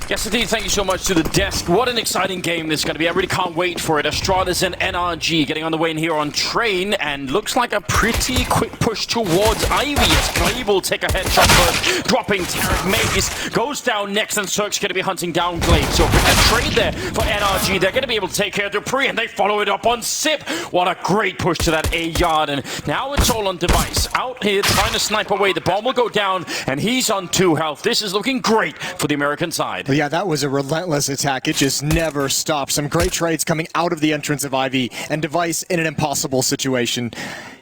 Yes, indeed. Thank you so much to the desk. What an exciting game this is going to be. I really can't wait for it. Astralis and NRG getting on the way in here on train, and looks like a pretty quick push towards Ivy as Glaive will take a headshot first, dropping Tarek Maze. Goes down next, and Cirque's going to be hunting down Glaive. So a trade there for NRG. They're going to be able to take care of Dupree, and they follow it up on Sip. What a great push to that A yard, and now it's all on Device. Out here trying to snipe away. The bomb will go down, and he's on 2 health. This is looking great for the American side. Yeah, that was a relentless attack. It just never stopped. Some great trades coming out of the entrance of Ivy, and Device in an impossible situation.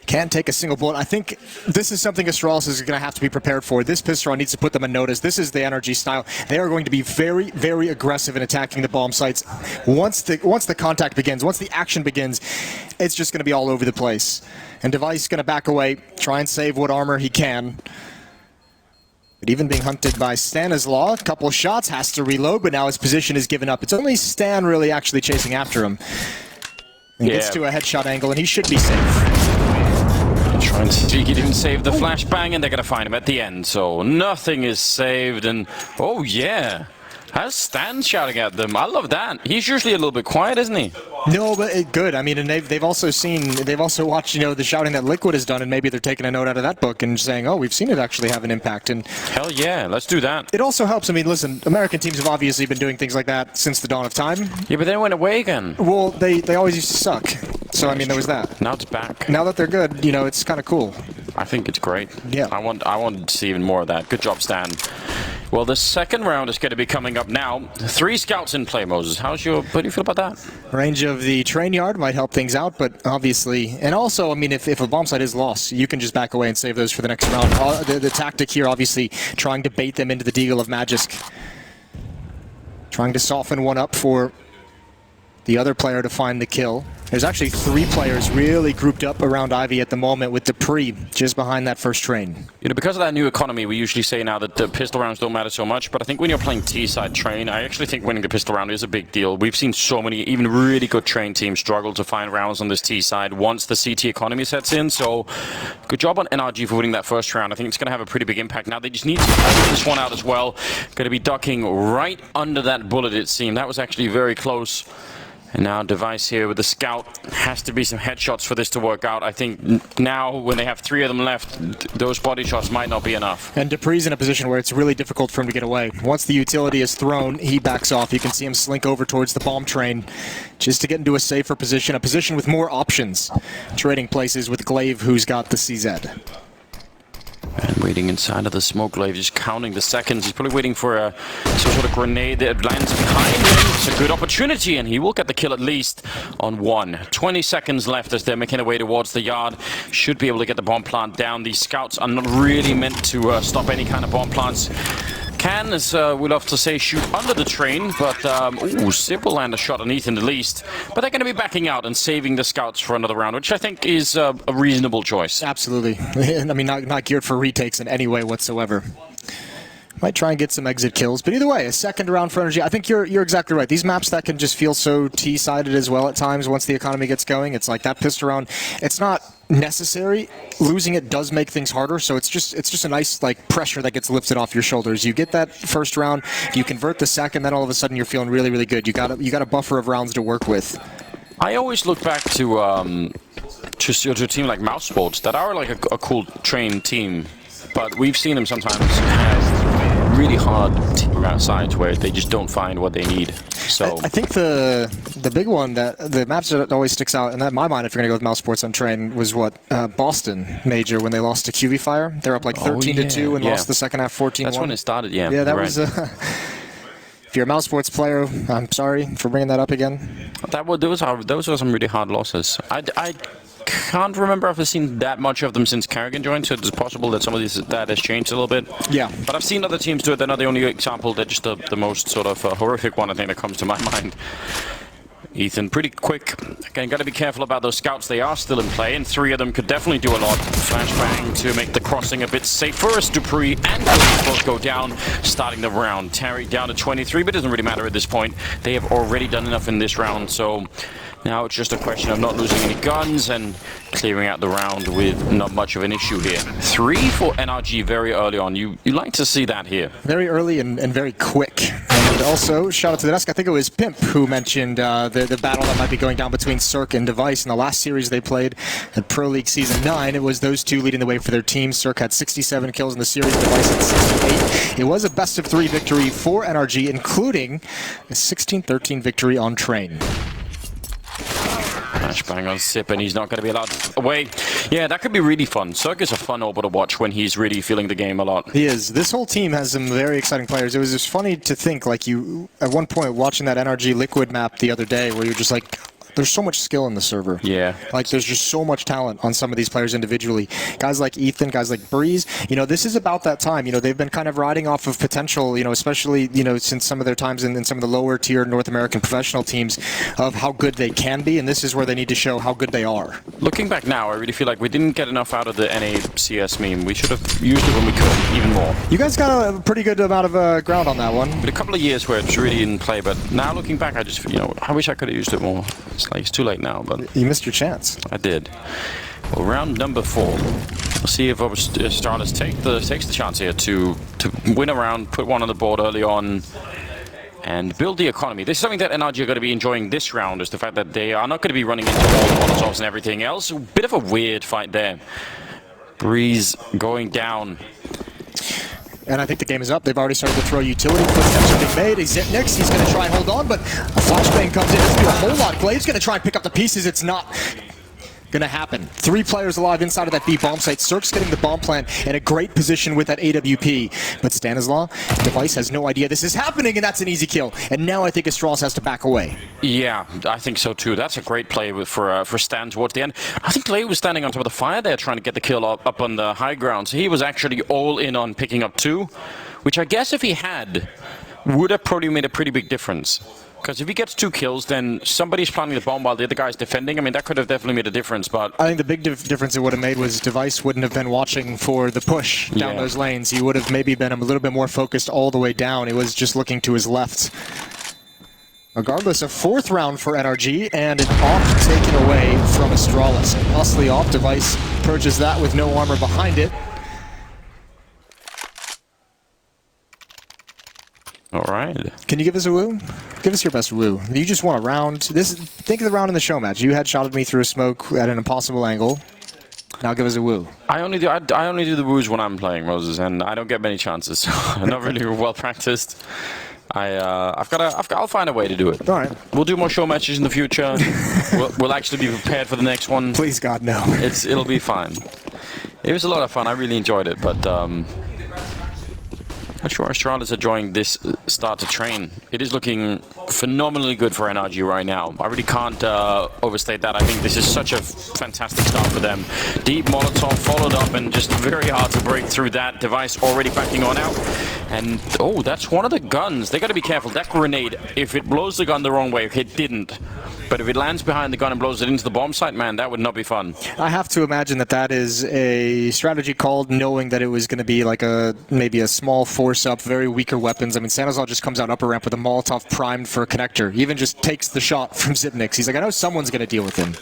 Can't take a single bullet. I think this is something Astralis is going to have to be prepared for. This pistol needs to put them on notice. This is the NRG style. They are going to be very, very aggressive in attacking the bomb sites. Once the contact begins, once the action begins, it's just going to be all over the place. And Device is going to back away, try and save what armor he can. But even being hunted by Stanislaw, a couple of shots, has to reload, but now his position is given up. It's only Stan really actually chasing after him. And gets to a headshot angle, and he should be safe. Trying to see if he didn't save the flashbang, and they're going to find him at the end. So nothing is saved, and oh yeah. Has Stan shouting at them. I love that. He's usually a little bit quiet, isn't he? No, but good. I mean, and they've also watched, you know, the shouting that Liquid has done, and maybe they're taking a note out of that book and saying, oh, we've seen it actually have an impact. And hell yeah, let's do that. It also helps. I mean, listen, American teams have obviously been doing things like that since the dawn of time. Yeah, but then it went away again. Well, they always used to suck. So I mean, there was that. Now it's back. Now that they're good, you know, it's kind of cool. I think it's great. Yeah. I want to see even more of that. Good job, Stan. Well, the second round is going to be coming up now. 3 scouts in play, Moses. How do you feel about that? Range of the train yard might help things out, but obviously, and also, I mean, if a bomb site is lost, you can just back away and save those for the next round. The tactic here, obviously, trying to bait them into the Deagle of Magisk. Trying to soften one up for the other player to find the kill. There's actually 3 players really grouped up around Ivy at the moment, with Dupree just behind that first train. You know, because of that new economy, we usually say now that the pistol rounds don't matter so much, but I think when you're playing T-side train, I actually think winning the pistol round is a big deal. We've seen so many, even really good train teams struggle to find rounds on this T-side once the CT economy sets in, so good job on NRG for winning that first round. I think it's going to have a pretty big impact. Now they just need to pull this one out as well. Going to be ducking right under that bullet, it seemed. That was actually very close. And now Device here with the scout. Has to be some headshots for this to work out. I think now when they have 3 of them left, those body shots might not be enough. And Dupree's in a position where it's really difficult for him to get away. Once the utility is thrown, he backs off. You can see him slink over towards the bomb train just to get into a safer position, a position with more options. Trading places with Glaive, who's got the CZ. And waiting inside of the smoke glaive, just counting the seconds. He's probably waiting for some sort of grenade that lands behind him. It's a good opportunity, and he will get the kill at least on 1. 20 seconds left as they're making their way towards the yard. Should be able to get the bomb plant down. These scouts are not really meant to stop any kind of bomb plants. Can, as we love to say, shoot under the train, but Sip will land a shot underneath in the least. But they're going to be backing out and saving the scouts for another round, which I think is a reasonable choice. Absolutely. I mean, not geared for retakes in any way whatsoever. Might try and get some exit kills, but either way, a second round for NRG. I think you're exactly right. These maps that can just feel so T-sided as well at times once the economy gets going. It's like that pistol round. It's not necessary. Losing it does make things harder, so it's just a nice like pressure that gets lifted off your shoulders. You get that first round, you convert the second, then all of a sudden you're feeling really, really good. You got a buffer of rounds to work with. I always look back to a team like Mouse Sports that are like a cool trained team, but we've seen them sometimes have really hard sides where they just don't find what they need. So I think the big one, that the maps that always sticks out, and that in my mind, if you're gonna go with Mouse Sports on train, was what Boston Major when they lost to QV Fire. They're up like 13-2 and lost the second half 14-1. That's when it started. Yeah. Yeah, that right. was. If you're a Mouse Sports player, I'm sorry for bringing that up again. Those were some really hard losses. I can't remember if I've seen that much of them since Kerrigan joined, so it's possible that some of that has changed a little bit. Yeah. But I've seen other teams do it. They're not the only example. They're just the most sort of horrific one, I think, that comes to my mind. Ethan, pretty quick. Again, got to be careful about those scouts. They are still in play, and 3 of them could definitely do a lot. Flashbang to make the crossing a bit safer as Dupree and Glaive both go down, starting the round. Terry down to 23, but it doesn't really matter at this point. They have already done enough in this round, so Now it's just a question of not losing any guns and clearing out the round with not much of an issue here. 3 for NRG very early on. You like to see that here. Very early and very quick. And also, shout out to the desk, I think it was Pimp who mentioned the battle that might be going down between Cirque and Device in the last series they played at Pro League Season 9. It was those two leading the way for their team. Cirque had 67 kills in the series, Device had 68. It was a best-of-3 victory for NRG, including a 16-13 victory on Train. Flashbang on Sip, and he's not going to be allowed away. Yeah, that could be really fun. Cirque is a fun orbital to watch when he's really feeling the game a lot. He is. This whole team has some very exciting players. It was just funny to think, like, you, at one point, watching that NRG Liquid map the other day, where you're just like, there's so much skill in the server. Yeah. Like, there's just so much talent on some of these players individually. Guys like Ethan, guys like Breeze, you know, this is about that time. You know, they've been kind of riding off of potential, you know, especially, you know, since some of their times in some of the lower tier North American professional teams of how good they can be, and this is where they need to show how good they are. Looking back now, I really feel like we didn't get enough out of the NACS meme. We should have used it when we could, even more. You guys got a pretty good amount of ground on that one. But a couple of years where it's really in play, but now looking back, I just, you know, I wish I could have used it more. It's like, it's too late now. But you missed your chance. I did. Well, round number 4. We'll see if Astralis takes the chance here to win a round, put one on the board early on, and build the economy. This is something that NRG are going to be enjoying this round, is the fact that they are not going to be running into all the Molotovs and everything else. A bit of a weird fight there. Breeze going down. And I think the game is up. They've already started to throw utility. Footsteps are being made. He's Zipnix. He's going to try and hold on, but a flashbang comes in. Doesn't do a whole lot. Glade's going to try and pick up the pieces. It's not going to happen. 3 players alive inside of that B bomb site. Cirque's getting the bomb plant in a great position with that AWP. But Stanislaw, Device has no idea this is happening, and that's an easy kill. And now I think Astralis has to back away. Yeah, I think so too. That's a great play for Stan towards the end. I think Glade was standing on top of the fire there trying to get the kill up on the high ground. So he was actually all in on picking up 2, which I guess if he had, would have probably made a pretty big difference. Because if he gets 2 kills, then somebody's planting the bomb while the other guy's defending. I mean, that could have definitely made a difference, but... I think the big difference it would have made was Device wouldn't have been watching for the push down those lanes. He would have maybe been a little bit more focused all the way down. He was just looking to his left. Regardless, a 4th round for NRG, and an off taken away from Astralis. Costly off. Device purchased that with no armor behind it. All right. Can you give us a woo? Give us your best woo. You just want a round. Think of the round in the show match. You headshotted me through a smoke at an impossible angle. Now give us a woo. I only do the woos when I'm playing, Moses, and I don't get many chances. So I'm not really well practiced. I'll find a way to do it. All right. We'll do more show matches in the future. we'll actually be prepared for the next one. Please, God, no. It'll be fine. It was a lot of fun. I really enjoyed it, but I'm sure Astralis are enjoying this start to Train. It is looking phenomenally good for NRG right now. I really can't overstate that. I think this is such a fantastic start for them. Deep Molotov followed up and just very hard to break through that. Device already backing on out. And, oh, that's one of the guns. They got to be careful. That grenade, if it blows the gun the wrong way, it didn't. But if it lands behind the gun and blows it into the bomb site, man, that would not be fun. I have to imagine that that is a strategy called knowing that it was going to be like maybe a small force up, very weaker weapons. I mean, Stanislaw just comes out upper ramp with a Molotov primed for a connector. He even just takes the shot from Zipnix. He's like, I know someone's going to deal with him.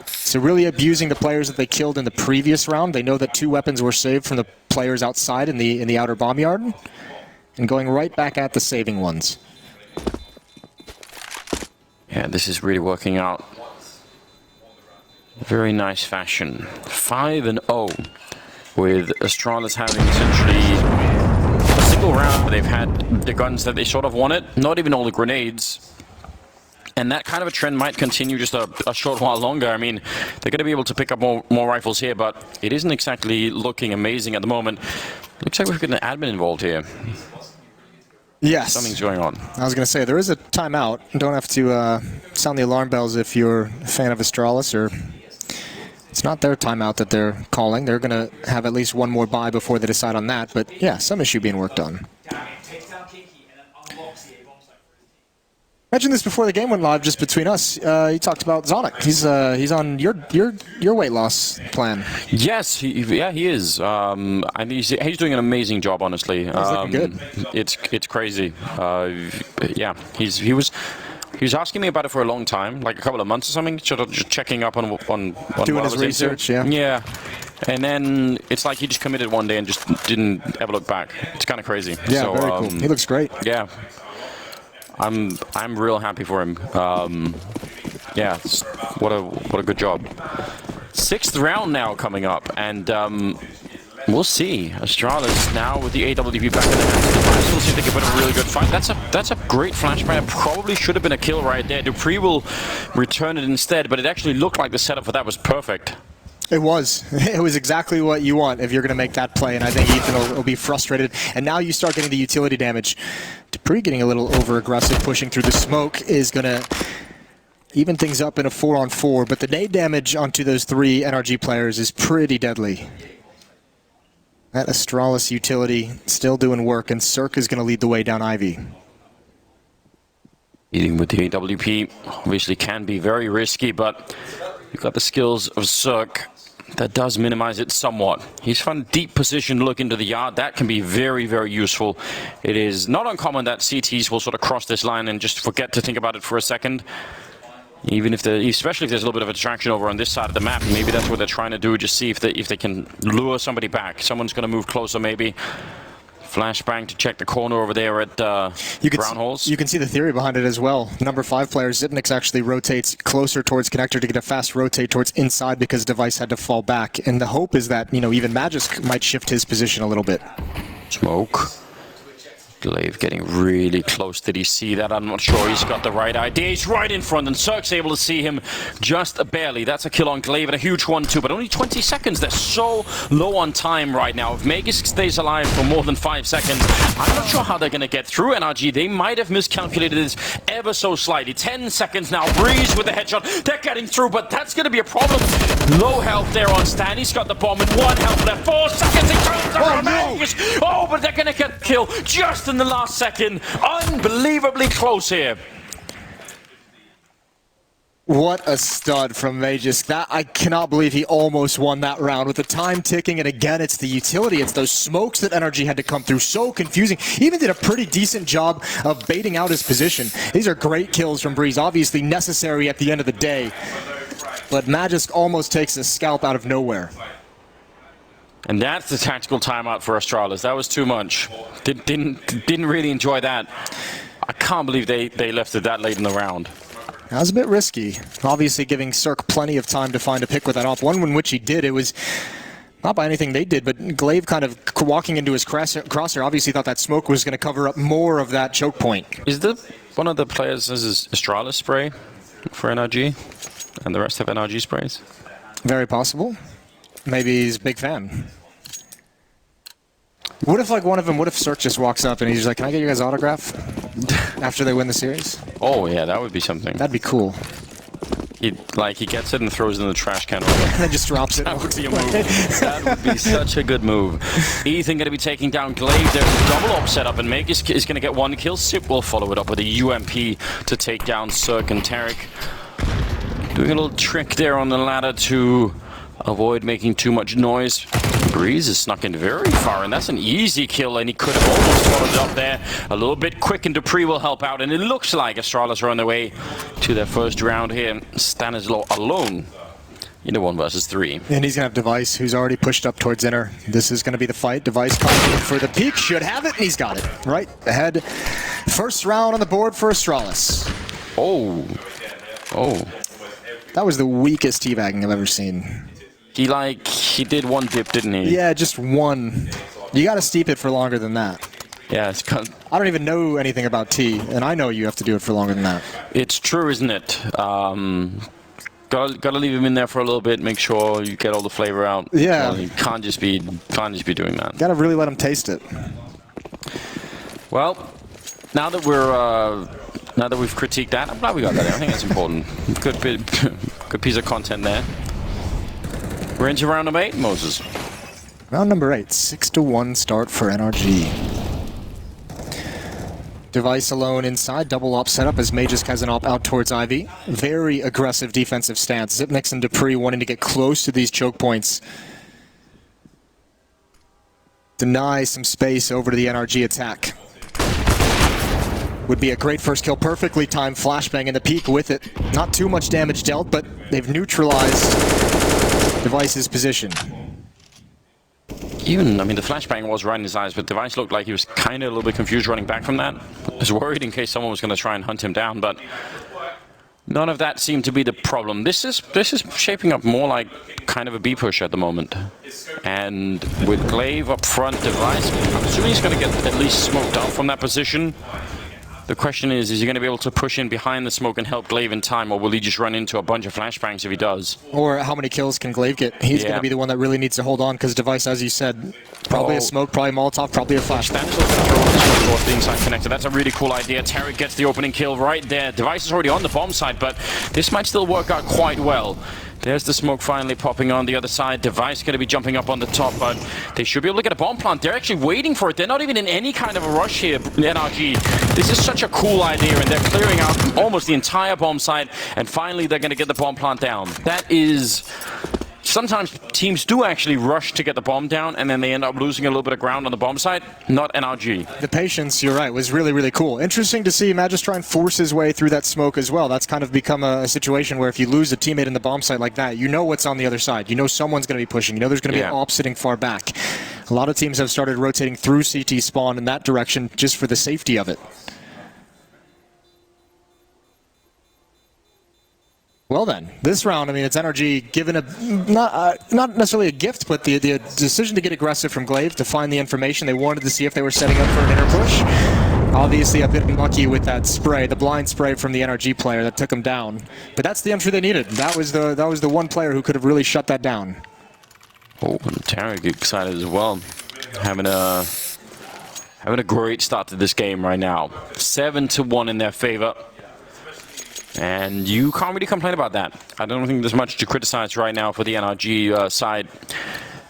So really abusing the players that they killed in the previous round. They know that 2 weapons were saved from the players outside in the outer bomb yard, and going right back at the saving ones. Yeah, this is really working out. Very nice fashion. 5-0 with Astralis having essentially a single round where they've had the guns that they sort of wanted, not even all the grenades. And that kind of a trend might continue just a short while longer. I mean, they're going to be able to pick up more rifles here, but it isn't exactly looking amazing at the moment. Looks like we've got an admin involved here. Yes. Something's going on. I was going to say, there is a timeout. Don't have to sound the alarm bells if you're a fan of Astralis, or it's not their timeout that they're calling. They're going to have at least one more buy before they decide on that. But yeah, some issue being worked on. Mentioned this before the game went live, just between us. You talked about Zonic. He's on your weight loss plan. Yes, he is. And he's doing an amazing job, honestly. He's looking good. It's crazy. Yeah, he was He was asking me about it for a long time, like a couple of months or something, just checking up on Doing what I his was research, into. yeah. Yeah. And then it's like he just committed one day and just didn't ever look back. It's kind of crazy. Yeah, so, very cool. He looks great. Yeah. I'm real happy for him. Yeah, what a good job. 6th round now coming up, and we'll see. Astralis now with the AWP back in the hands of Device. We'll see if they can put a really good fight. That's a great flashbang. It probably should have been a kill right there. Dupree will return it instead, but it actually looked like the setup for that was perfect. It was. It was exactly what you want if you're going to make that play, and I think Ethan will be frustrated. And now you start getting the utility damage. Dupree getting a little over-aggressive, pushing through the smoke is going to even things up in a 4-on-4, but the nade damage onto those 3 NRG players is pretty deadly. That Astralis utility still doing work, and Cirque is going to lead the way down Ivy. Eating with the AWP obviously can be very risky, but you've got the skills of Cirque. That does minimize it somewhat. He's found deep position look into the yard. That can be very, very useful. It is not uncommon that CTs will sort of cross this line and just forget to think about it for a second. Even if especially if there's a little bit of a distraction over on this side of the map, maybe that's what they're trying to do. Just see if they can lure somebody back. Someone's going to move closer, maybe. Flashbang to check the corner over there at Brown Holes. You can see the theory behind it as well. Number 5 player, Zipnix, actually rotates closer towards connector to get a fast rotate towards inside because Device had to fall back. And the hope is that, even Magisk might shift his position a little bit. Smoke. Glaive getting really close. Did he see that? I'm not sure. He's got the right idea. He's right in front, and Cirque's able to see him just barely. That's a kill on Glaive, and a huge one too, but only 20 seconds. They're so low on time right now. If Magisk stays alive for more than 5 seconds, I'm not sure how they're going to get through NRG. They might have miscalculated this ever so slightly. 10 seconds now. Breeze with the headshot. They're getting through, but that's going to be a problem. Low health there on Stan. He's got the bomb and 1 health left. 4 seconds. He turns around. Oh, but they're going to get the kill just in the last second. Unbelievably close here. What a stud from Magisk. That, I cannot believe he almost won that round with the time ticking, and again, it's the utility. It's those smokes that NRG had to come through. So confusing. He even did a pretty decent job of baiting out his position. These are great kills from Breeze, obviously necessary at the end of the day. But Magisk almost takes a scalp out of nowhere. And that's the tactical timeout for Astralis. That was too much. Didn't really enjoy that. I can't believe they left it that late in the round. That was a bit risky. Obviously giving Cirque plenty of time to find a pick with that off. One in which he did, it was not by anything they did, but Glaive kind of walking into his crosshair obviously thought that smoke was going to cover up more of that choke point. Is one of the players is Astralis spray for NRG? And the rest have NRG sprays? Very possible. Maybe he's a big fan. What if, like, what if Cirque just walks up and he's like, can I get your guys' autograph after they win the series? Oh, yeah, that would be something. That'd be cool. He gets it and throws it in the trash can. And then just drops it. That would be a move. That would be such a good move. Ethan going to be taking down Glaive. There's a double op setup, and Meg is going to get 1 kill. Sip will follow it up with a UMP to take down Cirque and Tarek. Doing a little trick there on the ladder to avoid making too much noise. Breeze is snuck in very far, and that's an easy kill, and he could have almost followed it up there. A little bit quick, and Dupree will help out, and it looks like Astralis are on their way to their first round here. Stanislaw alone in a 1 versus 3. And he's going to have Device, who's already pushed up towards inner. This is going to be the fight. Device coming in for the peak, should have it, and he's got it. Right ahead. First round on the board for Astralis. Oh. That was the weakest teabagging I've ever seen. He did 1 dip, didn't he? Yeah, just 1. You got to steep it for longer than that. Yeah, it's kind of, I don't even know anything about tea, and I know you have to do it for longer than that. It's true, isn't it? Gotta leave him in there for a little bit. Make sure you get all the flavor out. Yeah, well, you can't just be doing that. Gotta really let him taste it. Well, now that we've critiqued that, I'm glad we got that. I think that's important. Good piece of content there. We're into round number 8, Moses. Round number 8, 6-1 start for NRG. Device alone inside, double op setup as Magisk has an op out towards Ivy. Very aggressive defensive stance. Zipnix and Dupree wanting to get close to these choke points. Deny some space over to the NRG attack. would be a great first kill. Perfectly timed flashbang in the peak with it. Not too much damage dealt, but they've neutralized Device's position. Even, I mean, the flashbang was right in his eyes, but Device looked like he was kind of a little bit confused running back from that. I was worried in case someone was going to try and hunt him down, but none of that seemed to be the problem. This is shaping up more like kind of a B push at the moment. And with Glaive up front, Device, I'm assuming he's going to get at least smoked out from that position. The question is he going to be able to push in behind the smoke and help Glaive in time, or will he just run into a bunch of flashbangs if he does? Or how many kills can Glaive get? He's going to be the one that really needs to hold on, because Device, as you said, probably a smoke, probably a Molotov, probably a flash. Stanisla's going to throw on the smoke towards the inside connector. That's a really cool idea. Tarek gets the opening kill right there. Device is already on the bomb side, but this might still work out quite well. There's the smoke finally popping on the other side. Device going to be jumping up on the top, but they should be able to get a bomb plant. They're actually waiting for it. They're not even in any kind of a rush here, NRG. This is such a cool idea, and they're clearing out almost the entire bomb site, and finally they're going to get the bomb plant down. That is... Sometimes teams do actually rush to get the bomb down, and then they end up losing a little bit of ground on the bomb site. Not NRG. The patience, you're right, was really, really cool. Interesting to see Magis try and force his way through that smoke as well. That's kind of become a situation where if you lose a teammate in the bomb site like that, you know what's on the other side. You know someone's going to be pushing. You know there's going to be an op sitting far back. A lot of teams have started rotating through CT spawn in that direction just for the safety of it. Well then, this round, I mean, it's NRG given a, not necessarily a gift, but the decision to get aggressive from Glaive to find the information. They wanted to see if they were setting up for an inner push. Obviously a bit lucky with that spray, the blind spray from the NRG player that took him down. But that's the entry they needed. That was the one player who could have really shut that down. Oh, and Tarek excited as well. Having a great start to this game right now. 7-1 in their favor. And you can't really complain about that. I don't think there's much to criticize right now for the NRG side.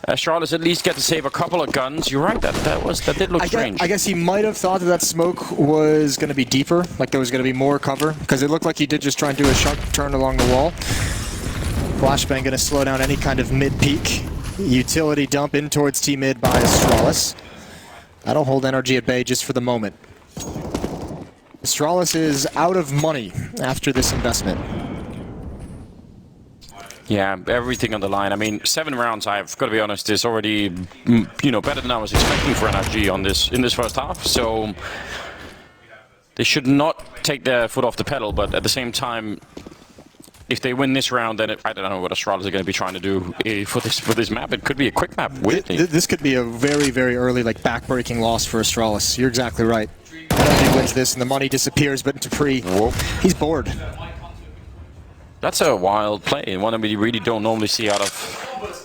Astralis at least get to save a couple of guns. You're right, that did look strange. I guess he might have thought that smoke was going to be deeper, like there was going to be more cover, because it looked like he did just try and do a sharp turn along the wall. Flashbang going to slow down any kind of mid-peak. Utility dump in towards T-mid by Astralis. That'll hold NRG at bay just for the moment. Astralis is out of money after this investment. Yeah, everything on the line. I mean, 7 rounds, I've got to be honest, is already, you know, better than I was expecting for NRG on in this first half. So they should not take their foot off the pedal, but at the same time, if they win this round, then I don't know what Astralis are going to be trying to do for this map. It could be a quick map. This could be a very, very early, like, back-breaking loss for Astralis. You're exactly right. NRG wins this and the money disappears, but Dupree, he's bored. That's a wild play, and one that we really don't normally see out of,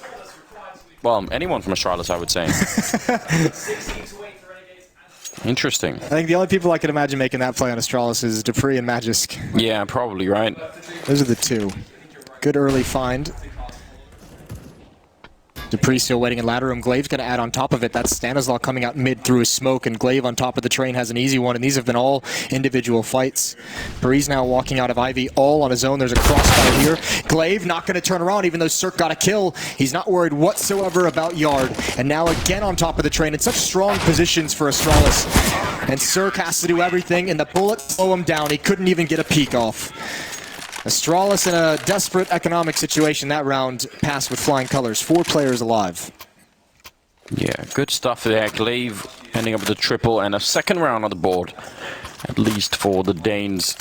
well, anyone from Astralis, I would say. Interesting. I think the only people I could imagine making that play on Astralis is Dupree and Magisk. Yeah, probably, right? Those are the two. Good early find. Dupree still waiting in ladder room. Glaive's going to add on top of it. That's Stanislaw coming out mid through his smoke, and Glaive on top of the train has an easy one, and these have been all individual fights. Breeze now walking out of Ivy all on his own. There's a crossfire here. Glaive not going to turn around, even though Cirque got a kill. He's not worried whatsoever about Yard. And now again on top of the train. It's such strong positions for Astralis. And Cirque has to do everything, and the bullets slow him down. He couldn't even get a peek off. Astralis in a desperate economic situation that round, passed with flying colors. 4 players alive. Yeah, good stuff there. Glaive ending up with a triple and a second round on the board, at least for the Danes.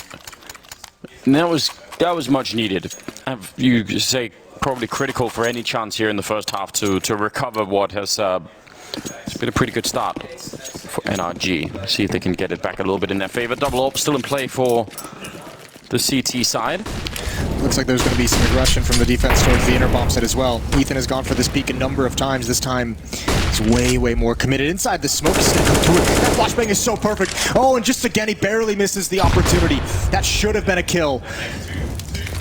And that was much needed. You say probably critical for any chance here in the first half to recover what has it's been a pretty good start for NRG. See if they can get it back a little bit in their favor. Double up still in play for the CT side. Looks like there's going to be some aggression from the defense towards the inner bomb set as well. Ethan has gone for this peak a number of times. This time, he's way, way more committed. Inside the smoke, he's going to come through it. That flashbang is so perfect. Oh, and just again, he barely misses the opportunity. That should have been a kill.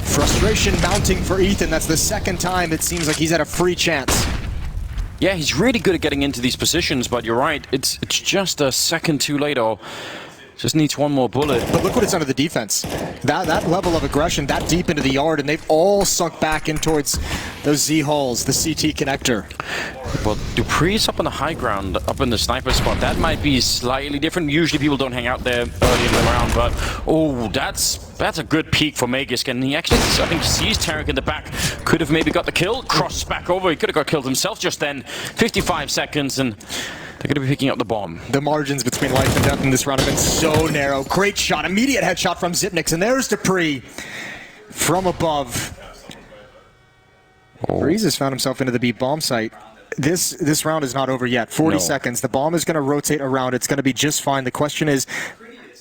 Frustration mounting for Ethan. That's the second time it seems like he's had a free chance. Yeah, he's really good at getting into these positions, but you're right. It's just a second too late, or Just needs one more bullet. But look what it's done to the defense. That level of aggression, that deep into the yard, and they've all sunk back in towards those Z-hulls, the CT connector. Well, Dupree's up on the high ground, up in the sniper spot. That might be slightly different. Usually people don't hang out there early in the round, but oh, that's a good peek for Magisk, and he actually, I think, sees Tarek in the back. Could have maybe got the kill, crosses back over. He could have got killed himself just then. 55 seconds, and they're going to be picking up the bomb. The margins between life and death in this round have been so narrow. Great shot, immediate headshot from Zipnix, and there's Dupree from above. Breeze has found himself into the B bomb site. This round is not over yet. 40 seconds. The bomb is going to rotate around. It's going to be just fine. The question is,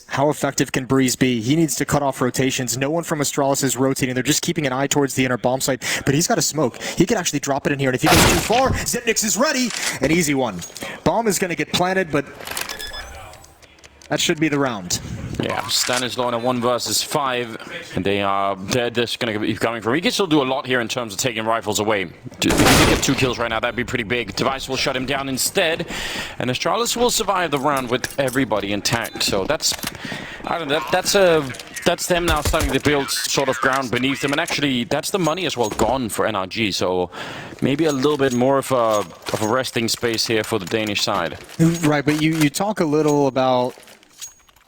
how effective can Breeze be? He needs to cut off rotations. No one from Astralis is rotating. They're just keeping an eye towards the inner bomb site, but he's got a smoke. He can actually drop it in here, and if he goes too far, Zipnix is ready. An easy one. Bomb is going to get planted, but that should be the round. Yeah, Stanislaw in a 1 versus 5, and they're just going to be coming from. He can still do a lot here in terms of taking rifles away. If he could get 2 kills right now, that'd be pretty big. Device will shut him down instead, and Astralis will survive the round with everybody intact. So that's, I don't know, that's them now starting to build sort of ground beneath them, and actually that's the money as well gone for NRG. So maybe a little bit more of a resting space here for the Danish side. Right, but you talk a little about.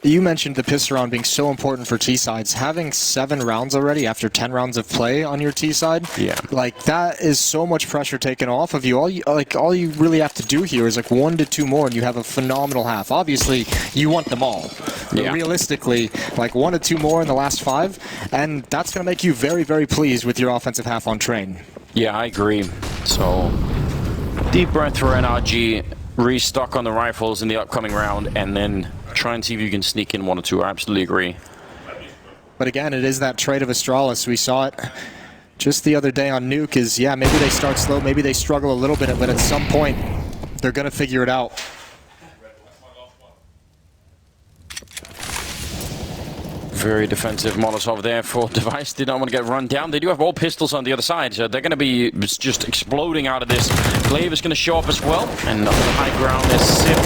You mentioned the pistol round being so important for T-sides. Having 7 rounds already after 10 rounds of play on your T-side, yeah, like that is so much pressure taken off of you. All you really have to do here is like 1 to 2 more, and you have a phenomenal half. Obviously, you want them all. But yeah, realistically, like 1 to 2 more in the last 5, and that's going to make you very, very pleased with your offensive half on train. Yeah, I agree. So deep breath for NRG. Restock on the rifles in the upcoming round, and then try and see if you can sneak in 1 or 2. I absolutely agree. But again, it is that trait of Astralis. We saw it just the other day on Nuke is, yeah, maybe they start slow, maybe they struggle a little bit, but at some point, they're going to figure it out. Very defensive Molotov there for Device. Did not want to get run down. They do have all pistols on the other side, so they're going to be just exploding out of this. Glaive is going to show up as well, and on the high ground is Sip.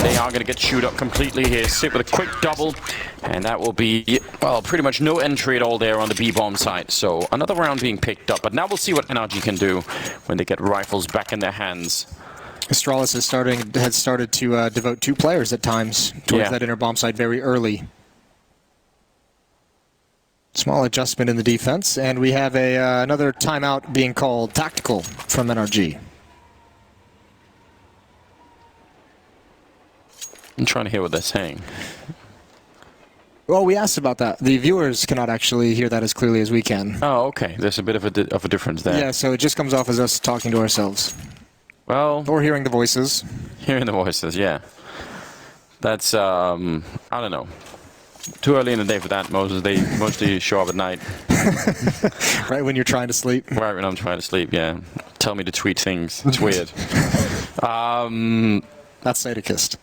They are going to get chewed up completely here. Sip with a quick double, and that will be, well, pretty much no entry at all there on the B-bomb side. So another round being picked up, but now we'll see what NRG can do when they get rifles back in their hands. Astralis has started to devote 2 players at times towards that inner bomb site very early. Small adjustment in the defense, and we have another timeout being called tactical from NRG. I'm trying to hear what they're saying. Well, we asked about that. The viewers cannot actually hear that as clearly as we can. Oh, okay. There's a bit of a difference there. Yeah, so it just comes off as us talking to ourselves. Well, or hearing the voices. Hearing the voices, yeah. That's, I don't know. Too early in the day for that, Moses. They mostly show up at night. Right when you're trying to sleep? Right when I'm trying to sleep, yeah. Tell me to tweet things. It's weird. That's Sadakist.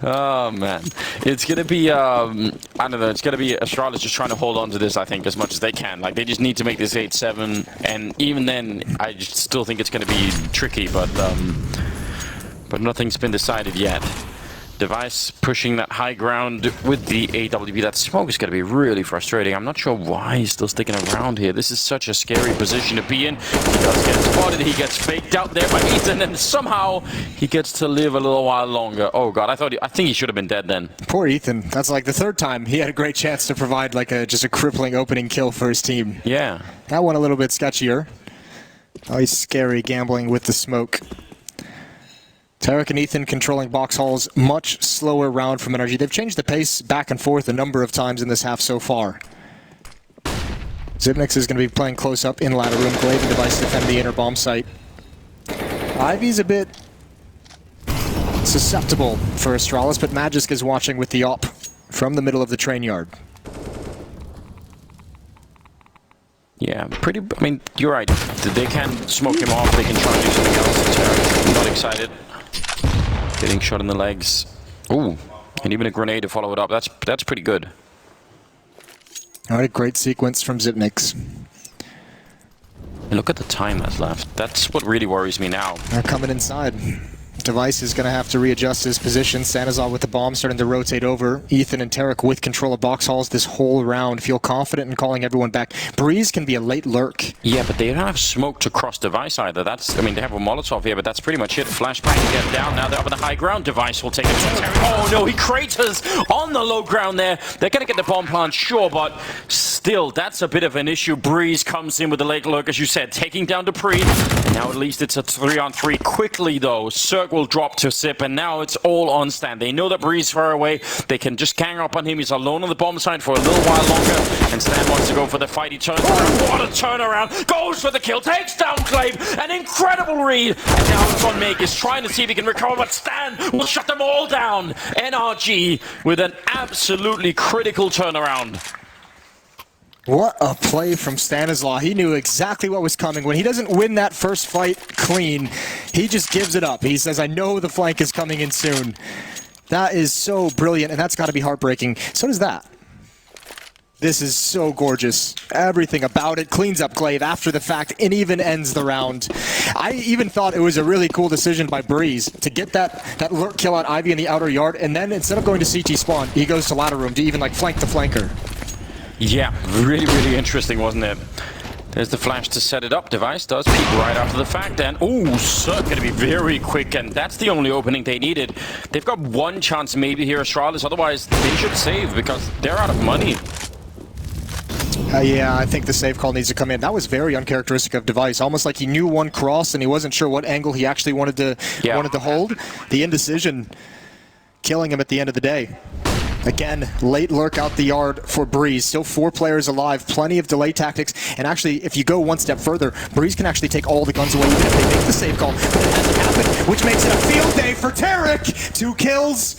Oh, man. It's going to be, I don't know, it's going to be Astralis just trying to hold on to this, I think, as much as they can. Like, they just need to make this 8-7, and even then, I just still think it's going to be tricky, but nothing's been decided yet. Device pushing that high ground with the AWP. That smoke is going to be really frustrating. I'm not sure why he's still sticking around here. This is such a scary position to be in. He does get spotted. He gets faked out there by Ethan, and somehow he gets to live a little while longer. Oh god, I think he should have been dead then. Poor Ethan. That's like the 3rd time he had a great chance to provide like just a crippling opening kill for his team. Yeah. That one a little bit sketchier. Oh, he's scary gambling with the smoke. Tarek and Ethan controlling box halls, much slower round from NRG. They've changed the pace back and forth a number of times in this half so far. Zipnix is going to be playing close up in ladder room. Glaive and Device defend the inner bomb site. Ivy's a bit susceptible for Astralis, but Magisk is watching with the op from the middle of the train yard. Yeah, I mean, you're right. They can smoke him off. They can try and do something else. Tarek, not excited. Getting shot in the legs. Ooh, and even a grenade to follow it up. That's pretty good. All right, great sequence from Zipnix. And look at the time that's left. That's what really worries me now. They're coming inside. Device is going to have to readjust his position. Stanislav with the bomb starting to rotate over. Ethan and Tarek with control of box halls this whole round. Feel confident in calling everyone back. Breeze can be a late lurk. Yeah, but they don't have smoke to cross Device either. That's, I mean, they have a Molotov here, but that's pretty much it. Flashbang to get down. Now they're up on the high ground. Device will take it to Tarek. Oh no, he craters on the low ground there. They're going to get the bomb plant, sure, but still, that's a bit of an issue. Breeze comes in with the late lurk, as you said, taking down Dupree. Now at least it's a 3-on-3. Quickly though, Cirque will drop to Sip, and now it's all on Stan. They know that Breeze far away. They can just gang up on him. He's alone on the bomb side for a little while longer, and Stan wants to go for the fight. He turns around. What a turnaround! Goes for the kill, takes down Clave. An incredible read, and now it's on Meg. Is trying to see if he can recover, but Stan will shut them all down. NRG with an absolutely critical turnaround. What a play from Stanislav. He knew exactly what was coming. When he doesn't win that first fight clean, he just gives it up. He says, I know the flank is coming in soon. That is so brilliant, and that's got to be heartbreaking. So does that. This is so gorgeous. Everything about it cleans up Clave after the fact and even ends the round. I even thought it was a really cool decision by Breeze to get that lurk kill on Ivy in the outer yard, and then instead of going to CT spawn, he goes to ladder room to even like flank the flanker. Yeah, Really, really interesting, wasn't it? There's the flash to set it up. Device does peek right after the fact, and ooh, Cirque going to be very quick, and that's the only opening they needed. They've got one chance maybe here, Astralis, otherwise they should save because they're out of money. Yeah, I think the save call needs to come in. That was very uncharacteristic of Device, almost like he knew one cross and he wasn't sure what angle he actually wanted to hold. The indecision killing him at the end of the day. Again, late lurk out the yard for Breeze. Still 4 players alive, plenty of delay tactics. And actually, if you go one step further, Breeze can actually take all the guns away even if they make the save call. But it hasn't happened, which makes it a field day for Tarek. 2 kills.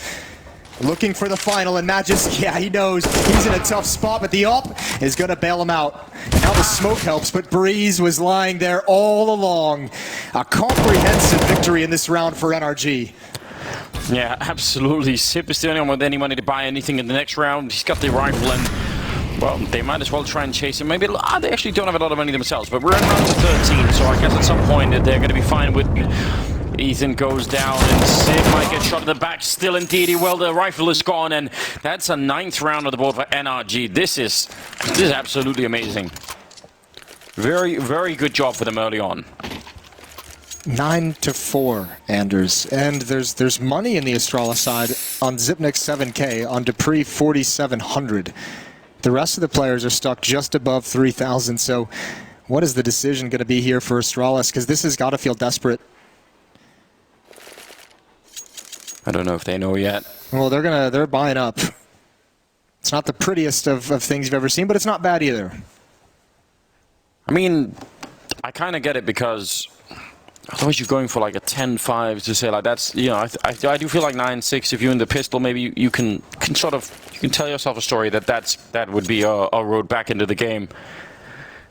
Looking for the final, and Magis, yeah, he knows he's in a tough spot, but the up is going to bail him out. Now the smoke helps, but Breeze was lying there all along. A comprehensive victory in this round for NRG. Yeah, absolutely. Sip is the only one with any money to buy anything in the next round. He's got the rifle, and, well, they might as well try and chase him. Maybe they actually don't have a lot of money themselves, but we're in round to 13, so I guess at some point they're going to be fine with... Ethan goes down, and Sid might get shot in the back. Still indeed, well, the rifle is gone, and that's a 9th round of the board for NRG. This is absolutely amazing. Very, very good job for them early on. 9-4, Anders. And there's money in the Astralis side on Zipnik 7K, on Dupree 4,700. The rest of the players are stuck just above 3,000, so what is the decision going to be here for Astralis? Because this has got to feel desperate. I don't know if they know yet. Well, they're buying up. It's not the prettiest of things you've ever seen, but it's not bad either. I mean, I kind of get it because otherwise you're going for like a 10-5 to say like that's, you know, I do feel like 9-6 if you're in the pistol, maybe you can sort of, you can tell yourself a story that would be a road back into the game.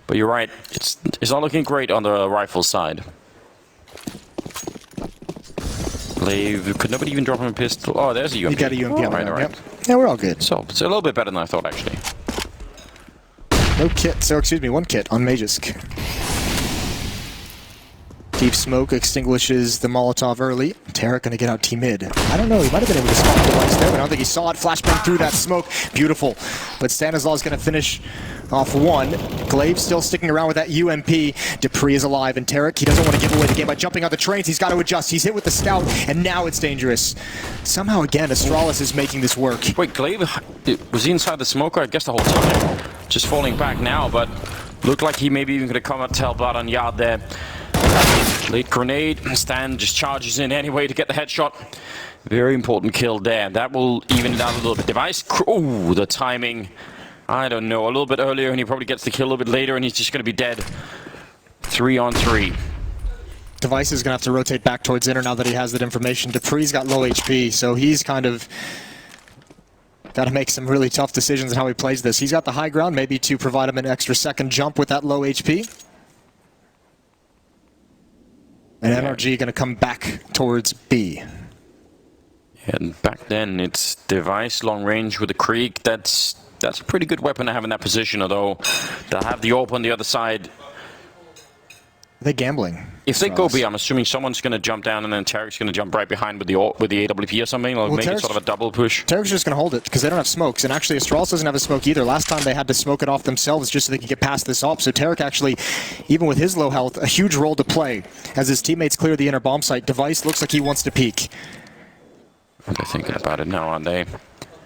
But you're right, it's not looking great on the rifle side. Could nobody even drop him a pistol? Oh, there's a UMP. You got a UMP on right, there, right. Yep. Yeah, we're all good. So it's a little bit better than I thought, actually. No kit, so excuse me, 1 kit on Magisk. Deep smoke extinguishes the Molotov early. Tarek gonna get out T-mid. I don't know, he might have been able to spot the Device there, but I don't think he saw it. Flashbang through that smoke. Beautiful. But Stanislav's gonna finish off 1. Glaive still sticking around with that UMP. Dupree is alive, and Tarek, he doesn't want to give away the game by jumping on the trains. He's got to adjust. He's hit with the scout, and now it's dangerous. Somehow, again, Astralis is making this work. Wait, Glaive, was he inside the smoker? I guess the whole time. Just falling back now, but looked like he maybe even could have come up to help out on Yard there. Late grenade. Stan just charges in anyway to get the headshot. Very important kill there. That will even it out a little bit. Device. Oh, the timing. I don't know. A little bit earlier, and he probably gets the kill a little bit later, and he's just going to be dead. 3-on-3. Device is going to have to rotate back towards Inner now that he has that information. Dupree's got low HP, so he's kind of got to make some really tough decisions in how he plays this. He's got the high ground, maybe to provide him an extra second jump with that low HP. And NRG going to come back towards B. And back then, it's Device, long range with the Krieg. That's a pretty good weapon to have in that position, although they'll have the AWP on the other side. They're gambling. If they go B, I'm assuming someone's going to jump down and then Tarek's going to jump right behind with the AWP or something, or make it sort of a double push. Tarek's just going to hold it because they don't have smokes, and actually Astralis doesn't have a smoke either. Last time they had to smoke it off themselves just so they could get past this op. So Tarek actually, even with his low health, a huge role to play as his teammates clear the inner bomb site. Device looks like he wants to peek. They're thinking about it now, aren't they?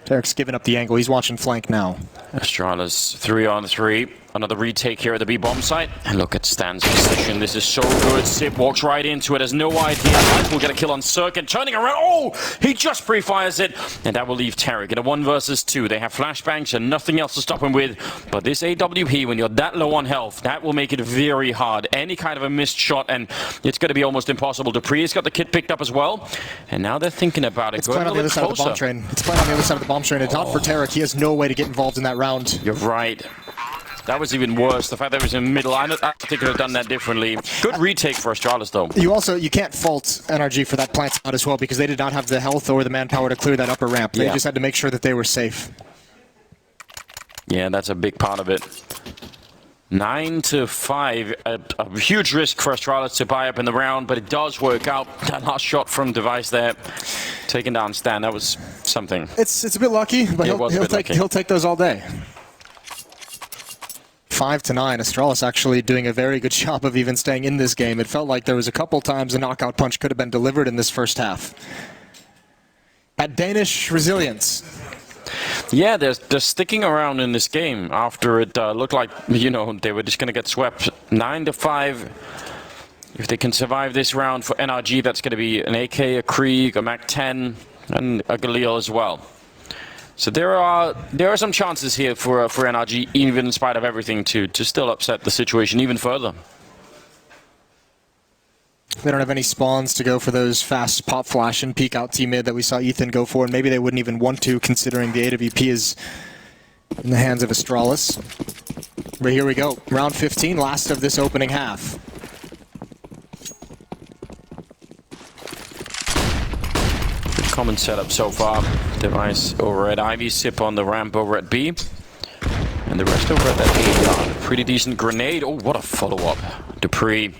Tarek's giving up the angle. He's watching flank now. Astralis 3-on-3. Another retake here at the B bomb site. And look at Stan's position. This is so good. Sip walks right into it. Has no idea. Life will get a kill on Cirque and turning around. Oh! He just pre-fires it. And that will leave Tarek in a 1 versus 2. They have flashbangs and nothing else to stop him with. But this AWP, when you're that low on health, that will make it very hard. Any kind of a missed shot, and it's going to be almost impossible. Dupree's got the kit picked up as well. And now they're thinking about it. It's playing on the other side of the bomb train. It's playing on the other side of the bomb train. It's not for Tarek. He has no way to get involved in that round. You're right. That was even worse. The fact that it was in the middle, I think I could have done that differently. Good retake for Astralis, though. You can't fault NRG for that plant spot as well, because they did not have the health or the manpower to clear that upper ramp. They just had to make sure that they were safe. Yeah, that's a big part of it. 9-5, a huge risk for Astralis to buy up in the round, but it does work out. That last shot from Device there, taking down Stan, that was something. It's a bit lucky, but he'll take those all day. 5-9, Astralis actually doing a very good job of even staying in this game. It felt like there was a couple times a knockout punch could have been delivered in this first half. At Danish resilience. Yeah, they're sticking around in this game after it looked like, you know, they were just going to get swept. 9-5. If they can survive this round for NRG, that's going to be an AK, a Krieg, a MAC-10, and a Galil as well. So there are some chances here for NRG, even in spite of everything, to still upset the situation even further. They don't have any spawns to go for those fast pop flash and peek out T-mid that we saw Ethan go for, and maybe they wouldn't even want to, considering the AWP is in the hands of Astralis. But here we go, round 15, last of this opening half. Common setup so far. Device over at Ivy, Sip on the ramp over at B. And the rest over at that A. Pretty decent grenade. Oh, what a follow-up. Dupree.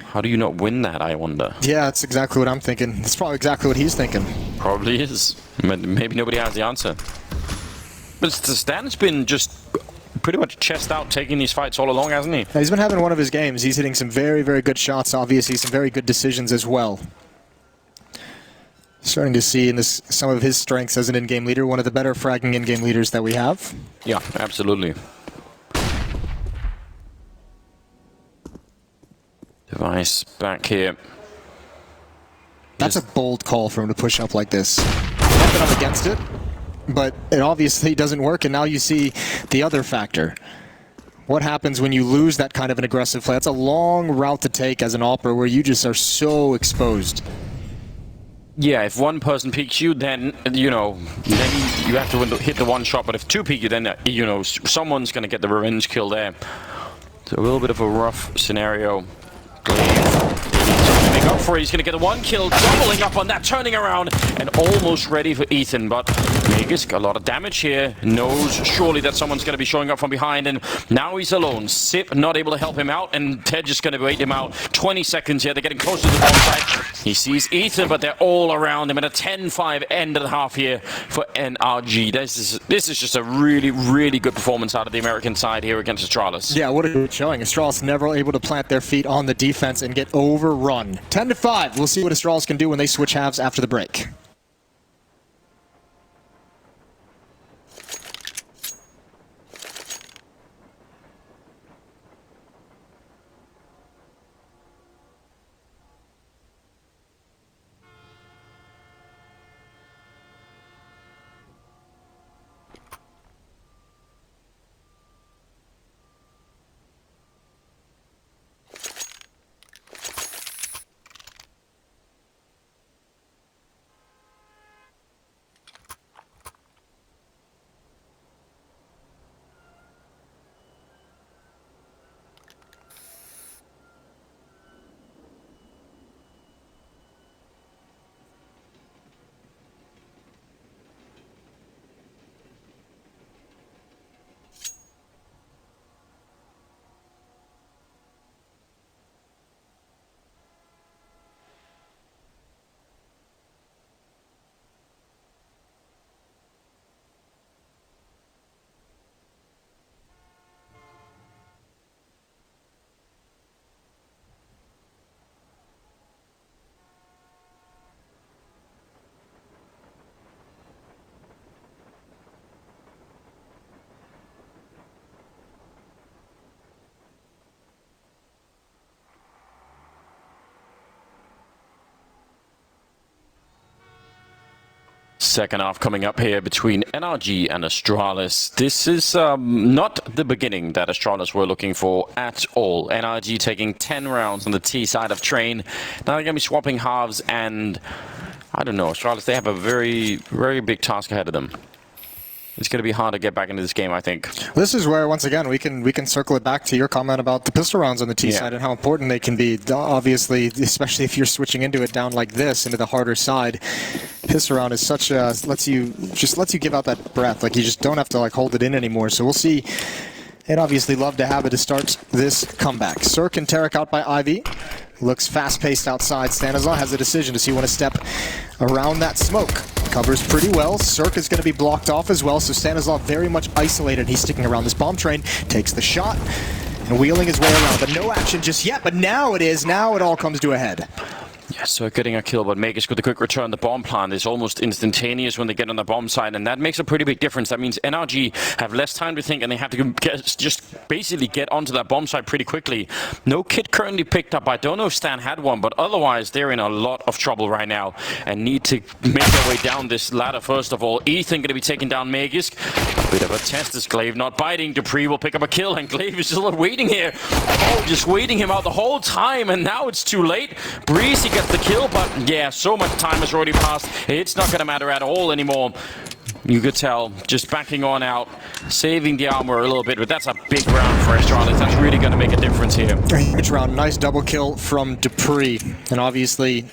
How do you not win that, I wonder? Yeah, that's exactly what I'm thinking. It's probably exactly what he's thinking. Probably is. Maybe nobody has the answer. But Stan's been just pretty much chest out taking these fights all along, hasn't he? He's been having one of his games. He's hitting some very, very good shots, obviously. Some very good decisions as well. Starting to see in this some of his strengths as an in-game leader, one of the better fragging in-game leaders that we have. Yeah, absolutely. Device back here. That's a bold call for him to push up like this. Not that I'm against it, but it obviously doesn't work, and now you see the other factor. What happens when you lose that kind of an aggressive play? That's a long route to take as an AWPer where you just are so exposed. Yeah, if one person peeks you, then, you know, then you have to hit the one shot. But if two peek you, then, you know, someone's going to get the revenge kill there. So a little bit of a rough scenario. Make up for it. He's going to get the one kill, doubling up on that, turning around, and almost ready for Ethan. But Magus got a lot of damage here. Knows surely that someone's going to be showing up from behind, and now he's alone. Sip not able to help him out, and Ted just going to wait him out. 20 seconds here. They're getting close to the bomb site. He sees Ethan, but they're all around him. And a 10-5 end of the half here for NRG. This is just a really, really good performance out of the American side here against Astralis. Yeah, what a good showing. Astralis never able to plant their feet on the defense and get overrun. 10-5. We'll see what Astralis can do when they switch halves after the break. Second half coming up here between NRG and Astralis. This is not the beginning that Astralis were looking for at all. NRG taking 10 rounds on the T side of Train. Now they're going to be swapping halves, and I don't know, Astralis, they have a very, very big task ahead of them. It's going to be hard to get back into this game, I think. This is where, once again, we can circle it back to your comment about the pistol rounds on the T side and how important they can be. Obviously, especially if you're switching into it down like this, into the harder side. Pistol round is such a lets you give out that breath. Like, you just don't have to like hold it in anymore. So we'll see. They'd obviously love to have it to start this comeback. Cirque and Tarek out by Ivy. Looks fast-paced outside. Stanislav has a decision. Does he want to step around that smoke? Covers pretty well. Cirque is going to be blocked off as well, so Stanislav very much isolated. He's sticking around this bomb train, takes the shot, and wheeling his way around. But no action just yet, but now it is. Now it all comes to a head. Yeah, so getting a kill, but Magus with a quick return. The bomb plant is almost instantaneous when they get on the bomb side, and that makes a pretty big difference. That means NRG have less time to think, and they have to just basically get onto that bomb side pretty quickly. No kit currently picked up. I don't know if Stan had one, but otherwise they're in a lot of trouble right now and need to make their way down this ladder first of all. Ethan going to be taking down Magus. A bit of a test is Glaive not biting. Dupree will pick up a kill, and Glaive is still waiting here. Oh, just waiting him out the whole time, and now it's too late. Breezy gets the kill, but yeah, so much time has already passed. It's not going to matter at all anymore. You could tell, just backing on out, saving the armor a little bit, but that's a big round for Astralis. That's really going to make a difference here. A huge round. Nice double kill from Dupree. And obviously,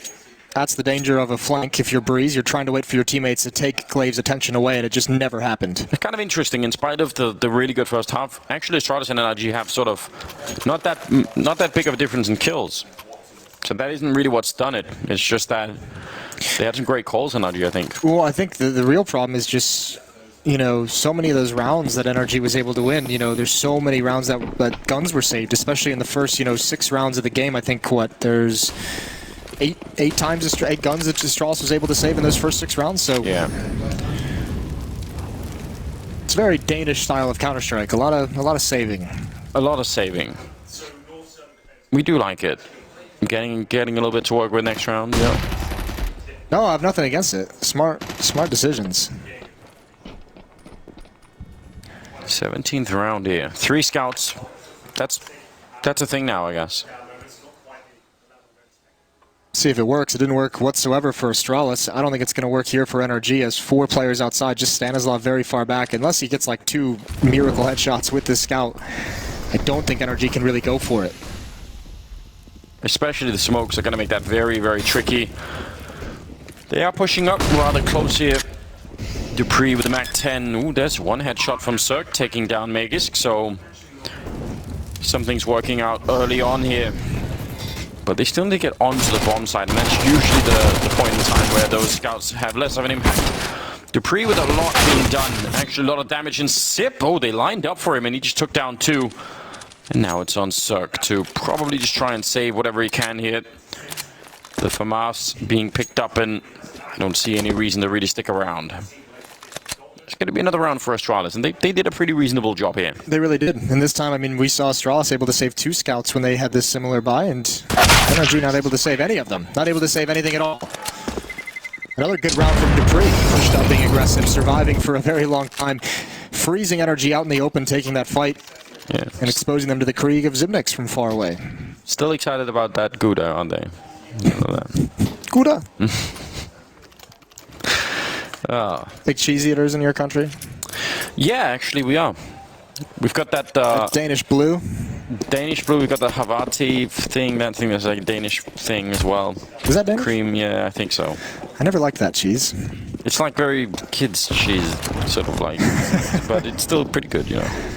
that's the danger of a flank if you're Breeze. You're trying to wait for your teammates to take Glaive's attention away, and it just never happened. It's kind of interesting, in spite of the really good first half, actually Astralis and NRG have sort of not that big of a difference in kills. So that isn't really what's done it. It's just that they had some great calls on NRG, I think. Well, I think the real problem is just, you know, so many of those rounds that NRG was able to win. You know, there's so many rounds that guns were saved, especially in the first, 6 rounds of the game. I think, there's eight guns that Astralis was able to save in those first 6 rounds. So yeah, it's a very Danish style of Counter-Strike. A lot of saving. A lot of saving. We do like it. Getting a little bit to work with next round. Yeah. No, I have nothing against it. Smart decisions. 17th round here. 3 scouts. That's a thing now, I guess. See if it works. It didn't work whatsoever for Astralis. I don't think it's going to work here for NRG as 4 players outside. Just Stanislav very far back. Unless he gets like 2 miracle headshots with this scout, I don't think NRG can really go for it. Especially the smokes are going to make that very, very tricky. They are pushing up rather close here. Dupree with the MAC-10. Ooh, there's one headshot from Cirque taking down Magisk, so something's working out early on here. But they still need to get onto the bomb side, and that's usually the point in time where those scouts have less of an impact. Dupree with a lot being done. Actually, a lot of damage in Sip. Oh, they lined up for him, and he just took down 2. And now it's on Cirque to probably just try and save whatever he can here. The FAMAS being picked up, and I don't see any reason to really stick around. It's going to be another round for Astralis, and they did a pretty reasonable job here. They really did. And this time, I mean, we saw Astralis able to save 2 scouts when they had this similar buy, and NRG not able to save any of them. Not able to save anything at all. Another good round from Dupree. Pushed up, being aggressive, surviving for a very long time. Freezing NRG out in the open, taking that fight. Yeah. And exposing them to the Krieg of Zimnix from far away. Still excited about that Gouda, aren't they? You know that. Gouda. Oh. Big cheese eaters in your country? Yeah, actually we are. We've got that Danish blue. Danish blue. We've got the Havarti thing. That thing that's like a Danish thing as well. Is that Danish? Cream, yeah, I think so. I never liked that cheese. It's like very kids cheese, sort of like, but it's still pretty good, you know.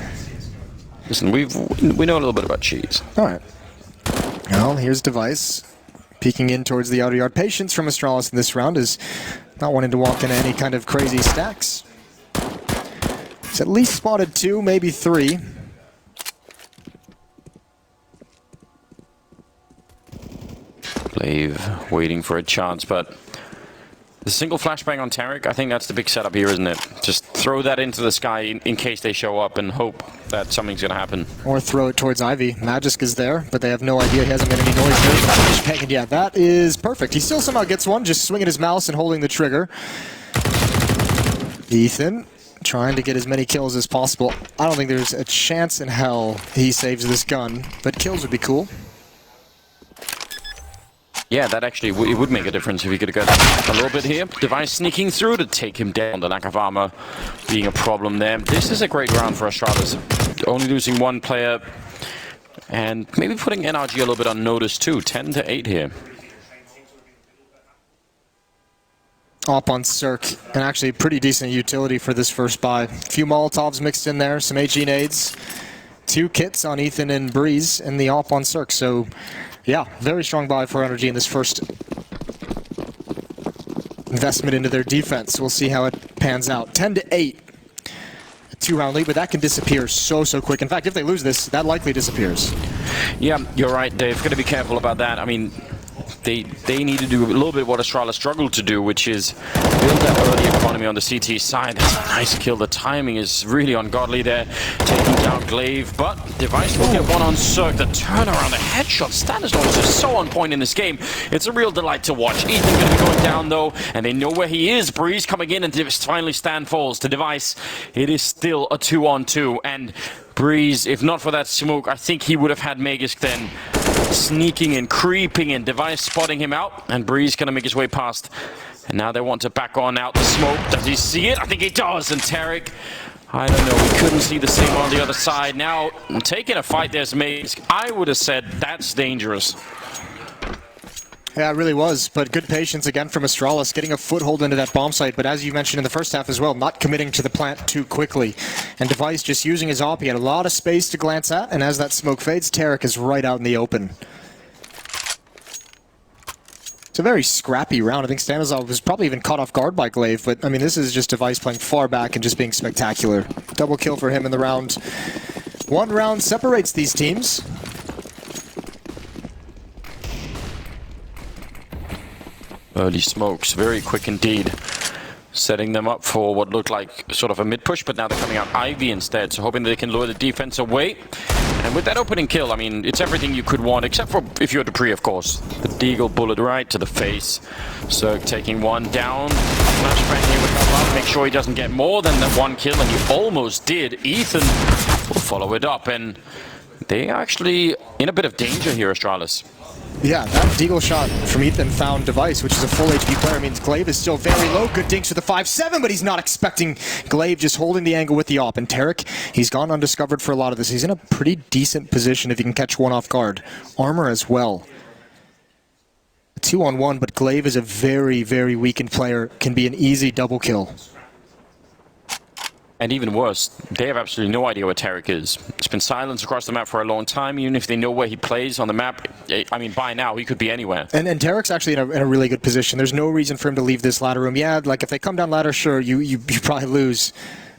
Listen, we know a little bit about cheese. All right. Well, here's Device peeking in towards the outer yard. Patience from Astralis in this round is not wanting to walk into any kind of crazy stacks. He's at least spotted 2, maybe 3. Glaive waiting for a chance, but the single flashbang on Tarek, I think that's the big setup here, isn't it? Just throw that into the sky in case they show up and hope that something's going to happen. Or throw it towards Ivy. Magisk is there, but they have no idea. He hasn't made any noise. Flashbang, and yeah, that is perfect. He still somehow gets one, just swinging his mouse and holding the trigger. Ethan trying to get as many kills as possible. I don't think there's a chance in hell he saves this gun, but kills would be cool. Yeah, that actually it would make a difference if he could have got a little bit here. Device sneaking through to take him down. The lack of armor being a problem there. This is a great round for Astralis. Only losing one player and maybe putting NRG a little bit on notice too. 10-8 here. Op on Cirque, and actually pretty decent utility for this first buy. A few Molotovs mixed in there, some HE nades, 2 kits on Ethan and Breeze, and the Op on Cirque. So, yeah, very strong buy for NRG in this first investment into their defense. We'll see how it pans out. 10-8, a 2-round lead, but that can disappear so quick. In fact, if they lose this, that likely disappears. Yeah, you're right, Dave. Got to be careful about that. I mean, they need to do a little bit what Astralis struggled to do, which is build that early economy on the CT side. That's a nice kill. The timing is really ungodly there, taking down Glaive, but Device will get one on Cirque. The turnaround, the headshot, Stanislaw is just so on point in this game. It's a real delight to watch. Ethan going to be going down though, and they know where he is. Breeze coming in, and finally Stan falls to Device. It is still a 2-on-2, and Breeze, if not for that smoke, I think he would have had Magisk then sneaking and creeping in. Device spotting him out, and Breeze gonna make his way past. And now they want to back on out the smoke. Does he see it? I think he does. And Tarek, I don't know, we couldn't see the same on the other side. Now taking a fight, there's Magisk. I would have said that's dangerous. Yeah, it really was, but good patience again from Astralis, getting a foothold into that bomb site, but as you mentioned in the first half as well, not committing to the plant too quickly. And Device just using his op, he had a lot of space to glance at, and as that smoke fades, Tarek is right out in the open. It's a very scrappy round. I think Stanislav was probably even caught off guard by Glaive, but I mean, this is just Device playing far back and just being spectacular. Double kill for him in the round. 1 round separates these teams. Early smokes, very quick indeed. Setting them up for what looked like sort of a mid-push, but now they're coming out Ivy instead, so hoping they can lure the defense away. And with that opening kill, I mean, it's everything you could want, except for if you're Dupree, of course. The Deagle bullet right to the face. Cirque taking one down. Flashbang here with help out, make sure he doesn't get more than that 1 kill, and he almost did. Ethan will follow it up, and they are actually in a bit of danger here, Astralis. Yeah, that Deagle shot from Ethan found Device, which is a full HP player. Means Glaive is still very low. Good dinks with the 5-7, but he's not expecting Glaive, just holding the angle with the op. And Tarek, he's gone undiscovered for a lot of this. He's in a pretty decent position if he can catch one off guard. Armor as well. 2-on-1, but Glaive is a very weakened player. Can be an easy double kill. And even worse, they have absolutely no idea where Tarek is. It's been silence across the map for a long time. Even if they know where he plays on the map, I mean, by now, he could be anywhere. And Tarek's actually in a really good position. There's no reason for him to leave this ladder room. Yeah, like if they come down ladder, sure, you probably lose.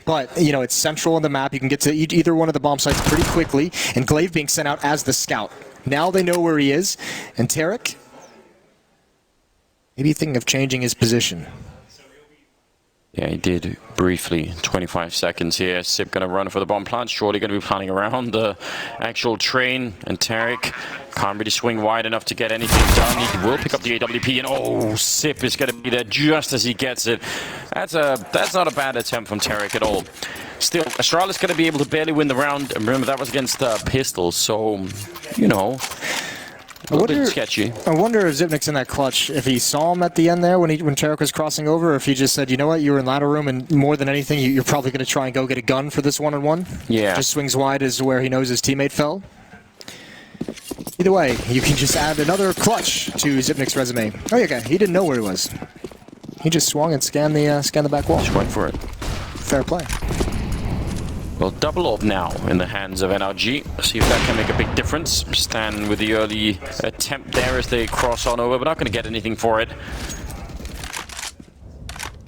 But, you know, it's central on the map. You can get to either one of the bomb sites pretty quickly. And Glaive being sent out as the scout. Now they know where he is. And Tarek, maybe thinking of changing his position. Yeah, he did briefly. 25 seconds here. Sip going to run for the bomb plant. Surely going to be planning around the actual train. And Tarek can't really swing wide enough to get anything done. He will pick up the AWP. And oh, Sip is going to be there just as he gets it. That's not a bad attempt from Tarek at all. Still, Astralis going to be able to barely win the round. And remember, that was against Pistols. So, you know, a little bit sketchy. I wonder if Zipnik's in that clutch, if he saw him at the end there when Tarek was crossing over, or if he just said, you know what, you were in ladder room, and more than anything, you're probably going to try and go get a gun for this one-on-one. Yeah. Just swings wide is where he knows his teammate fell. Either way, you can just add another clutch to Zipnik's resume. Oh, yeah, okay, he didn't know where he was. He just swung and scanned the back wall. Just went for it. Fair play. Well, double up now in the hands of NRG. See if that can make a big difference. Stan with the early attempt there as they cross on over, but not going to get anything for it.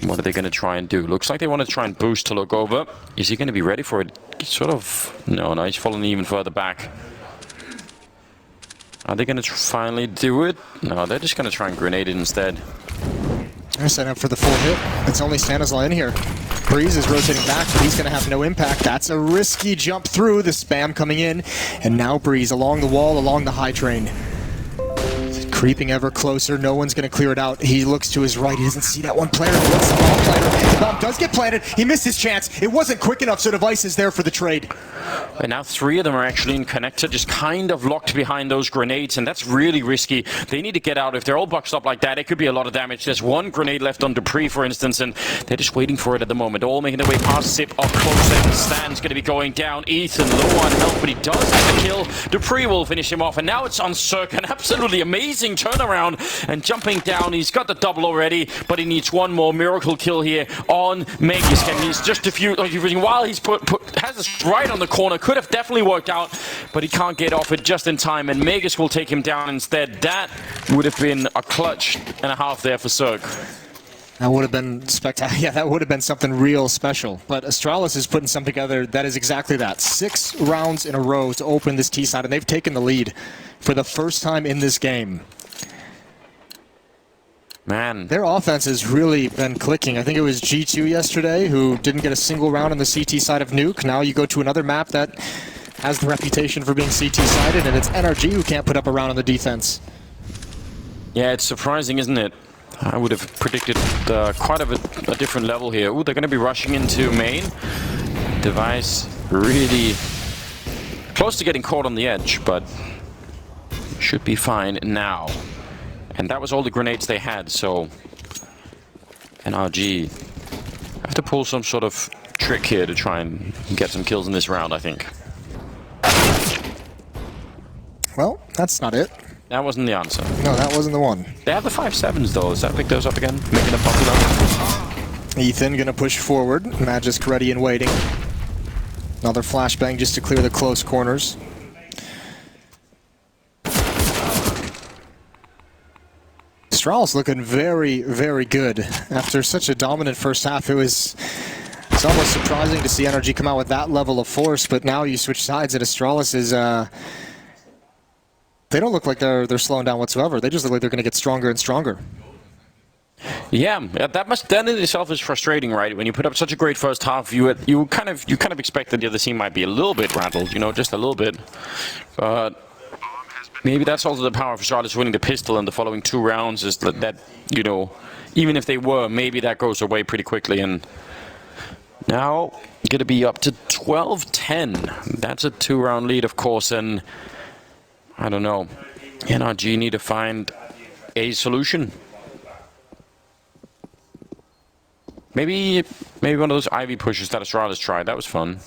What are they going to try and do? Looks like they want to try and boost to look over. Is he going to be ready for it? Sort of. No, he's falling even further back. Are they going to finally do it? No, they're just going to try and grenade it instead. They're setting up for the full hit. It's only Stanislaw in here. Breeze is rotating back, but he's going to have no impact. That's a risky jump through. The spam coming in. And now Breeze along the wall, along the high train. Creeping ever closer. No one's going to clear it out. He looks to his right. He doesn't see that one player. He wants the bomb planter. The bomb does get planted. He missed his chance. It wasn't quick enough, so Device is there for the trade. And now 3 of them are actually in connector, just kind of locked behind those grenades, and that's really risky. They need to get out. If they're all boxed up like that, it could be a lot of damage. There's 1 grenade left on Dupree, for instance, and they're just waiting for it at the moment. All making their way past Zip up close, and Stan's going to be going down. Ethan low on health, but he does have the kill. Dupree will finish him off, and now it's on Cirque. An absolutely amazing turnaround, and jumping down. He's got the double already, but he needs 1 more miracle kill here on Magus. And he's just a few, while he's has this right on the corner. Could have definitely worked out, but he can't get off it just in time, and Magus will take him down instead. That would have been a clutch and a half there for Cirque. That would have been spectacular. Yeah, that would have been something real special. But Astralis is putting something together that is exactly that. 6 rounds in a row to open this T side, and they've taken the lead for the first time in this game. Man. Their offense has really been clicking. I think it was G2 yesterday who didn't get a single round on the CT side of Nuke. Now you go to another map that has the reputation for being CT-sided, and it's NRG who can't put up a round on the defense. Yeah, it's surprising, isn't it? I would have predicted quite a different level here. Ooh, they're going to be rushing into main. Device really close to getting caught on the edge, but should be fine now. And that was all the grenades they had, so NRG have to pull some sort of trick here to try and get some kills in this round, I think. Well, that's not it. That wasn't the answer. No, that wasn't the one. They have the 5.7s though. Does that pick those up again? Making them popular? Ethan gonna push forward. Magisk ready and waiting. Another flashbang just to clear the close corners. Astralis looking very, very good. After such a dominant first half, it's almost surprising to see NRG come out with that level of force, but now you switch sides and Astralis is, they don't look like they're slowing down whatsoever. They just look like they're going to get stronger and stronger. Yeah, that in itself is frustrating, right? When you put up such a great first half, you kind of expect that the other team might be a little bit rattled, you know, just a little bit. But maybe that's also the power of Astralis winning the pistol in the following 2 rounds, is that you know, even if they were, maybe that goes away pretty quickly. And now going to be up to 12-10. That's a 2-round lead, of course, and I don't know. NRG need to find a solution. Maybe one of those Ivy pushes that Astralis tried. That was fun.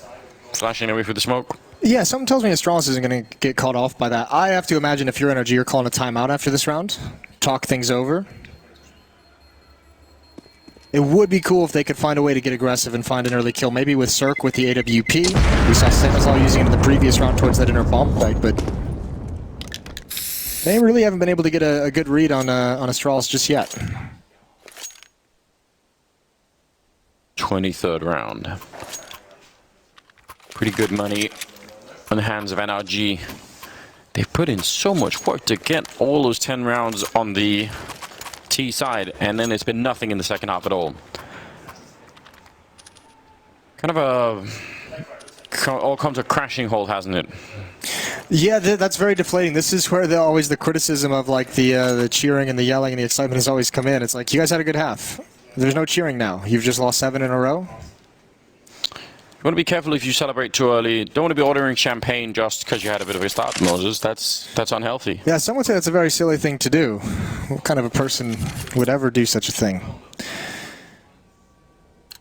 Flashing away through the smoke. Yeah, something tells me Astralis isn't going to get caught off by that. I have to imagine if you're NRG, you're calling a timeout after this round. Talk things over. It would be cool if they could find a way to get aggressive and find an early kill. Maybe with Cirque with the AWP. We saw Stanislaw using it in the previous round towards that inner bomb fight, but they really haven't been able to get a good read on Astralis just yet. 23rd round. Pretty good money on the hands of NRG. They've put in so much work to get all those 10 rounds on the T side, and then it's been nothing in the second half at all. Kind of all come to a crashing halt, hasn't it? Yeah, that's very deflating. This is where always the criticism of like the cheering and the yelling and the excitement has always come in. It's like, you guys had a good half. There's no cheering now. You've just lost 7 in a row. You want to be careful if you celebrate too early. Don't want to be ordering champagne just because you had a bit of a start, Moses. That's unhealthy. Yeah, some would say that's a very silly thing to do. What kind of a person would ever do such a thing?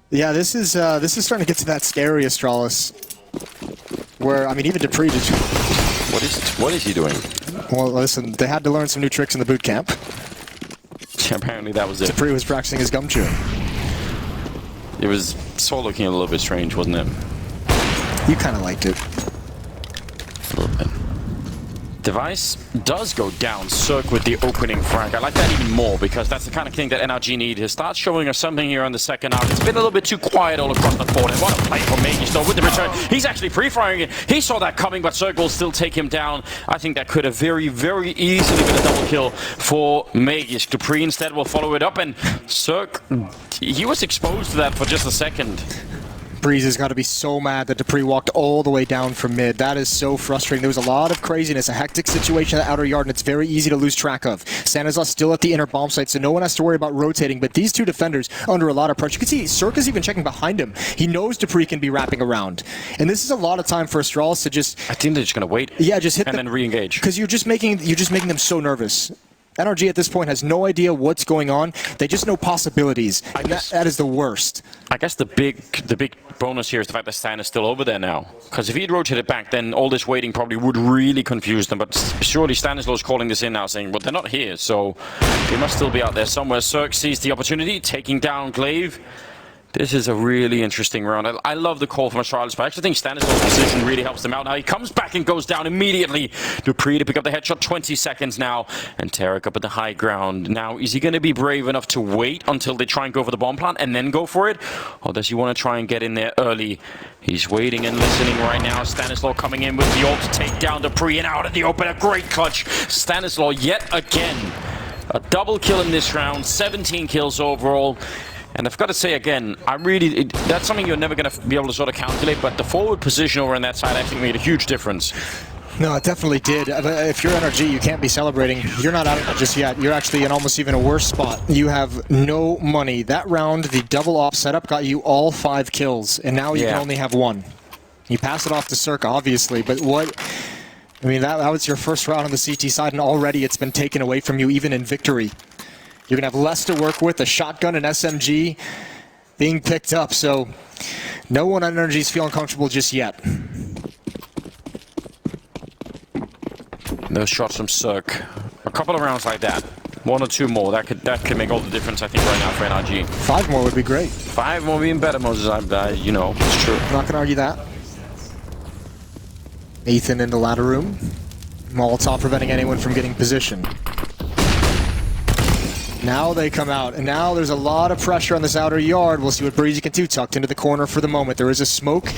Yeah, this is starting to get to that scary Astralis, where I mean, even Dupree did. What is he doing? Well, listen, they had to learn some new tricks in the boot camp. Apparently that was it. Dupree was practicing his gum chewing. It was sort of looking a little bit strange, wasn't it? You kind of liked it. A little bit. Device does go down Cirque with the opening frag. I like that even more because that's the kind of thing that NRG need. He starts showing us something here in the second half. It's been a little bit too quiet all across the board. And what a play for Magus though with the return. He's actually pre-firing it. He saw that coming, but Cirque will still take him down. I think that could have very, very easily been a double kill for Magus. Dupree instead will follow it up, and Cirque, he was exposed to that for just a second. Breeze has got to be so mad that Dupree walked all the way down from mid. That is so frustrating. There was a lot of craziness, a hectic situation in the outer yard, and it's very easy to lose track of. Stanislaus still at the inner bomb site, so no one has to worry about rotating, but these two defenders under a lot of pressure. You can see Circa's even checking behind him. He knows Dupree can be wrapping around. And this is a lot of time for Astralis to just... I think they're just going to wait. Yeah, just hit and then re-engage. Because you're just making them so nervous. NRG at this point has no idea what's going on. They just know possibilities. And that is the worst. I guess the big bonus here is the fact that Stan is still over there now. Because if he'd rotated back, then all this waiting probably would really confuse them. But surely Stanislaus calling this in now, saying, well, they're not here, so they must still be out there somewhere. Cirque sees the opportunity, taking down Glaive. This is a really interesting round. I love the call from Astralis, but I actually think Stanislaus' position really helps them out. Now he comes back and goes down immediately. Dupree to pick up the headshot, 20 seconds now. And Tarek up at the high ground. Now, is he going to be brave enough to wait until they try and go for the bomb plant and then go for it? Or does he want to try and get in there early? He's waiting and listening right now. Stanislaus coming in with the ult to take down Dupree and out in the open. A great clutch. Stanislaus yet again. A double kill in this round. 17 kills overall. And I've got to say again, that's something you're never going to be able to sort of calculate, but the forward position over on that side I think made a huge difference. No, it definitely did. If you're NRG, you can't be celebrating. You're not out of it just yet. You're actually in almost even a worse spot. You have no money. That round, the double off setup got you all 5 kills, and now you can only have 1. You pass it off to Circa, obviously, but what... I mean, that was your first round on the CT side, and already it's been taken away from you, even in victory. You're going to have less to work with, a shotgun and SMG being picked up, so no one on NRG is feeling comfortable just yet. Those shots from Cirque. A couple of rounds like that. 1 or 2 more. That could make all the difference, I think, right now for NRG. 5 more would be great. 5 more being better, Moses. You know, it's true. I'm not going to argue that. Ethan in the ladder room. Molotov preventing anyone from getting position. Now they come out, and now there's a lot of pressure on this outer yard. We'll see what Breezy can do. Tucked into the corner for the moment. There is a smoke,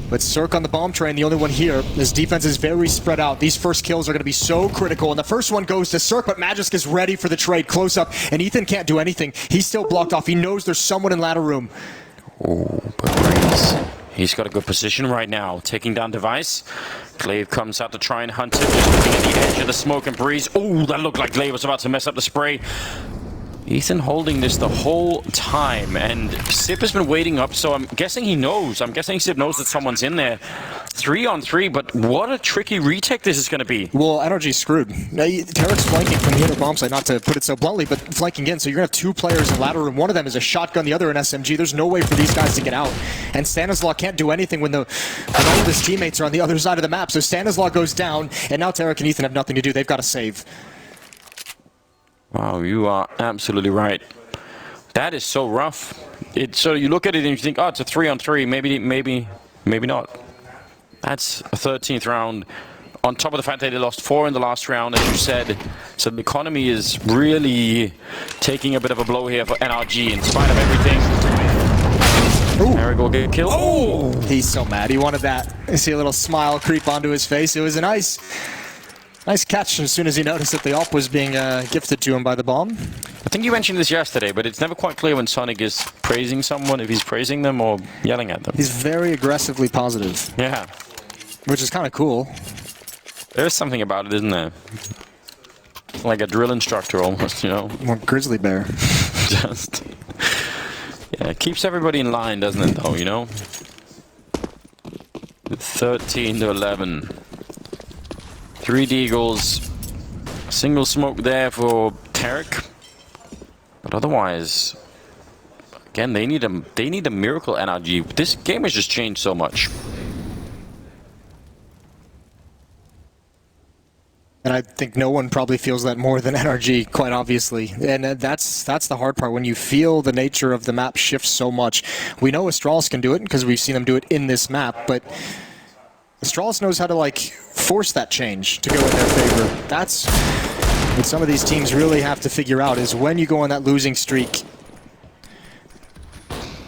but Cirque on the bomb train, the only one here. His defense is very spread out. These first kills are going to be so critical, and the first one goes to Cirque, but Magisk is ready for the trade close up, and Ethan can't do anything. He's still blocked off. He knows there's someone in ladder room. Oh, but Breeze. He's got a good position right now, taking down Device. Glaive comes out to try and hunt him, just looking at the edge of the smoke and Breeze. Oh, that looked like Glaive was about to mess up the spray. Ethan holding this the whole time, and Sip has been waiting up, so I'm guessing he knows. I'm guessing Sip knows that someone's in there. 3 on 3, but what a tricky retake this is going to be. Well, NRG's screwed. Tarek's flanking from the inner bomb site, not to put it so bluntly, but flanking in, so you're going to have 2 players in ladder room. One of them is a shotgun, the other an SMG. There's no way for these guys to get out. And Stanislaus can't do anything when all of his teammates are on the other side of the map. So Stanislaus goes down, and now Tarek and Ethan have nothing to do. They've got to save. Wow, you are absolutely right. That is so rough. So you look at it and you think, oh, it's a 3 on 3. Maybe not. That's a 13th round. On top of the fact that they lost 4 in the last round, as you said. So the economy is really taking a bit of a blow here for NRG in spite of everything. Eric will get killed. Oh! He's so mad. He wanted that. You see a little smile creep onto his face. It was a nice catch as soon as he noticed that the op was being gifted to him by the bomb. I think you mentioned this yesterday, but it's never quite clear when Sonic is praising someone, if he's praising them or yelling at them. He's very aggressively positive. Yeah. Which is kind of cool. There's something about it, isn't there? Like a drill instructor almost, you know? More grizzly bear. Just... Yeah, it keeps everybody in line, doesn't it, though, you know? 13 to 11. 3 deagles. Single smoke there for Tarek. But otherwise, again, they need a miracle NRG. This game has just changed so much. And I think no one probably feels that more than NRG, quite obviously. And that's the hard part, when you feel the nature of the map shift so much. We know Astralis can do it, because we've seen them do it in this map, but Astralis knows how to, like, force that change to go in their favor. That's what some of these teams really have to figure out, is when you go on that losing streak,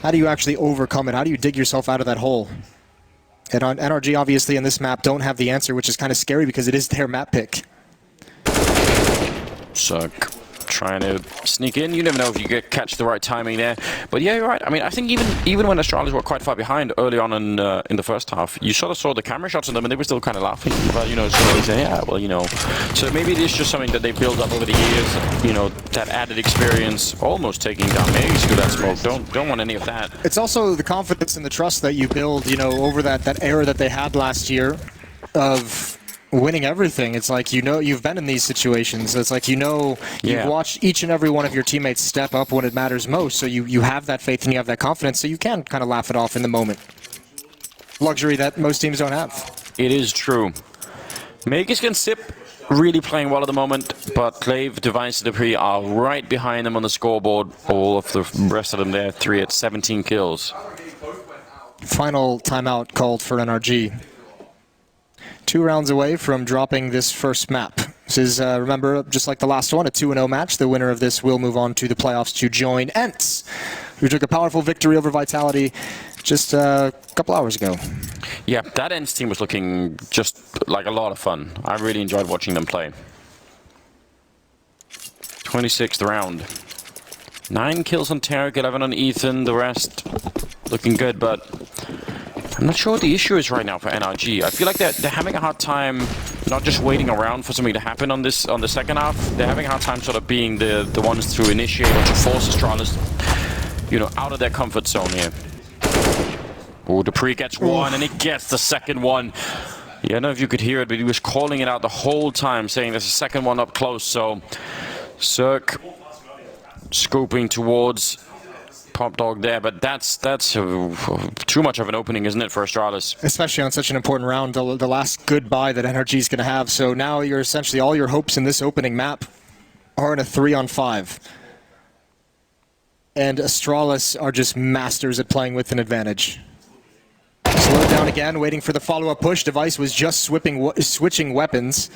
how do you actually overcome it? How do you dig yourself out of that hole? And on NRG, obviously, in this map, don't have the answer, which is kind of scary because it is their map pick. Suck. trying to sneak in. You never know if you catch the right timing there. But yeah, you're right. I mean, I think even when Astralis were quite far behind early on in the first half, you sort of saw the camera shots on them, and they were still kind of laughing. But you know, so they say, yeah, well, you know. So maybe it is just something that they built up over the years. You know, that added experience, almost taking down Megas through that smoke. Don't want any of that. It's also the confidence and the trust that you build, you know, over that era that they had last year of winning everything. It's like, you know, you've been in these situations. It's like, you know, you've watched each and every one of your teammates step up when it matters most. So you have that faith and you have that confidence, so you can kind of laugh it off in the moment. Luxury that most teams don't have. It is true. Megas can Sip really playing well at the moment, but Clave, Device, and Dupree are right behind them on the scoreboard. All of the rest of them there, 3 at 17 kills. Final timeout called for NRG. 2 rounds away from dropping this first map. This is, remember, just like the last one, a 2-0 match. The winner of this will move on to the playoffs to join ENTS, who took a powerful victory over Vitality just a couple hours ago. Yeah, that ENTS team was looking just like a lot of fun. I really enjoyed watching them play. 26th round. 9 kills on Tarek, 11 on Ethan, the rest looking good, but I'm not sure what the issue is right now for NRG. I feel like they're having a hard time not just waiting around for something to happen on the second half. They're having a hard time sort of being the ones to initiate or to force Astralis, you know, out of their comfort zone here. Oh, Dupree gets one, and he gets the second one. Yeah, I don't know if you could hear it, but he was calling it out the whole time, saying there's a second one up close. So, Cirque scooping towards Pop Dog there, but that's too much of an opening, isn't it, for Astralis? Especially on such an important round, the last goodbye that NRG is going to have. So now you're essentially, all your hopes in this opening map are in a 3-on-5. And Astralis are just masters at playing with an advantage. Slow down again, waiting for the follow-up push. Device was just switching weapons.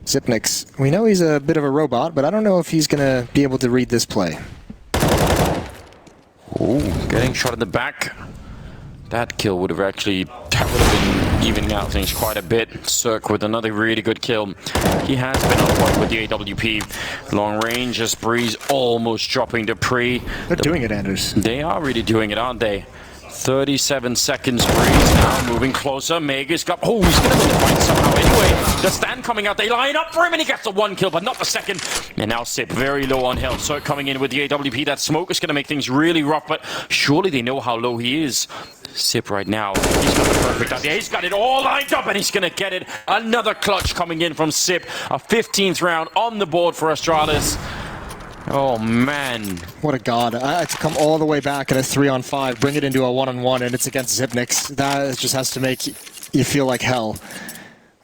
Zipnix, we know he's a bit of a robot, but I don't know if he's going to be able to read this play. Ooh, getting shot in the back. That kill would have been evening out things quite a bit. Cirque with another really good kill. He has been on point with the AWP. Long range as Breeze almost dropping Dupree. They're doing it, Anders. They are really doing it, aren't they? 37 seconds, Breeze now moving closer. Megas got, oh, he's going to win the fight somehow anyway. The stand coming out, they line up for him and he gets the 1 kill, but not the second. And now Sip very low on health. So coming in with the AWP, that smoke is going to make things really rough, but surely they know how low he is. Sip right now, he's got the perfect idea. He's got it all lined up and he's going to get it. Another clutch coming in from Sip. A 15th round on the board for Astralis. Oh, man. What a god. I had to come all the way back in a 3-on-5, bring it into a 1-on-1, and it's against Zipnix. That just has to make you feel like hell.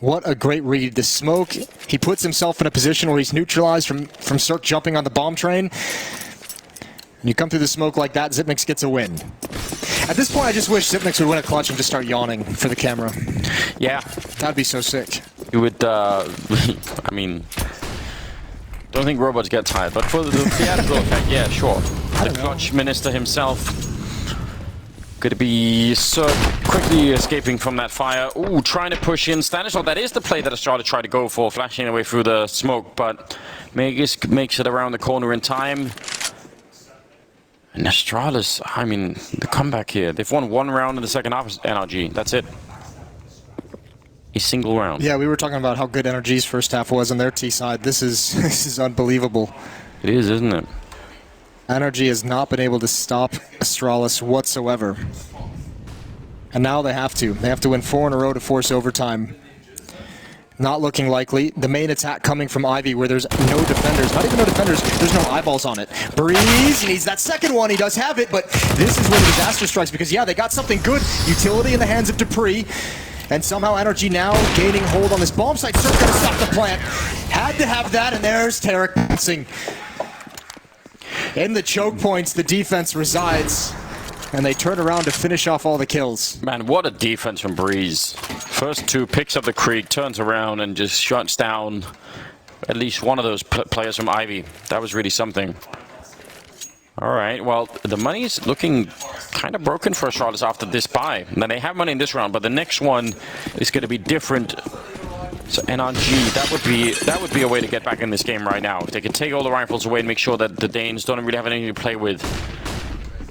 What a great read. The smoke, he puts himself in a position where he's neutralized from Cirque jumping on the bomb train. And you come through the smoke like that, Zipnix gets a win. At this point, I just wish Zipnix would win a clutch and just start yawning for the camera. Yeah. That'd be so sick. You would, I mean, don't think robots get tired, but for the theatrical effect, yeah, sure. The clutch minister himself going to be so quickly escaping from that fire. Ooh, trying to push in Stanislaw. That is the play that Astralis tried to go for, flashing away through the smoke, but Megas makes it around the corner in time. And Astralis, I mean, the comeback here. They've won 1 round in the second half, NRG. That's it. A single round. Yeah, we were talking about how good NRG's first half was on their T side. This is unbelievable. It is, isn't it? NRG has not been able to stop Astralis whatsoever. And now they have to. They have to win 4 in a row to force overtime. Not looking likely. The main attack coming from Ivy where there's no defenders. Not even no defenders, there's no eyeballs on it. Breeze, he needs that second one. He does have it, but this is where the disaster strikes because, yeah, they got something good. Utility in the hands of Dupree. And somehow NRG now gaining hold on this bomb site. Cirque gonna stop the plant. Had to have that, and there's Tarek bouncing. In the choke points, the defense resides. And they turn around to finish off all the kills. Man, what a defense from Breeze. First 2 picks up the creek, turns around and just shuts down at least one of those players from Ivy. That was really something. All right, well, the money's looking kind of broken for Astralis after this buy. Now, they have money in this round, but the next one is going to be different So NRG, that would be a way to get back in this game right now. If they could take all the rifles away and make sure that the Danes don't really have anything to play with.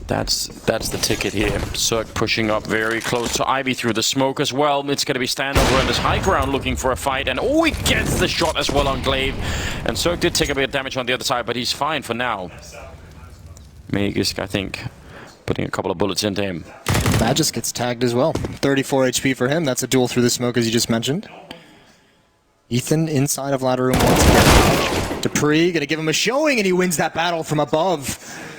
That's the ticket here. Cirque pushing up very close to Ivy through the smoke as well. It's going to be standover on this high ground looking for a fight. And oh, he gets the shot as well on Glaive. And Cirque did take a bit of damage on the other side, but he's fine for now. Magisk, I think, putting a couple of bullets into him. Magisk gets tagged as well. 34 HP for him. That's a duel through the smoke, as you just mentioned. Ethan inside of ladder room once again. Dupree going to give him a showing, and he wins that battle from above.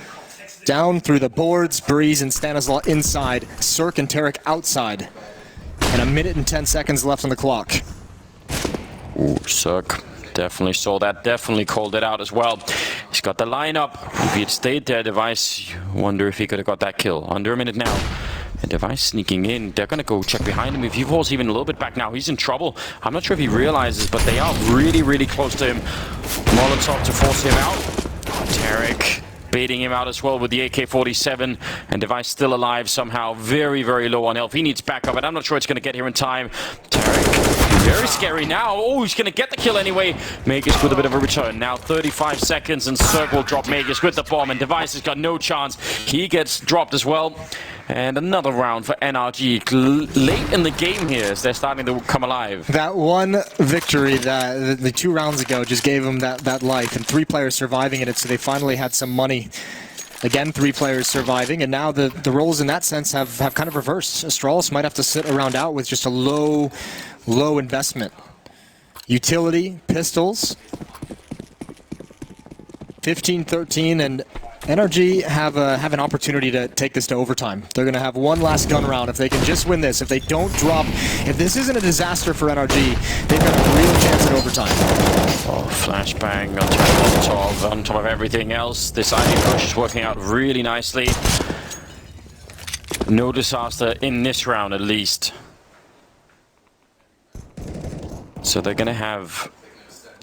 Down through the boards, Breeze and Stanislaw inside, Cirque and Tarek outside. And 1 minute and 10 seconds left on the clock. Ooh, Cirque definitely saw that, definitely called it out as well. He's got the lineup. If he had stayed there, Device, you wonder if he could have got that kill. Under a minute now. And Device sneaking in. They're going to go check behind him. If he falls even a little bit back now, he's in trouble. I'm not sure if he realizes, but they are really, really close to him. Molotov to force him out. Tarek baiting him out as well with the AK-47, and Device still alive somehow. Very, very low on health. He needs backup, and I'm not sure it's going to get here in time. Tarek, very scary now. Oh, he's going to get the kill anyway. Magisk with a bit of a return. Now 35 seconds, and Cirque will drop Magisk with the bomb, and Device has got no chance. He gets dropped as well. And another round for NRG. Late in the game here as they're starting to come alive. That one victory that the 2 rounds ago just gave them that life, and 3 players surviving in it, so they finally had some money. Again, 3 players surviving, and now the roles in that sense have kind of reversed. Astralis might have to sit around out with just a low investment. Utility, pistols, 15-13, and NRG have an opportunity to take this to overtime. They're going to have one last gun round. If they can just win this, if they don't drop, if this isn't a disaster for NRG, they've got a real chance at overtime. Oh, flashbang on top of Molotov, on top of everything else. This ID push is working out really nicely. No disaster in this round, at least. So they're going to have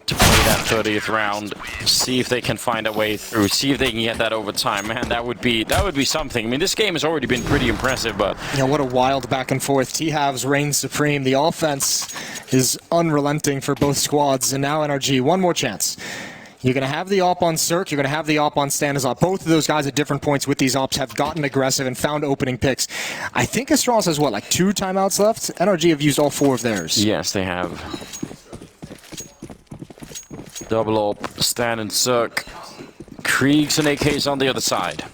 to play that 30th round, see if they can find a way through, see if they can get that overtime. Man, that would be something. I mean, this game has already been pretty impressive, but what a wild back and forth. T-Halves reign supreme. The offense is unrelenting for both squads, and now NRG, one more chance. You're going to have the op on Cirque, you're going to have the op on Stanislaw. Both of those guys at different points with these ops have gotten aggressive and found opening picks. I think Astralis has, what, like 2 timeouts left? NRG have used all 4 of theirs. Yes, they have. Double AWP, Stan and Cirque. Kriegs and AKs on the other side.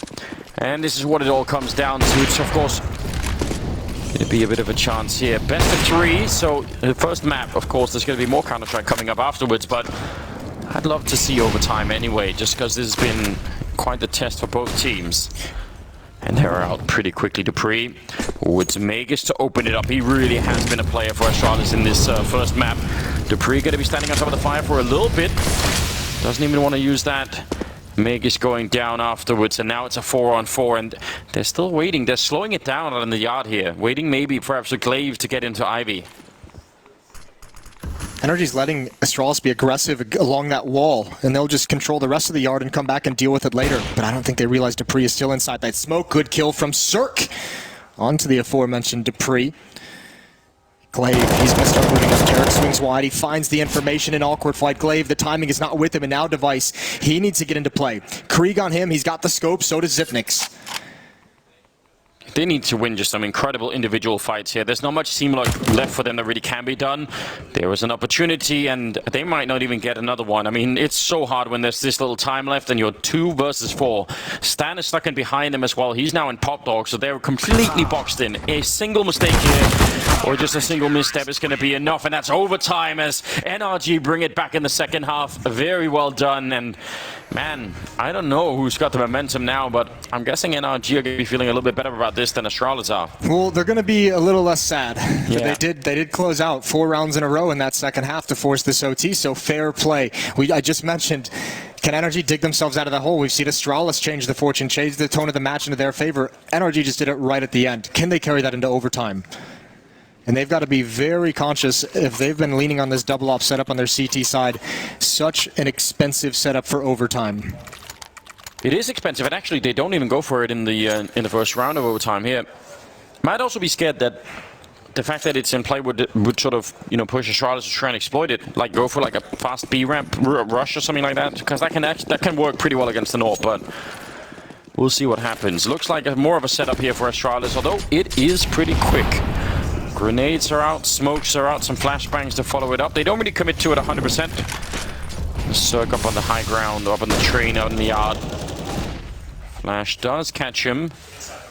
And this is what it all comes down to. It's, of course, going to be a bit of a chance here. Best of 3, so the first map, of course, there's going to be more Counter-Strike coming up afterwards, but I'd love to see overtime anyway, just because this has been quite the test for both teams. And they're out pretty quickly. Dupree with Magisk to open it up. He really has been a player for Astralis in this first map. Dupree going to be standing on top of the fire for a little bit. Doesn't even want to use that. Magisk going down afterwards, and now it's a 4-on-4, and they're still waiting. They're slowing it down on the yard here. Waiting maybe perhaps with Glaive to get into Ivy. NRG's letting Astralis be aggressive along that wall, and they'll just control the rest of the yard and come back and deal with it later. But I don't think they realize Dupree is still inside that smoke. Good kill from Cirque onto the aforementioned Dupree. Glaive, he's going to start moving up. Tarek swings wide. He finds the information in awkward flight. Glaive, the timing is not with him, and now Device, he needs to get into play. Krieg on him. He's got the scope. So does Zipnix. They need to win just some incredible individual fights here. There's not much teamwork left for them that really can be done. There was an opportunity, and they might not even get another one. I mean, it's so hard when there's this little time left and you're 2 versus 4. Stan is stuck in behind them as well. He's now in Pop Dog, so they're completely boxed in. A single mistake here, or just a single misstep, is going to be enough, and that's overtime as NRG bring it back in the second half. Very well done, and man, I don't know who's got the momentum now, but I'm guessing NRG are going to be feeling a little bit better about this than Astralis are. Well, they're going to be a little less sad. Yeah. They did close out 4 rounds in a row in that second half to force this OT, so fair play. I just mentioned, can NRG dig themselves out of the hole? We've seen Astralis change the fortune, change the tone of the match into their favor. NRG just did it right at the end. Can they carry that into overtime? And they've got to be very conscious if they've been leaning on this double op setup on their CT side. Such an expensive setup for overtime. It is expensive, and actually they don't even go for it in the first round of overtime here. Might also be scared that the fact that it's in play would sort of, you know, push Astralis to try and exploit it, like go for like a fast B ramp rush or something like that, because that can work pretty well against the North, but we'll see what happens. Looks like more of a setup here for Astralis, although it is pretty quick. Grenades are out, smokes are out, some flashbangs to follow it up. They don't really commit to it 100%. Circ up on the high ground, up on the train, out in the yard. Flash does catch him.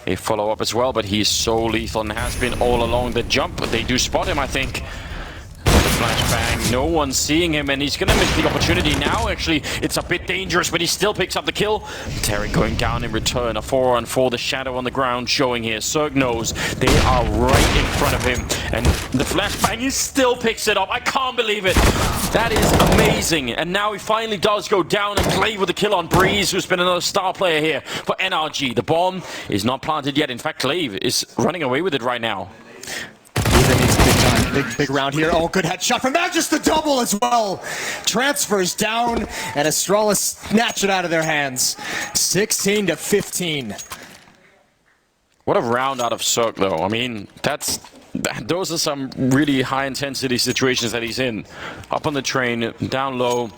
A follow-up as well, but he's so lethal and has been all along the jump. They do spot him, I think. The flashbang, no one's seeing him, and he's going to miss the opportunity now. Actually, it's a bit dangerous, but he still picks up the kill. Terry going down in return. A 4-on-4, the shadow on the ground showing here. Circ knows they are right in front of him, and the flashbang, he still picks it up. I can't believe it. That is amazing. And now he finally does go down and play with the kill on Breeze, who's been another star player here for NRG. The bomb is not planted yet. In fact, Clave is running away with it right now. Ethan needs big time. Big round here. Oh, good headshot from that. Just the double as well. Transfers down, and Astralis snatch it out of their hands. 16-15. What a round out of Circ, though. I mean, those are some really high-intensity situations that he's in. Up on the train, down low.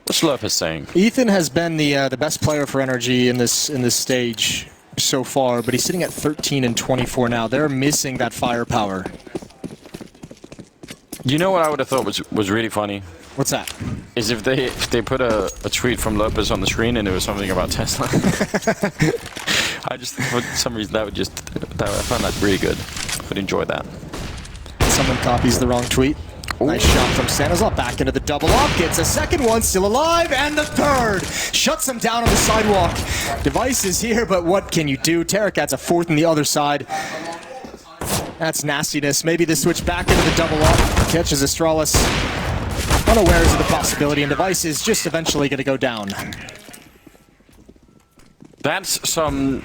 What's Slurp saying? Ethan has been the best player for NRG in this stage so far, but he's sitting at 13-24 now. They're missing that firepower. You know what I would have thought was really funny? What's that? Is if they put a tweet from Lopez on the screen and it was something about Tesla. I just, for some reason, I found that really good. Would enjoy that. Someone copies the wrong tweet. Ooh. Nice shot from Stanislav, back into the double up, gets a second one, still alive, and the third! Shuts him down on the sidewalk. Device is here, but what can you do? Tarek adds a fourth on the other side. That's nastiness. Maybe the switch back into the double up, catches Astralis unawares of the possibility, and Device is just eventually going to go down. That's some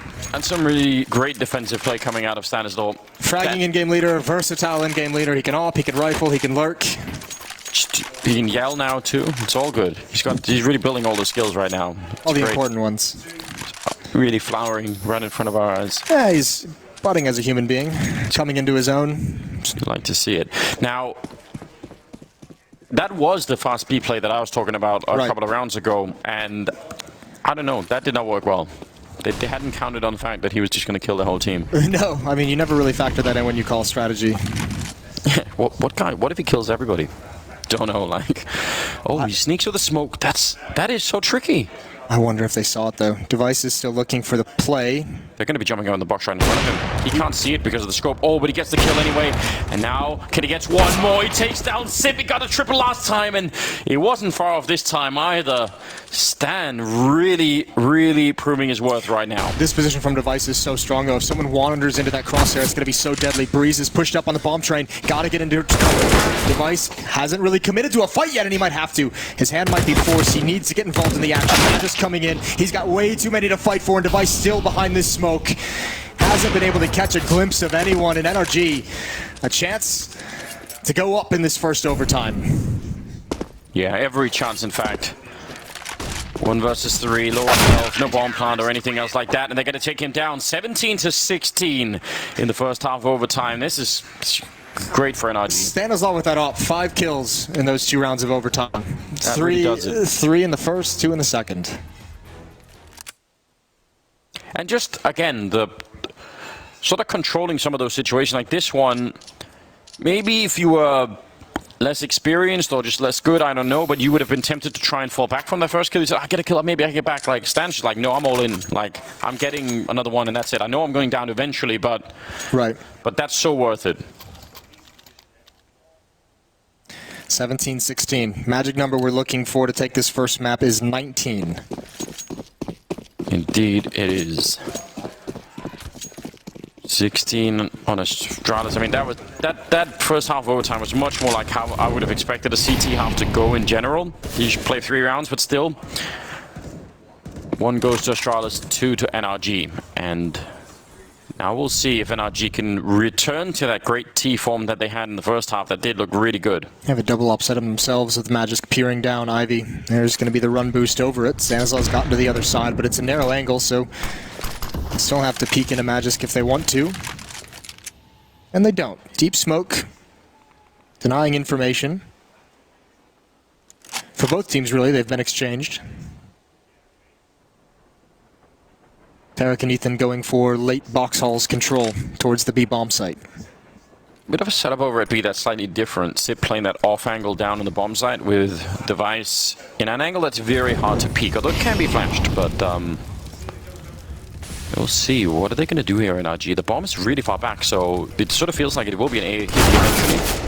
really great defensive play coming out of Stanislav. Fragging in-game leader, versatile in-game leader. He can AWP, he can rifle, he can lurk. He can yell now too. It's all good. He's really building all the skills right now. It's all the great. Important ones. Really flowering right in front of our eyes. Yeah, he's budding as a human being, coming into his own. Just like to see it. Now, that was the fast B play that I was talking about a couple of rounds ago, and I don't know, that did not work well. They hadn't counted on the fact that he was just going to kill the whole team. No, I mean, you never really factor that in when you call strategy. What if he kills everybody? Don't know, like... Oh, he sneaks with the smoke. That is so tricky. I wonder if they saw it, though. Device is still looking for the play. They're going to be jumping out in the box right in front of him. He can't see it because of the scope. Oh, but he gets the kill anyway. And now, can he get one more? He takes down Sip. He got a triple last time, and he wasn't far off this time either. Stan really proving his worth right now. This position from Device is so strong, though. If someone wanders into that crosshair, it's going to be so deadly. Breeze is pushed up on the bomb train. Got to get into cover. Device hasn't really committed to a fight yet, and he might have to. His hand might be forced. He needs to get involved in the action. Just coming in. He's got way too many to fight for, and Device still behind this smoke. Hasn't been able to catch a glimpse of anyone in NRG. A chance to go up in this first overtime. Yeah, every chance, in fact. 1 versus 3, low on health, no bomb plant or anything else like that, and they're going to take him down 17-16 in the first half overtime. This is great for NRG. Stanislav with that op, 5 kills in those 2 rounds of overtime. That really does it. 3 in the first, 2 in the second. And just, again, the sort of controlling some of those situations like this one, maybe if you were less experienced or just less good, I don't know, but you would have been tempted to try and fall back from that first kill. You said, I get a kill, maybe I get back. Like, Stan's just like, no, I'm all in. Like, I'm getting another one and that's it. I know I'm going down eventually, but that's so worth it. 17-16. Magic number we're looking for to take this first map is 19. Indeed it is. 16 on Astralis. I mean, that first half of overtime was much more like how I would have expected a CT half to go in general. You should play 3 rounds, but still. 1 goes to Astralis, 2 to NRG. And now we'll see if NRG can return to that great T form that they had in the first half that did look really good. They have a double upset of themselves with Magisk peering down Ivy. There's going to be the run boost over it. Stanislav's gotten to the other side, but it's a narrow angle, so still have to peek into Magisk if they want to. And they don't. Deep smoke. Denying information. For both teams, really, they've been exchanged. Tarek and Ethan going for late box halls control towards the B bomb site. Bit of a setup over at B that's slightly different. Sip playing that off angle down on the bomb site with Device in an angle that's very hard to peek, although it can be flashed, but we'll see. What are they going to do here in NRG? The bomb is really far back, so it sort of feels like it will be an A hit eventually.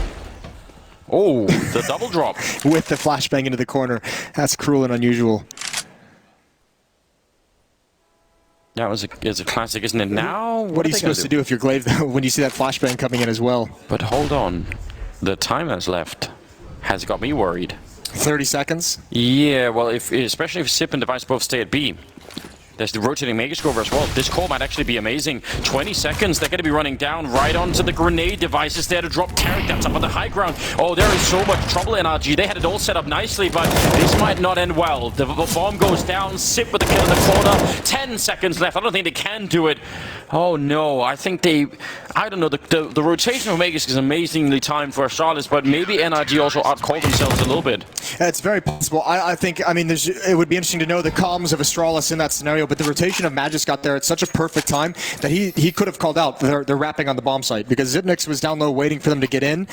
Oh, the double drop. With the flashbang into the corner. That's cruel and unusual. That was a classic, isn't it? Now, what are you supposed to do if you're Glaive, though, when you see that flashbang coming in as well? But hold on. The time that's left has got me worried. 30 seconds? Yeah, well, especially if Sip and Device both stay at B. There's the rotating Megascover as well. This call might actually be amazing. 20 seconds, they're going to be running down right onto the grenade. Devices there to drop Tarek. That's up on the high ground. Oh, there is so much trouble, NRG. They had it all set up nicely, but this might not end well. The bomb goes down. Sip with the kill in the corner. 10 seconds left. I don't think they can do it. Oh, no. I think they... I don't know. The rotation of Megas is amazingly timed for Astralis, but maybe NRG also outcalled themselves a little bit. It's very possible. I think, I mean, it would be interesting to know the comms of Astralis in that scenario, but the rotation of Magis got there at such a perfect time that he could have called out they're wrapping on the bomb site, because Zipnix was down low waiting for them to get in,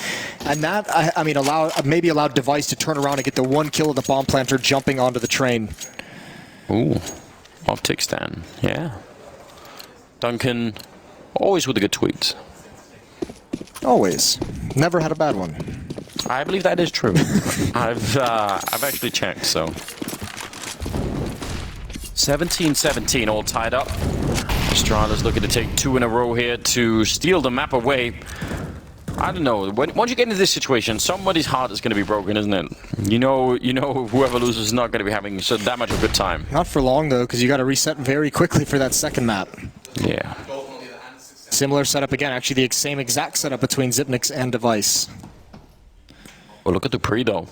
and that, I mean, maybe allowed Device to turn around and get the one kill of the bomb planter jumping onto the train. Ooh, off tick stand, yeah. Duncan, always with the good tweets. Always. Never had a bad one. I believe that is true. I've actually checked, so. 17-17, all tied up. Astralis looking to take 2 in a row here to steal the map away. I don't know. Once you get into this situation, somebody's heart is going to be broken, isn't it? You know, whoever loses is not going to be having that much of a good time. Not for long, though, because you got to reset very quickly for that second map. Yeah. Similar setup again. Actually, the same exact setup between Zipnix and Device. Oh, look at the pre, though.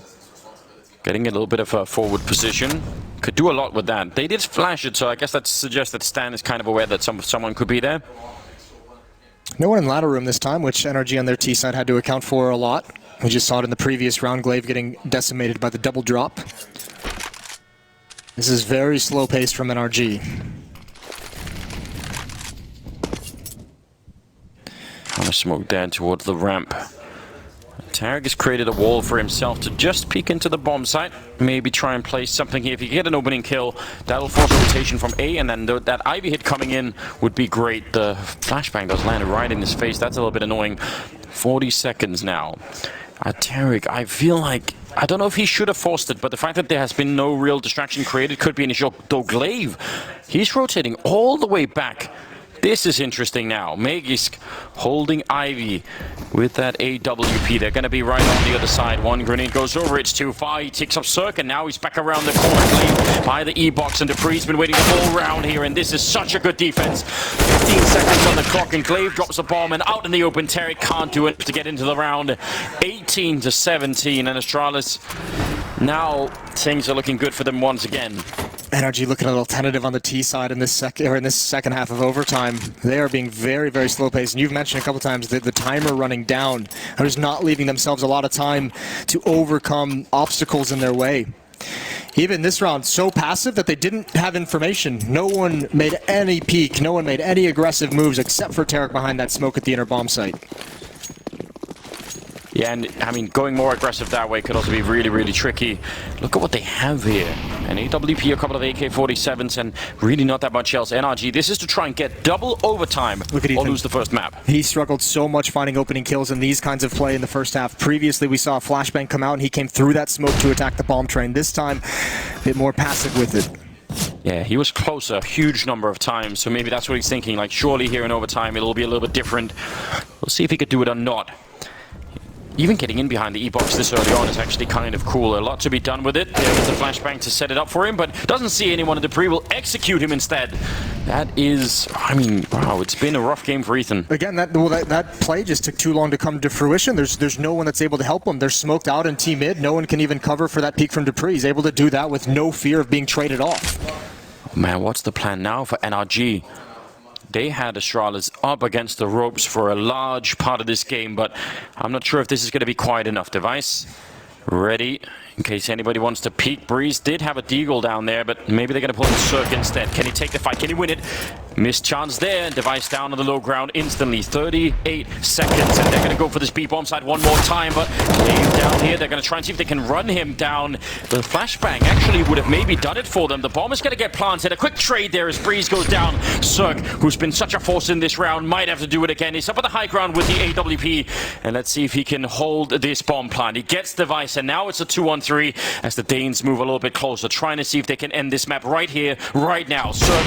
Getting a little bit of a forward position. Could do a lot with that. They did flash it, so I guess that suggests that Stan is kind of aware that someone could be there. No one in ladder room this time, which NRG on their T side had to account for a lot. We just saw it in the previous round, Glaive getting decimated by the double drop. This is very slow paced from NRG. On a smoke down towards the ramp. Tarek has created a wall for himself to just peek into the bomb site. Maybe try and place something here. If you get an opening kill, that'll force a rotation from A, and then that Ivy hit coming in would be great. The flashbang does land right in his face. That's a little bit annoying. 40 seconds now. Tarek, I feel like... I don't know if he should have forced it, but the fact that there has been no real distraction created could be an issue. Though Glaive, he's rotating all the way back. This is interesting now. Magisk holding Ivy with that AWP. They're going to be right on the other side. One grenade goes over. It's too far. He takes up Cirque, and now he's back around the corner. Glaive by the E-box, and Dupree's been waiting the whole round here, and this is such a good defense. 15 seconds on the clock, and Glaive drops a bomb, and out in the open, Tarek can't do it to get into the round. 18-17, and Astralis, now things are looking good for them once again. NRG looking a little tentative on the T side in this second half of overtime. They are being very, very slow paced. And you've mentioned a couple times that the timer running down. They're just not leaving themselves a lot of time to overcome obstacles in their way. Even this round, so passive that they didn't have information. No one made any peek. No one made any aggressive moves except for Tarek behind that smoke at the inner bomb site. Yeah, and I mean, going more aggressive that way could also be really, really tricky. Look at what they have here. An AWP, a couple of AK-47s, and really not that much else. NRG, this is to try and get double overtime or lose the first map. He struggled so much finding opening kills in these kinds of play in the first half. Previously, we saw a flashbang come out, and he came through that smoke to attack the bomb train. This time, a bit more passive with it. Yeah, he was closer a huge number of times, so maybe that's what he's thinking. Like, surely here in overtime, it'll be a little bit different. We'll see if he could do it or not. Even getting in behind the E-box this early on is actually kind of cool. A lot to be done with it. There was a flashbang to set it up for him, but doesn't see anyone, and Dupree will execute him instead. That is, I mean, wow, it's been a rough game for Ethan. Again, that play just took too long to come to fruition. There's no one that's able to help him. They're smoked out in T-mid. No one can even cover for that peek from Dupree. He's able to do that with no fear of being traded off. Man, what's the plan now for NRG? They had Astralis up against the ropes for a large part of this game, but I'm not sure if this is going to be quite enough. Device ready in case anybody wants to peek. Breeze did have a deagle down there, but maybe they're going to pull in Cirque instead. Can he take the fight? Can he win it? Missed chance there, and Device down on the low ground instantly. 38 seconds, and they're going to go for this B-bomb side one more time, but Cave down here. They're going to try and see if they can run him down. The flashbang actually would have maybe done it for them. The bomb is going to get planted. A quick trade there as Breeze goes down. Cirque, who's been such a force in this round, might have to do it again. He's up at the high ground with the AWP, and let's see if he can hold this bomb plant. He gets Device, and now it's a 2-on-3 as the Danes move a little bit closer, trying to see if they can end this map right here, right now. Cirque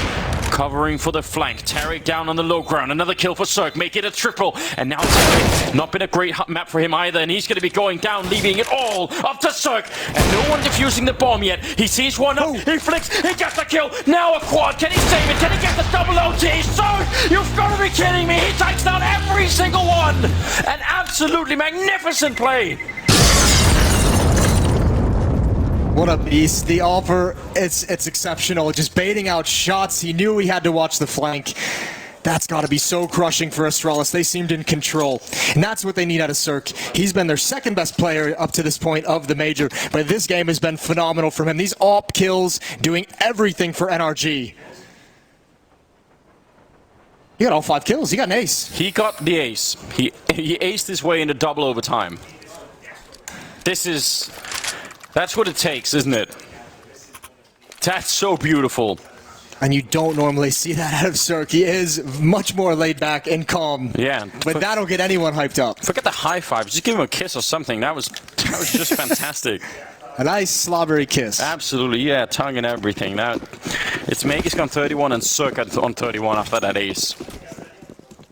covering for the flank. Tarek down on the low ground. Another kill for Cirque. Make it a triple. And now Tarek, not been a great map for him either. And he's going to be going down, leaving it all up to Cirque. And no one defusing the bomb yet. He sees one up. He flicks. He gets the kill. Now a quad. Can he save it? Can he get the double OT? Cirque, you've got to be kidding me. He takes down every single one. An absolutely magnificent play. What a beast. The offer, it's exceptional. Just baiting out shots. He knew he had to watch the flank. That's got to be so crushing for Astralis. They seemed in control. And that's what they need out of Cirque. He's been their second best player up to this point of the major. But this game has been phenomenal from him. These AWP kills, doing everything for NRG. He got all 5 kills. He got an ace. He got the ace. He aced his way into double overtime. That's what it takes, isn't it? That's so beautiful. And you don't normally see that out of Cirque. He is much more laid back and calm. Yeah. But that'll get anyone hyped up. Forget the high five. Just give him a kiss or something. That was just fantastic. A nice slobbery kiss. Absolutely, yeah. Tongue and everything. Now, it's Magus gone 31 and Cirque on 31 after that ace.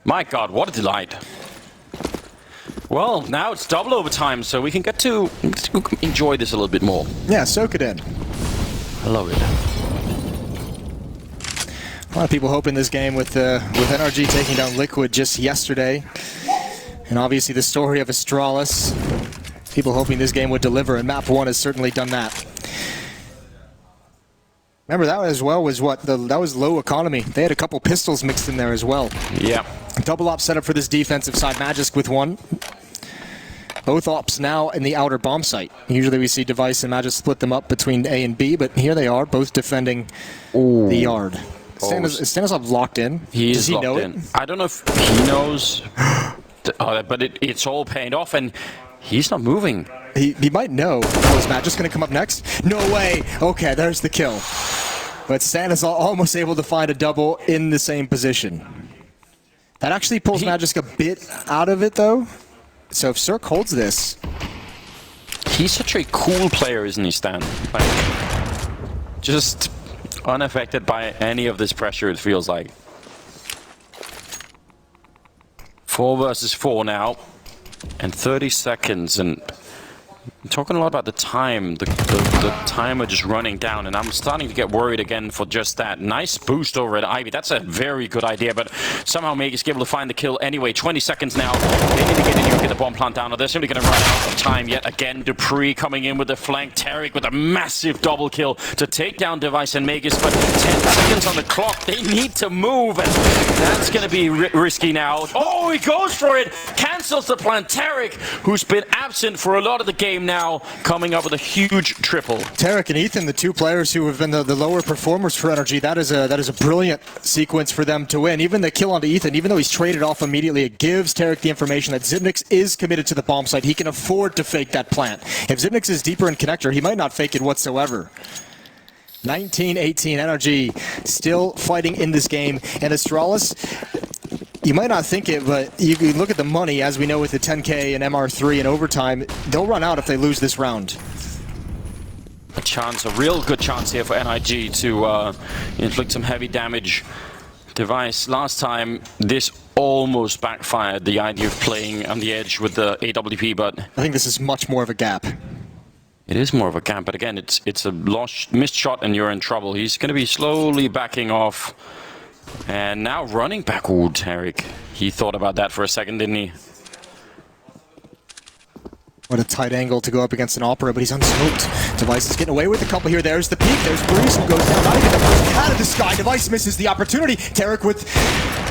My God, what a delight. Well, now it's double overtime, so we can get to enjoy this a little bit more. Yeah, soak it in. I love it. A lot of people hoping this game with NRG taking down Liquid just yesterday. And obviously the story of Astralis. People hoping this game would deliver, and Map 1 has certainly done that. Remember, that as well was that was low economy. They had a couple pistols mixed in there as well. Yeah. Double op setup for this defensive side. Magisk with 1. Both ops now in the outer bomb site. Usually we see Device and Magisk split them up between A and B, but here they are, both defending the yard. Is Stanislav locked in? Does he know it? I don't know if he knows, but it's all paid off, and he's not moving. He might know. Oh, is Magisk going to come up next? No way! Okay, there's the kill. But Stanislav almost able to find a double in the same position. That actually pulls Magisk a bit out of it, though. So if Cirque holds this... He's such a cool player, isn't he, Stan? Like, just unaffected by any of this pressure, it feels like. 4 versus 4 now. And 30 seconds, and I'm talking a lot about the time, the timer just running down, and I'm starting to get worried again for just that. Nice boost over at Ivy. That's a very good idea, but somehow Magus able to find the kill anyway. 20 seconds now. They need to get in here and get the bomb plant down. They're simply going to run out of time yet again. Dupree coming in with the flank. Tarek with a massive double kill to take down Device and Magus, but 10 seconds on the clock. They need to move, and that's going to be risky now. Oh, he goes for it. Cancels the plant. Tarek, who's been absent for a lot of the game now, coming up with a huge triple. Tarek and Ethan, the 2 players who have been the lower performers for NRG, that is a brilliant sequence for them to win. Even the kill onto Ethan, even though he's traded off immediately, it gives Tarek the information that Zipnix is committed to the bomb site. He can afford to fake that plant. If Zipnix is deeper in connector, he might not fake it whatsoever. 19-18, NRG still fighting in this game, and Astralis, you might not think it, but you look at the money, as we know with the 10K and MR3 and overtime, they'll run out if they lose this round. A real good chance here for NRG to inflict some heavy damage. Device, last time this almost backfired, the idea of playing on the edge with the AWP, but I think this is much more of a gap. It is more of a gap, but again, it's a missed shot and you're in trouble. He's going to be slowly backing off. And now running back. Ooh, Tarek. He thought about that for a second, didn't he? What a tight angle to go up against an Opera, but he's unsmoked. Device is getting away with a couple here. There's the peak. There's Breeze who goes down. Not even the first cat of discovery. sky. Device misses the opportunity. Tarek with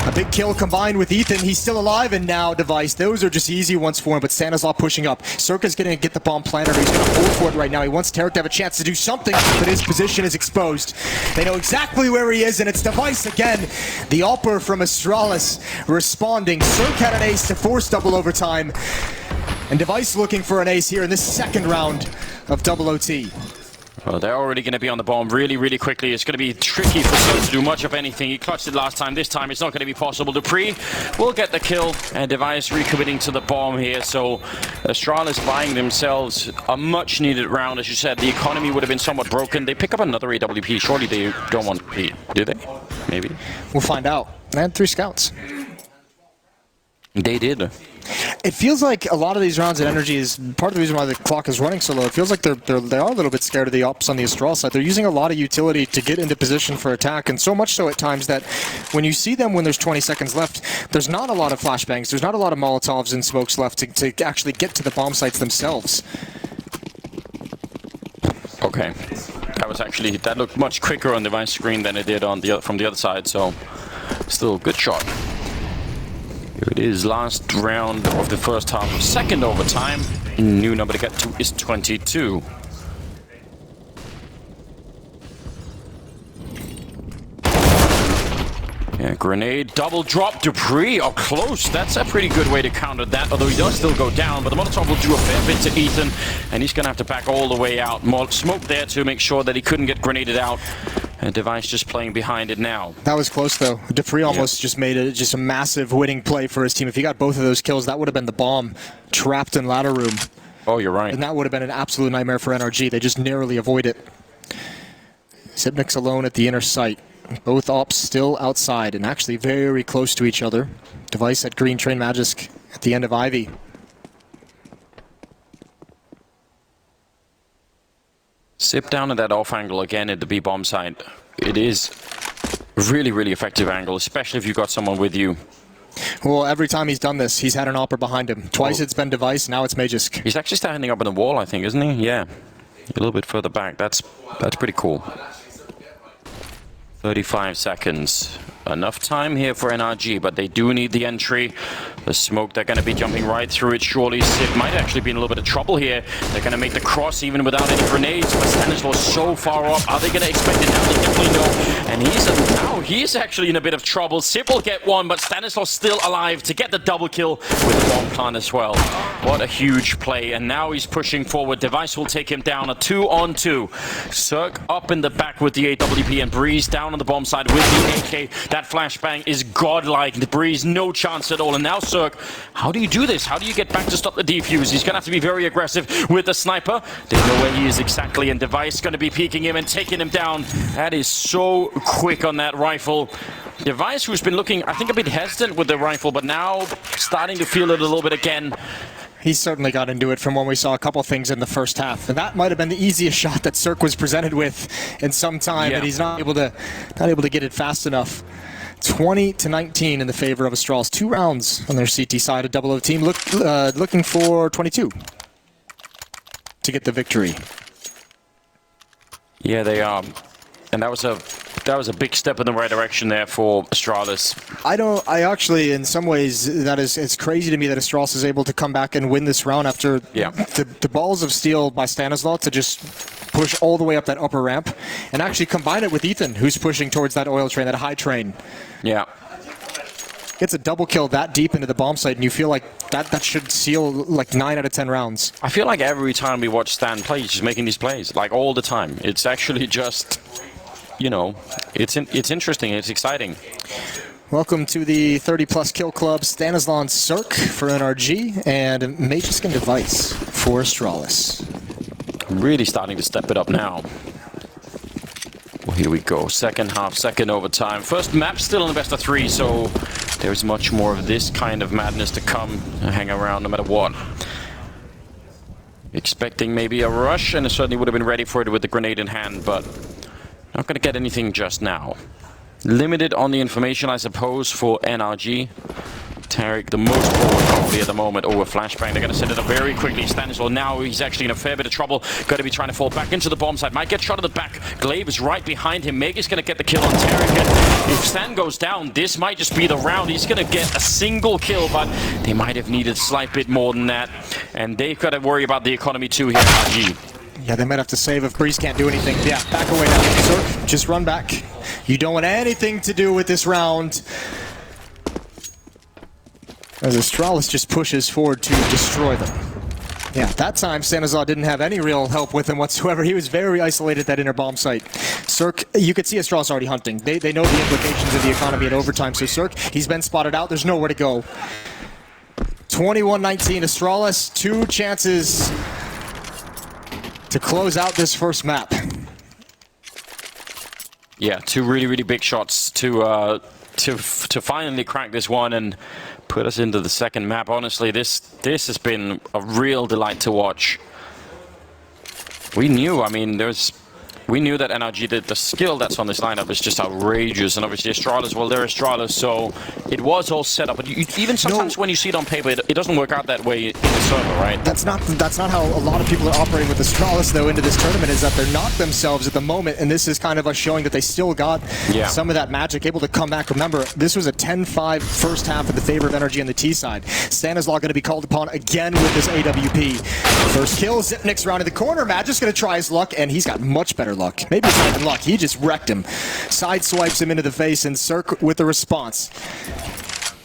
a big kill combined with Ethan. He's still alive, and now Device. Those are just easy ones for him, but Stanislav pushing up. Circa's going to get the bomb planted. He's going to hold for it right now. He wants Tarek to have a chance to do something, but his position is exposed. They know exactly where he is, and it's Device again. The Alper from Astralis responding. Cirque had an ace to force double overtime, and Device looking for an ace here in this second round of double OT. Well, they're already going to be on the bomb really, really quickly. It's going to be tricky for Cirque to do much of anything. He clutched it last time. This time it's not going to be possible. Dupree will get the kill, and Device recommitting to the bomb here. So Astralis buying themselves a much-needed round. As you said, the economy would have been somewhat broken. They pick up another AWP. Surely they don't want to compete, do they? Maybe. We'll find out. They had 3 scouts. They did. It feels like a lot of these rounds at NRG is part of the reason why the clock is running so low. It feels like they are a little bit scared of the ops on the Astral side. They're using a lot of utility to get into position for attack, and so much so at times that when you see them when there's 20 seconds left, there's not a lot of flashbangs, there's not a lot of Molotovs and smokes left to actually get to the bomb sites themselves. Okay. That looked much quicker on the Device screen than it did on from the other side, so still good shot. Here it is, last round of the first half of second overtime. New number to get to is 22. Yeah, grenade, double drop, Dupree, oh close. That's a pretty good way to counter that, although he does still go down, but the Molotov will do a fair bit to Ethan, and he's going to have to back all the way out. Smoke there to make sure that he couldn't get grenaded out. And Device just playing behind it now. That was close, though. Dupree almost just made a massive winning play for his team. If he got both of those kills, that would have been the bomb trapped in ladder room. Oh, you're right. And that would have been an absolute nightmare for NRG. They just narrowly avoid it. Zipnik's alone at the inner site. Both ops still outside and actually very close to each other. Device at Green Train Magisk at the end of Ivy. Zip down at that off angle again at the B bomb site. It is really, really effective angle, especially if you've got someone with you. Well, every time he's done this, he's had an Alper behind him. Twice it's been Device, now it's Magisk. He's actually standing up on the wall, I think, isn't he? Yeah. A little bit further back. That's pretty cool. 35 seconds. Enough time here for NRG, but they do need the entry. The smoke, they're going to be jumping right through it, surely. Zip might actually be in a little bit of trouble here. They're going to make the cross even without any grenades, but Stanislav so far up. Are they going to expect it now? They definitely know. And he's actually in a bit of trouble. Zip will get one, but Stanislav's still alive to get the double kill with the bomb plant as well. What a huge play, and now he's pushing forward. Device will take him down, a 2-on-2. Cirque up in the back with the AWP, and Breeze down on the bomb side with the AK. That flashbang is godlike. The Breeze, no chance at all. And now Cirque, how do you do this? How do you get back to stop the defuse? He's going to have to be very aggressive with the sniper. They know where he is exactly, and Device going to be peeking him and taking him down. That is so quick on that rifle. Device, who's been looking, I think, a bit hesitant with the rifle, but now starting to feel it a little bit again. He certainly got into it from when we saw a couple things in the first half. And that might have been the easiest shot that Cirque was presented with in some time, and he's not able to get it fast enough. 20-19 in the favor of Astralis. 2 rounds on their CT side. A double O team looking for 22 to get the victory. Yeah, they are. And that was a big step in the right direction there for Astralis. I actually, in some ways, it's crazy to me that Astralis is able to come back and win this round after the balls of steel by Stanislav to just push all the way up that upper ramp and actually combine it with Ethan, who's pushing towards that oil train, that high train. Yeah. Gets a double kill that deep into the bomb site, and you feel like that should seal like 9 out of 10 rounds. I feel like every time we watch Stan play, he's just making these plays, like all the time. It's actually just, you know, it's interesting, it's exciting. Welcome to the 30-plus kill club. Stanislav Cirque for NRG and Magisk and Device for Astralis. Really starting to step it up now. Well, here we go. Second half, second overtime. First map still in the best of 3, so there's much more of this kind of madness to come and hang around no matter what. Expecting maybe a rush, and it certainly would have been ready for it with the grenade in hand, but not going to get anything just now. Limited on the information, I suppose, for NRG. Tarek, the most forward probably at the moment. Oh, a flashbang. They're going to send it up very quickly. Stanislaw now, he's actually in a fair bit of trouble. Going to be trying to fall back into the bomb site. Might get shot in the back. Glaive is right behind him. Meg is going to get the kill on Tarek. And if Stan goes down, this might just be the round. He's going to get a single kill, but they might have needed a slight bit more than that. And they've got to worry about the economy too here, NRG. Yeah, they might have to save if Breeze can't do anything. Yeah, back away now. Zerk, just run back. You don't want anything to do with this round. As Astralis just pushes forward to destroy them. Yeah, that time Stanislaw didn't have any real help with him whatsoever. He was very isolated at that inner bomb site. Cirque, you could see Astralis already hunting. They know the implications of the economy in overtime. So Cirque, he's been spotted out. There's nowhere to go. 21-19 Astralis, 2 chances to close out this first map. Yeah, 2 really, really big shots to finally crack this one and put us into the second map. Honestly, this has been a real delight to watch. We knew, I mean, we knew that NRG, the skill that's on this lineup is just outrageous, and obviously Astralis, well, they're Astralis, so it was all set up. But even sometimes when you see it on paper, it doesn't work out that way in the server, right? That's not how a lot of people are operating with Astralis, though, into this tournament, is that they're not themselves at the moment, and this is kind of us showing that they still got some of that magic, able to come back. Remember, this was a 10-5 first half in the favor of NRG on the T side. Stanislaw going to be called upon again with this AWP. First kill, Zipnik's round in the corner. Magic's going to try his luck, and he's got much better luck. Maybe it's not even luck. He just wrecked him. Side swipes him into the face, and Cirque with the response.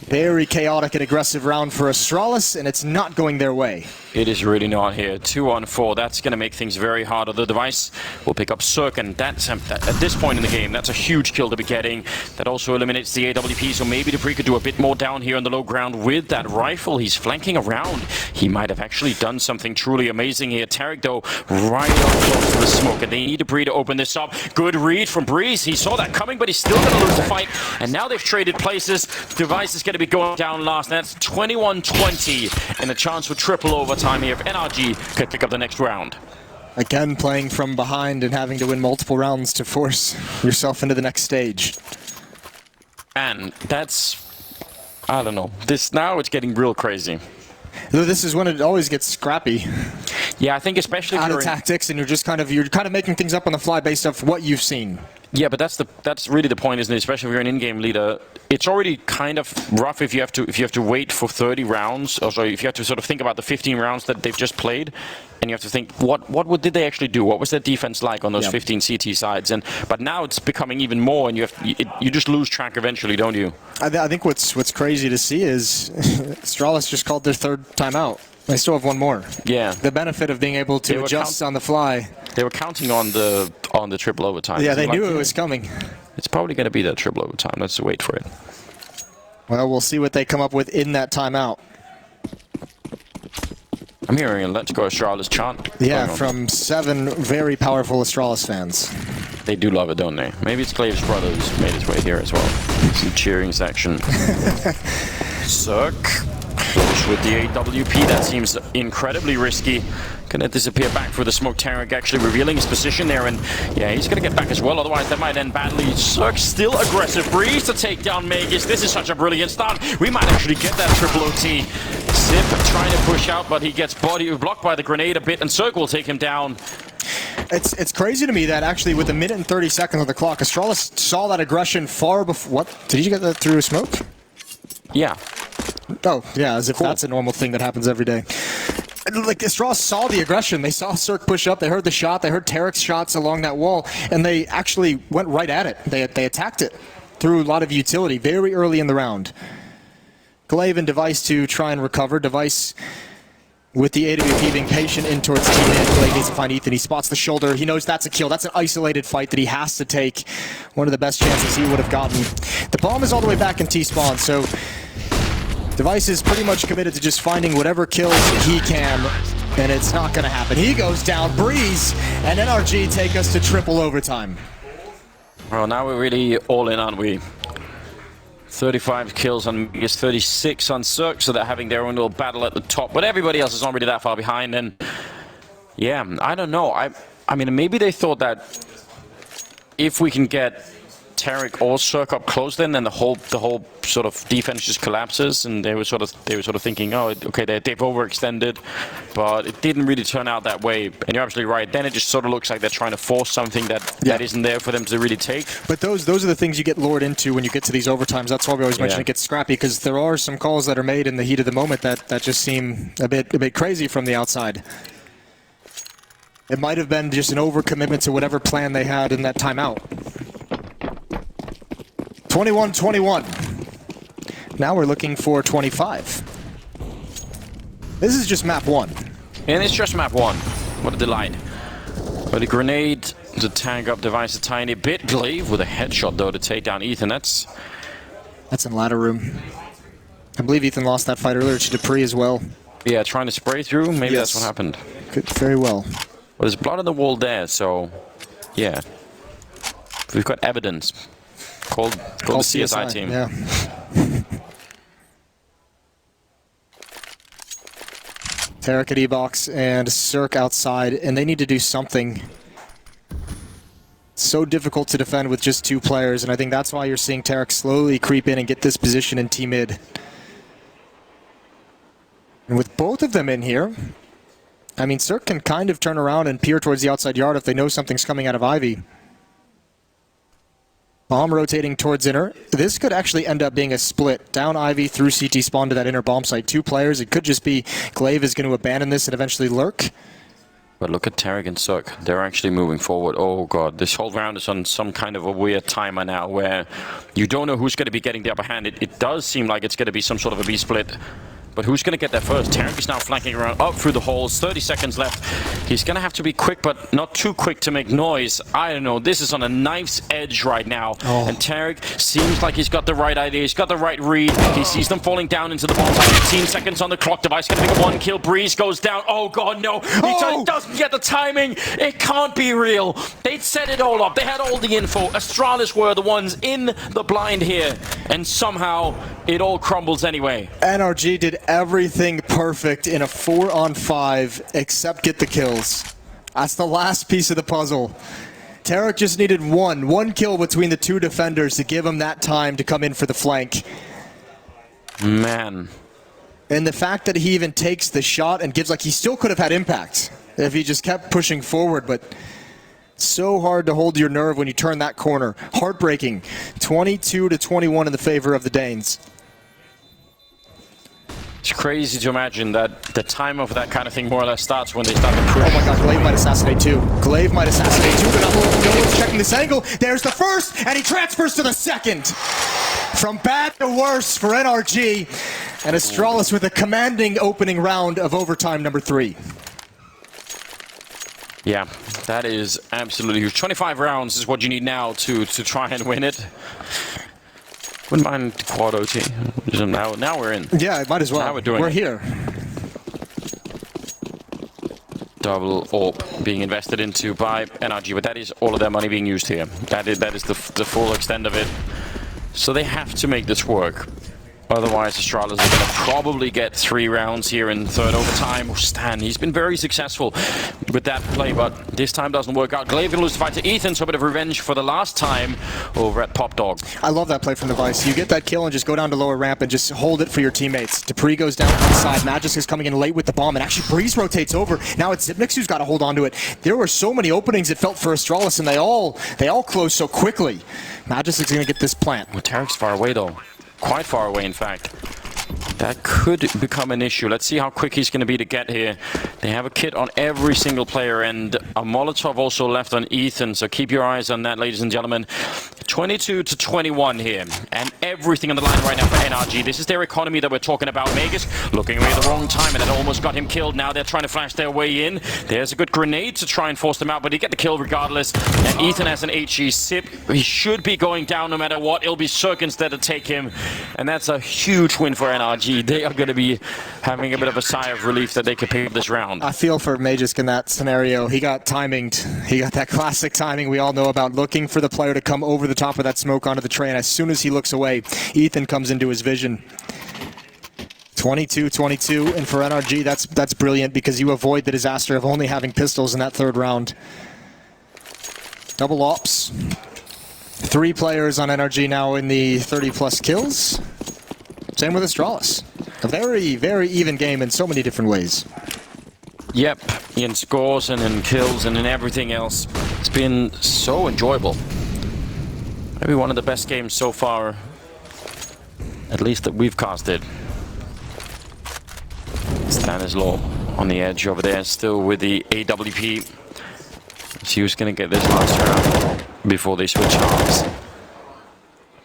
Very chaotic and aggressive round for Astralis, and it's not going their way. It is really not here. 2-on-4. That's going to make things very hard. The device will pick up Cirque, and that's at this point in the game, that's a huge kill to be getting. That also eliminates the AWP, so maybe Dupree could do a bit more down here on the low ground with that rifle. He's flanking around. He might have actually done something truly amazing here. Tarek, though, right up close to the smoke, and they need Dupree to open this up. Good read from Breeze. He saw that coming, but he's still going to lose the fight. And now they've traded places. Device is going to be going down last. That's 21-20, and a chance for triple overtime here if NRG could pick up the next round. Again, playing from behind and having to win multiple rounds to force yourself into the next stage. And that's, I don't know. Now it's getting real crazy. This is when it always gets scrappy. Yeah, I think especially out of tactics, and you're kind of making things up on the fly based off what you've seen. Yeah, but that's really the point, isn't it? Especially if you're an in-game leader, it's already kind of rough if you have to wait for 30 rounds, or sorry, if you have to sort of think about the 15 rounds that they've just played, and you have to think what did they actually do? What was their defense like on those 15 CT sides? But now it's becoming even more, and you just lose track eventually, don't you? I think what's crazy to see is Astralis just called their 3rd timeout. They still have 1 more. Yeah. The benefit of being able to adjust on the fly. They were counting on the triple overtime. Yeah, they knew it was coming. It's probably going to be that triple overtime. Let's wait for it. Well, we'll see what they come up with in that timeout. I'm hearing a Let's Go Astralis chant. Yeah, from 7 very powerful Astralis fans. They do love it, don't they? Maybe it's Glaive's brother who's made his way here as well. Some cheering section. Cirque. Close with the AWP. That seems incredibly risky. Gonna disappear back through the smoke. Tarek actually revealing his position there, and yeah, he's gonna get back as well, otherwise that might end badly. Cirque still aggressive. Breeze to take down Magus. This is such a brilliant start. We might actually get that triple OT. Zip trying to push out, but he gets blocked by the grenade a bit, and Cirque will take him down. It's crazy to me that actually with a minute and 30 seconds on the clock, Astralis saw that aggression far before. What? Did you get that through smoke? Yeah. Oh, yeah, as if that's a normal thing that happens every day. Like, Astralis saw the aggression. They saw Cirque push up. They heard the shot. They heard Tarek's shots along that wall, and they actually went right at it. They attacked it through a lot of utility very early in the round. Glaive and Device to try and recover. Device with the AWP being patient in towards teammate. Glaive needs to find Ethan. He spots the shoulder. He knows that's a kill. That's an isolated fight that he has to take. One of the best chances he would have gotten. The bomb is all the way back in T-spawn, so Device is pretty much committed to just finding whatever kills he can, and it's not going to happen. He goes down. Breeze and NRG take us to triple overtime. Well, now we're really all in, aren't we? 35 kills on Magus, 36 on Cirque, so they're having their own little battle at the top, but everybody else is not really that far behind, and yeah, I don't know. I mean, maybe they thought that if we can get Tarek or Cirque up close then, and the whole sort of defense just collapses, and they were sort of thinking, oh, okay, they've overextended, but it didn't really turn out that way. And you're absolutely right. Then it just sort of looks like they're trying to force something that isn't there for them to really take. But those are the things you get lured into when you get to these overtimes. That's why we always mention it gets scrappy, because there are some calls that are made in the heat of the moment that just seem a bit crazy from the outside. It might have been just an overcommitment to whatever plan they had in that timeout. 21-21. Now we're looking for 25. This is just map 1. And it's just map 1. What a delight. But a grenade to tag up Device a tiny bit. Glaive with a headshot, though, to take down Ethan. That's in ladder room. I believe Ethan lost that fight earlier to Dupree as well. Yeah, trying to spray through. Maybe that's what happened. Could very well. Well, there's blood on the wall there, so yeah. We've got evidence. Called the CSI team. Yeah. Tarek at E-Box and Cirque outside, and they need to do something. So difficult to defend with just 2 players, and I think that's why you're seeing Tarek slowly creep in and get this position in T-mid. And with both of them in here, I mean, Cirque can kind of turn around and peer towards the outside yard if they know something's coming out of Ivy. Bomb rotating towards inner. This could actually end up being a split. Down Ivy through CT spawn to that inner bomb site. 2 players. It could just be Glaive is going to abandon this and eventually lurk. But look at Tarek and Cirque. They're actually moving forward. Oh god, this whole round is on some kind of a weird timer now where you don't know who's going to be getting the upper hand. It does seem like it's going to be some sort of a B-split. But who's going to get there first? Tarek is now flanking around up through the holes. 30 seconds left. He's going to have to be quick, but not too quick to make noise. I don't know. This is on a knife's edge right now. And Tarek seems like he's got the right idea. He's got the right read. He sees them falling down into the bomb. 15 seconds on the clock. Device going to pick up 1 kill. Breeze goes down. Oh, God, no. He doesn't get the timing. It can't be real. They'd set it all up. They had all the info. Astralis were the ones in the blind here. And somehow it all crumbles anyway. NRG did everything perfect in a 4-on-5 except get the kills. That's the last piece of the puzzle. Tarek just needed one kill between the 2 defenders to give him that time to come in for the flank. Man. And the fact that he even takes the shot and gives, like, he still could have had impact if he just kept pushing forward, but so hard to hold your nerve when you turn that corner. Heartbreaking. 22-21 in the favor of the Danes. It's crazy to imagine that the time of that kind of thing more or less starts when they start to push. Oh my god, Glaive might assassinate 2. Glaive might assassinate 2, but no one's checking this angle. There's the first, and he transfers to the second. From bad to worse for NRG, and Astralis with a commanding opening round of overtime number 3. Yeah, that is absolutely huge. 25 rounds is what you need now to try and win it. Wouldn't mind quad OT. Now we're in. Yeah, might as well. Now we're here. Double AWP being invested into by NRG, but that is all of their money being used here. That is the full extent of it. So they have to make this work. Otherwise, Astralis are going to probably get 3 rounds here in third overtime. Stan, he's been very successful with that play, but this time doesn't work out. Glaive will lose the fight to Ethan, so a bit of revenge for the last time over at Pop Dog. I love that play from Device. You get that kill and just go down to lower ramp and just hold it for your teammates. Dupree goes down inside. Magisk is coming in late with the bomb, and actually Breeze rotates over. Now it's Zipnix who's got to hold on to it. There were so many openings it felt for Astralis, and they all closed so quickly. Magisk is going to get this plant. Well, Tarek's far away, though. Quite far away, in fact. That could become an issue. Let's see how quick he's going to be to get here. They have a kit on every single player, and a Molotov also left on Ethan, so keep your eyes on that, ladies and gentlemen. 22-21 here, and everything on the line right now for NRG. This is their economy that we're talking about. Magus looking away at the wrong time, and it almost got him killed. Now they're trying to flash their way in. There's a good grenade to try and force them out, but he get the kill regardless. And Ethan has an HE sip. He should be going down no matter what. It'll be Cirque instead to take him, and that's a huge win for NRG. They are going to be having a bit of a sigh of relief that they could pick up this round. I feel for Magisk in that scenario. He got timinged. He got that classic timing we all know about, looking for the player to come over the top of that smoke onto the train. As soon as he looks away, Ethan comes into his vision. 22-22, and for NRG, that's brilliant because you avoid the disaster of only having pistols in that third round. Double ops. 3 players on NRG now in the 30-plus kills. Same with Astralis. A very, very even game in so many different ways. Yep, in scores and in kills and in everything else. It's been so enjoyable. Maybe one of the best games so far, at least that we've casted. Stanislaw on the edge over there, still with the AWP. So he was going to get this last round before they switch arms.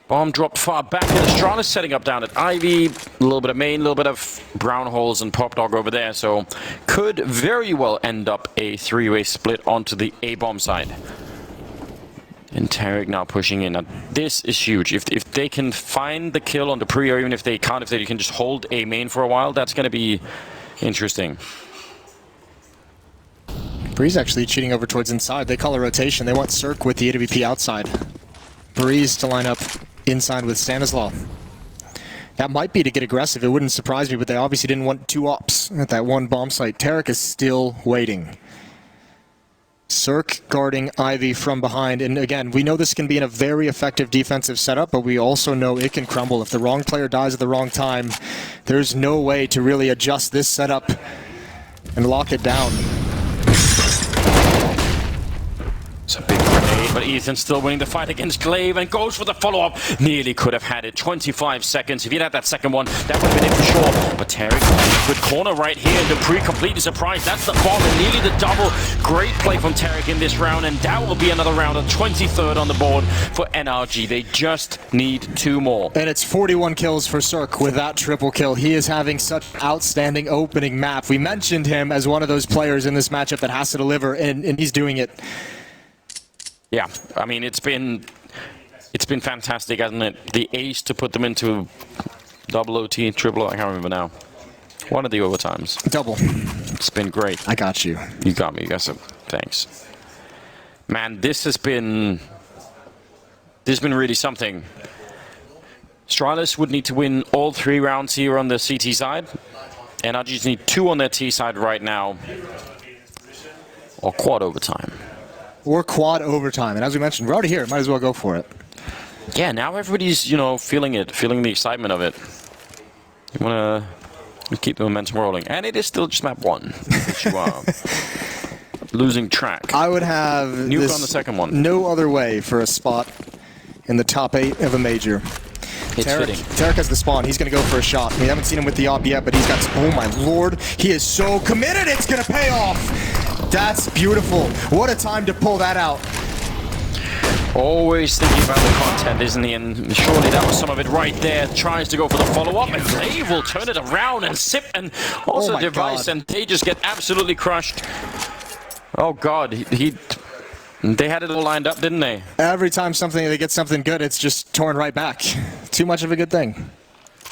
Bomb dropped far back, and Astralis setting up down at Ivy. A little bit of main, a little bit of brown holes and Pop Dog over there. So could very well end up a 3-way split onto the A-bomb side. And Tarek now pushing in. Now, this is huge. If they can find the kill on the pre, or even if they can't, if they can just hold A main for a while, that's going to be interesting. Breeze actually cheating over towards inside. They call a rotation. They want Cirque with the AWP outside. Breeze to line up inside with Stanislaw. That might be to get aggressive. It wouldn't surprise me, but they obviously didn't want 2 ops at that one bomb site. Tarek is still waiting. Cirque guarding Ivy from behind. And again, we know this can be in a very effective defensive setup, but we also know it can crumble. If the wrong player dies at the wrong time, there's no way to really adjust this setup and lock it down. It's a big grenade, but Ethan's still winning the fight against Glaive and goes for the follow-up. Nearly could have had it. 25 seconds. If he'd had that second one, that would have been it for sure. But Tarek, good corner right here. Dupree completely surprised. That's the bomb and nearly the double. Great play from Tarek in this round, and that will be another round, a 23rd on the board for NRG. They just need 2 more. And it's 41 kills for Cirque with that triple kill. He is having such outstanding opening map. We mentioned him as one of those players in this matchup that has to deliver, and he's doing it. Yeah, I mean, it's been fantastic, hasn't it? The ace to put them into double OT, triple, I can't remember now. One of the overtimes. Double. It's been great. I got you. You got me, you guys. Thanks. Man, this has been really something. Astralis would need to win all 3 rounds here on the CT side. NRGs need 2 on their T side right now. Or quad overtime. Or quad overtime. And as we mentioned, we're already here. Might as well go for it. Yeah, now everybody's, you know, feeling it, feeling the excitement of it. You want to keep the momentum rolling. And it is still just map 1, which you are losing track. I would have Nuke on the second one. No other way for a spot in the top 8 of a major. It's fitting. Tarek has the spawn. He's going to go for a shot. We haven't seen him with the op yet, but he's got... Oh, my Lord. He is so committed. It's going to pay off. That's beautiful. What a time to pull that out. Always thinking about the content, isn't he? And surely that was some of it right there. Tries to go for the follow-up, and they will turn it around and sip, and also Device, and they just get absolutely crushed. Oh, God. They had it all lined up, didn't they? Every time they get something good, it's just torn right back. Too much of a good thing.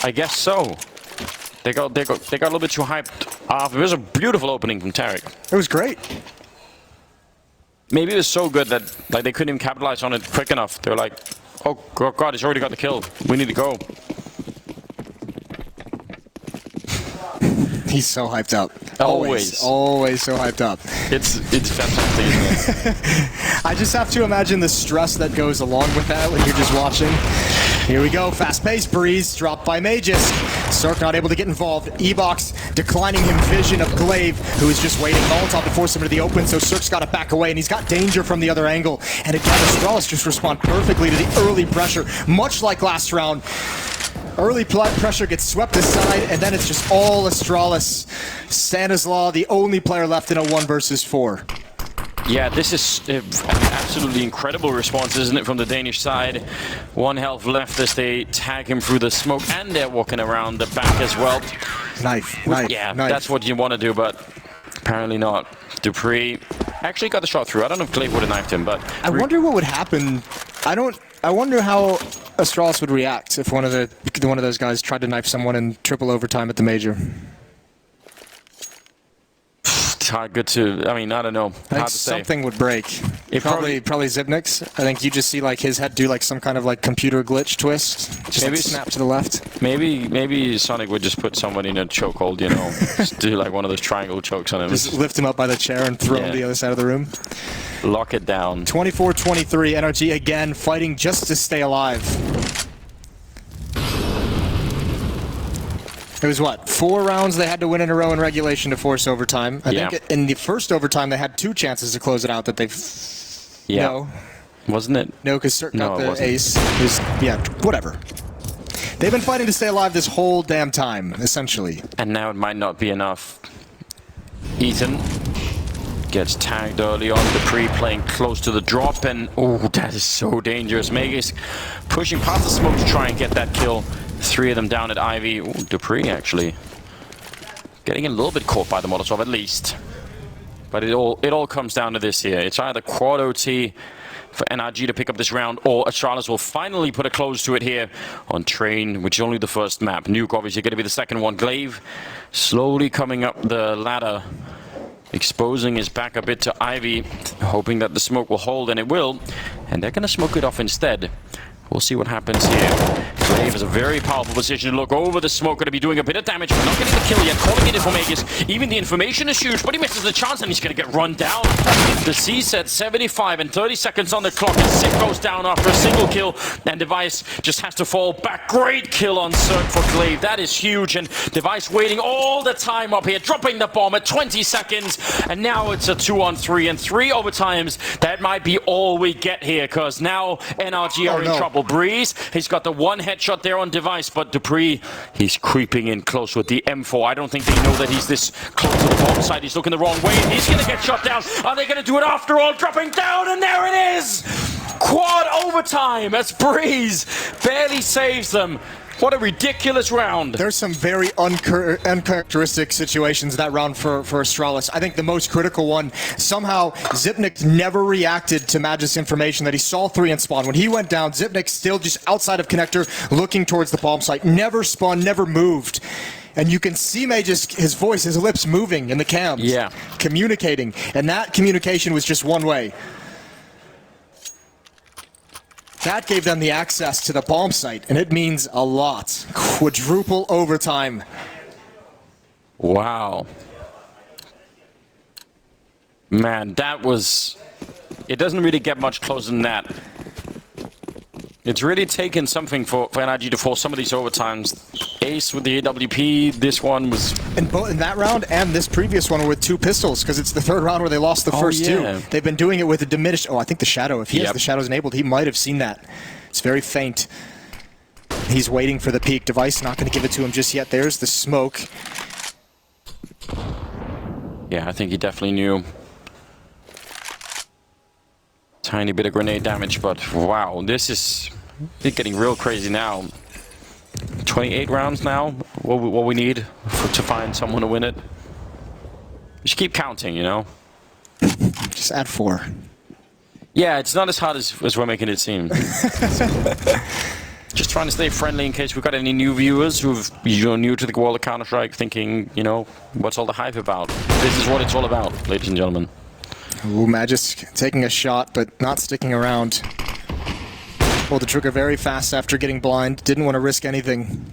I guess so. They got a little bit too hyped. It was a beautiful opening from Tarek. It was great. Maybe it was so good that they couldn't even capitalize on it quick enough. They were like, oh God, he's already got the kill. We need to go. He's so hyped up. Always so hyped up. It's fantastic, isn't it? I just have to imagine the stress that goes along with that when you're just watching. Here we go, fast-paced Breeze, dropped by Magus. Cirque not able to get involved. E-Box declining him vision of Glaive, who is just waiting. Molotov to force him to the open, so Cirque's got to back away, and he's got danger from the other angle. And again, Astralis just respond perfectly to the early pressure, much like last round. Early pressure gets swept aside, and then it's just all Astralis. Stanislaw, the only player left in a 1 versus 4. Yeah, this is an absolutely incredible response, isn't it, from the Danish side? 1 health left as they tag him through the smoke, and they're walking around the back as well. Knife. Yeah, that's what you want to do, but apparently not. Dupree actually got the shot through. I don't know if Glaive would have knifed him, but... I wonder what would happen. I wonder how Astralis would react if one of those guys tried to knife someone in triple overtime at the major. It's hard, good to... I mean, I don't know. I think something would break. Probably Zipnix. I think you just see like his head do like some kind of like computer glitch twist. Just maybe like snap to the left. Maybe Sonic would just put someone in a chokehold, you know. Just do like one of those triangle chokes on him. Just lift him up by the chair and throw him to the other side of the room. Lock it down. 24-23, NRG again fighting just to stay alive. It was what, 4 rounds they had to win in a row in regulation to force overtime. I think in the first overtime they had 2 chances to close it out that they've... Yeah. No. Wasn't it? No, because Cirque got the ace. It was, yeah, whatever. They've been fighting to stay alive this whole damn time, essentially. And now it might not be enough. Ethan gets tagged early on. Dupree playing close to the drop, and oh, that is so dangerous. Magus pushing past the smoke to try and get that kill. 3 of them down at Ivy. Ooh, Dupree actually getting a little bit caught by the Molotov at least. But it all comes down to this here. It's either quad OT for NRG to pick up this round, or Astralis will finally put a close to it here on Train, which is only the first map. Nuke obviously going to be the second one. Glaive slowly coming up the ladder, exposing his back a bit to Ivy, hoping that the smoke will hold, and it will. And they're going to smoke it off instead. We'll see what happens here. Glaive is a very powerful position to look over the smoke, going to be doing a bit of damage, but not getting the kill yet. Calling it in for Magus. Even the information is huge, but he misses the chance, and he's going to get run down. The C set 75 and 30 seconds on the clock as Sip goes down after a single kill, and Device just has to fall back. Great kill on Cirque for Glaive. That is huge, and Device waiting all the time up here, dropping the bomb at 20 seconds, and now it's a 2-on-3 and 3 overtimes. That might be all we get here, because now NRG are in trouble. Breeze, he's got the 1 headshot there on Device, but Dupree, he's creeping in close with the M4. I don't think they know that he's this close to the bomb side. He's looking the wrong way, and he's going to get shot down. Are they going to do it after all? Dropping down, and there it is! Quad overtime as Breeze barely saves them. What a ridiculous round. There's some very uncharacteristic situations that round for Astralis. I think the most critical one, somehow Zipnik never reacted to Magic's information that he saw 3 in spawn. When he went down, Zipnik still just outside of connector, looking towards the bomb site. Never spun, never moved. And you can see Magic's, his voice, his lips moving in the cams. Yeah. Communicating. And that communication was just one way. That gave them the access to the bomb site, and it means a lot. Quadruple overtime. Wow. Man, that was... It doesn't really get much closer than that. It's really taken something for NRG to force some of these overtimes. Ace with the AWP, this one was... In that round and this previous one with 2 pistols, because it's the 3rd round where they lost the first 2. They've been doing it with a diminished... Oh, I think the Shadow, if he has the Shadows enabled, he might have seen that. It's very faint. He's waiting for the peak. Device not going to give it to him just yet. There's the smoke. Yeah, I think he definitely knew. Tiny bit of grenade damage, but wow, this is getting real crazy now. 28 rounds now, what we need to find someone to win it. We should keep counting, you know? Just add 4. Yeah, it's not as hard as we're making it seem. Just trying to stay friendly in case we've got any new viewers who've, new to the world of Counter-Strike, thinking, what's all the hype about? This is what it's all about, ladies and gentlemen. Ooh, Magic taking a shot, but not sticking around. Pulled the trigger very fast after getting blind. Didn't want to risk anything.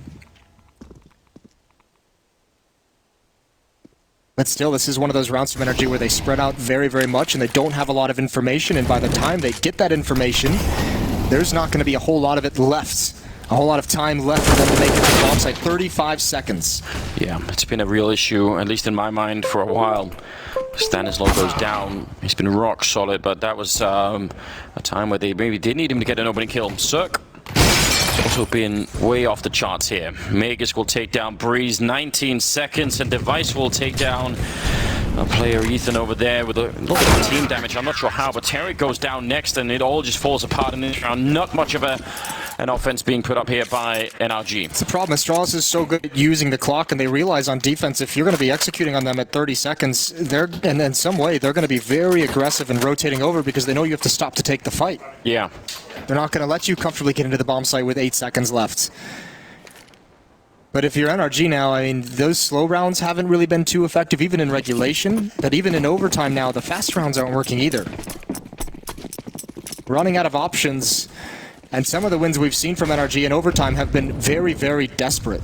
But still, this is one of those rounds from NRG where they spread out very, very much, and they don't have a lot of information, and by the time they get that information, there's not going to be a whole lot of it left. A whole lot of time left for them to make it to the bomb site. 35 seconds. Yeah, it's been a real issue, at least in my mind, for a while. Stanislaw goes down. He's been rock solid, but that was a time where they maybe did need him to get an opening kill. Cirque has also been way off the charts here. Magus will take down Breeze, 19 seconds, and Device will take down a player Ethan over there with a little bit of team damage. I'm not sure how, but Tarek goes down next, and it all just falls apart in this round. Not much of an offense being put up here by NRG. It's the problem. Astralis is so good at using the clock, and they realize on defense, if you're going to be executing on them at 30 seconds, and in some way, they're going to be very aggressive and rotating over because they know you have to stop to take the fight. Yeah. They're not going to let you comfortably get into the bomb site with 8 seconds left. But if you're NRG now, I mean, those slow rounds haven't really been too effective, even in regulation. But even in overtime now, the fast rounds aren't working either. Running out of options. And some of the wins we've seen from NRG in overtime have been very, very desperate.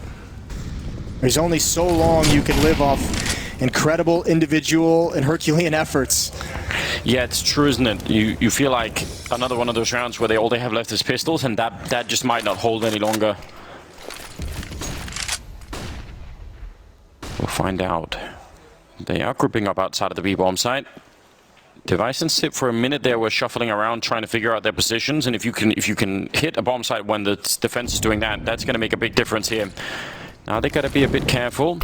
There's only so long you can live off incredible individual and Herculean efforts. Yeah, it's true, isn't it? You feel like another one of those rounds where all they have left is pistols, and that just might not hold any longer. We'll find out. They are grouping up outside of the B-bomb site. Device and Sip for a minute there were shuffling around trying to figure out their positions, and if you can hit a bomb site when the defense is doing that, that's going to make a big difference here. Now they got to be a bit careful.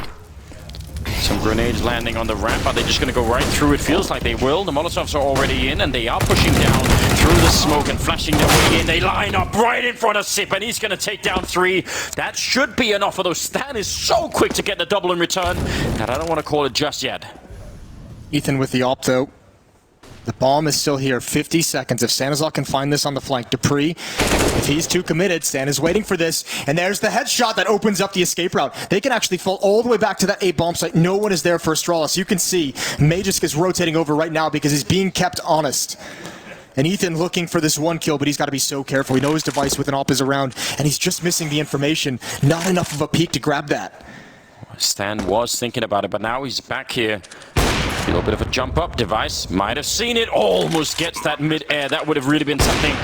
Some grenades landing on the ramp. Are they just going to go right through? It feels like they will. The Molotovs are already in, and they are pushing down through the smoke and flashing their way in. They line up right in front of Sip, and he's going to take down 3. That should be enough for those. Stan is so quick to get the double in return, and I don't want to call it just yet. Ethan with the op, though. The bomb is still here. 50 seconds. If Stanislav can find this on the flank, Dupree, if he's too committed, Stan is waiting for this. And there's the headshot that opens up the escape route. They can actually fall all the way back to that A bomb site. No one is there for Astralis. You can see Magisk is rotating over right now because he's being kept honest. And Ethan looking for this 1 kill, but he's got to be so careful. He knows Device with an op is around, and he's just missing the information. Not enough of a peek to grab that. Stan was thinking about it, but now he's back here. A little bit of a jump up. Device might have seen it. Almost gets that mid-air. That would have really been something.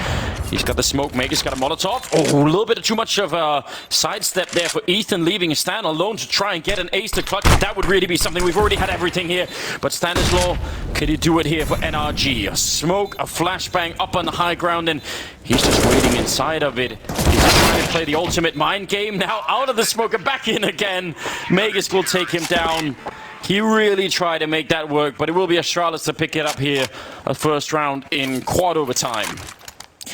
He's got the smoke. Mega's got a Molotov. Oh, a little bit too much of a sidestep there for Ethan, leaving Stan alone to try and get an ace to clutch. That would really be something. We've already had everything here. But Stanislaw, could he do it here for NRG? A smoke, a flashbang up on the high ground, and he's just waiting inside of it. He's just trying to play the ultimate mind game. Now out of the smoke and back in again. Megas will take him down. He really tried to make that work, but it will be Astralis to pick it up here. A first round in quad overtime.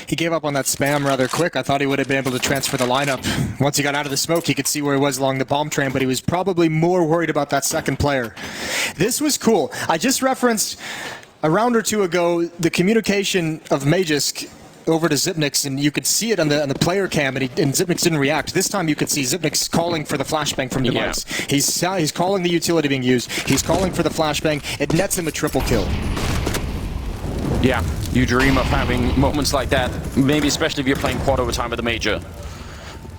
He gave up on that spam rather quick. I thought he would have been able to transfer the lineup. Once he got out of the smoke, he could see where he was along the bomb train, but he was probably more worried about that second player. This was cool. I just referenced a round or two ago the communication of Magisk over to Zipnix, and you could see it on the player cam, and Zipnix didn't react. This time you could see Zipnix calling for the flashbang from Device. Yeah. He's calling the utility being used. He's calling for the flashbang. It nets him a triple kill. Yeah, you dream of having moments like that, maybe especially if you're playing quad overtime with the major.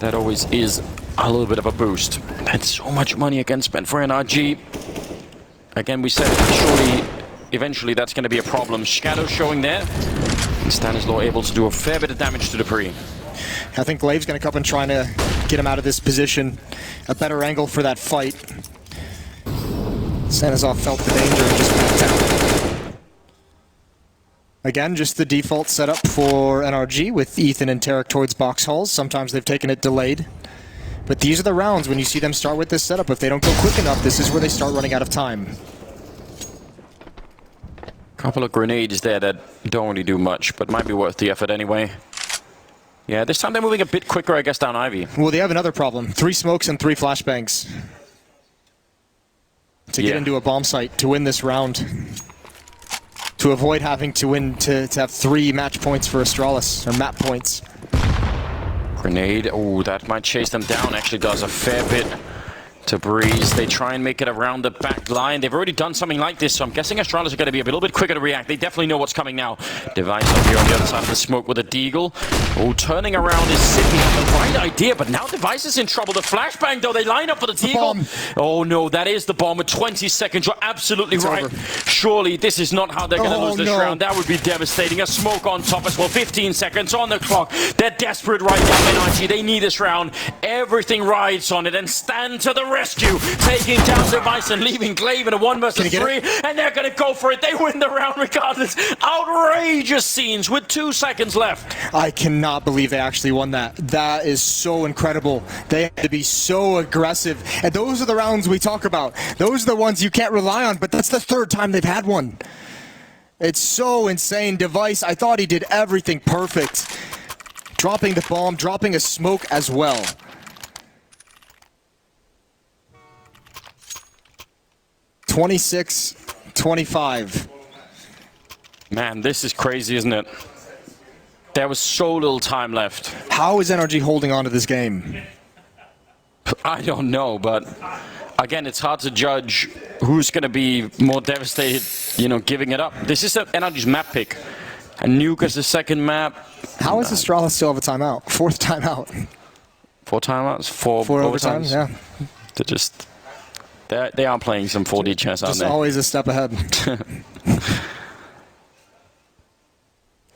That always is a little bit of a boost. That's so much money again spent for NRG. Again, we said surely eventually that's going to be a problem. Shadow showing there. And Stanislaw able to do a fair bit of damage to Dupree. I think Glave's going to come and trying to get him out of this position. A better angle for that fight. Stanislaw felt the danger and just backed out. Again, just the default setup for NRG with Ethan and Tarek towards box halls. Sometimes they've taken it delayed. But these are the rounds when you see them start with this setup. If they don't go quick enough, this is where they start running out of time. Couple of grenades there that don't really do much, but might be worth the effort anyway. Yeah, this time they're moving a bit quicker, I guess, down Ivy. Well, they have another problem. 3 smokes and 3 flashbangs to get into a bomb site to win this round. To avoid having to win, to have 3 match points for Astralis, or map points. Grenade, oh, that might chase them down. Actually does a fair bit to Breeze. They try and make it around the back line. They've already done something like this, so I'm guessing Astralis are going to be a little bit quicker to react. They definitely know what's coming now. Device up here on the other side of the smoke with a deagle. Oh, turning around is Sydney. The right idea, but now Device is in trouble. The flashbang, though, they line up for the deagle. Oh, no, that is the bomb with 20 seconds. You're absolutely right. Over. Surely this is not how they're going to lose this round. That would be devastating. A smoke on top as well. 15 seconds on the clock. They're desperate right now, NRG. They need this round. Everything rides on it, and stand to the rescue, taking down Device and leaving Glaive in a 1 versus 3, and they're going to go for it. They win the round regardless. Outrageous scenes with 2 seconds left. I cannot believe they actually won that. That is so incredible. They had to be so aggressive, and those are the rounds we talk about. Those are the ones you can't rely on, but that's the 3rd time they've had one. It's so insane. Device, I thought he did everything perfect. Dropping the bomb, dropping a smoke as well. (26-25). Man, this is crazy, isn't it? There was so little time left. How is NRG holding on to this game? I don't know, but again, it's hard to judge who's going to be more devastated, you know, giving it up. This is NRG's map pick. And Nuke is the second map. How is Astralis still have a timeout? 4th timeout. 4 timeouts? 4 overtimes, yeah. They're just... They are playing some 4D chess, aren't they? Just always a step ahead.